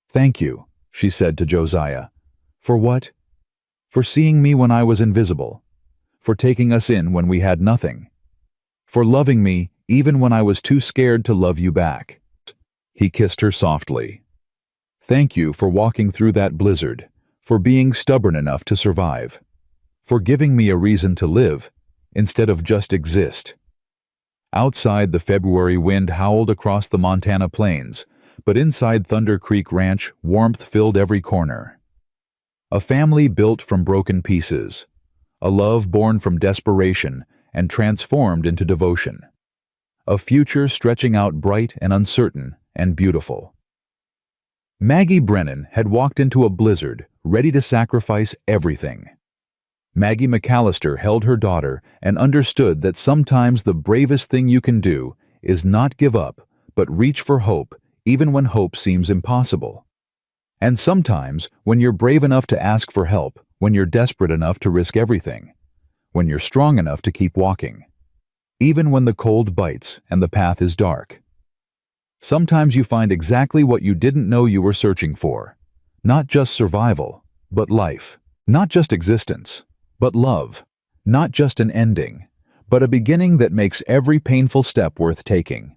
"Thank you," she said to Josiah. "For what?" "For seeing me when I was invisible, for taking us in when we had nothing, for loving me even when I was too scared to love you back." He kissed her softly. "Thank you for walking through that blizzard, for being stubborn enough to survive, for giving me a reason to live instead of just exist." Outside, the February wind howled across the Montana plains, but inside Thunder Creek Ranch, warmth filled every corner. A family built from broken pieces, a love born from desperation and transformed into devotion, a future stretching out bright and uncertain and beautiful. Maggie Brennan had walked into a blizzard, ready to sacrifice everything. Maggie McCallister held her daughter and understood that sometimes the bravest thing you can do is not give up, but reach for hope, even when hope seems impossible. And sometimes, when you're brave enough to ask for help, when you're desperate enough to risk everything, when you're strong enough to keep walking, even when the cold bites and the path is dark. Sometimes you find exactly what you didn't know you were searching for. Not just survival, but life. Not just existence, but love. Not just an ending, but a beginning that makes every painful step worth taking.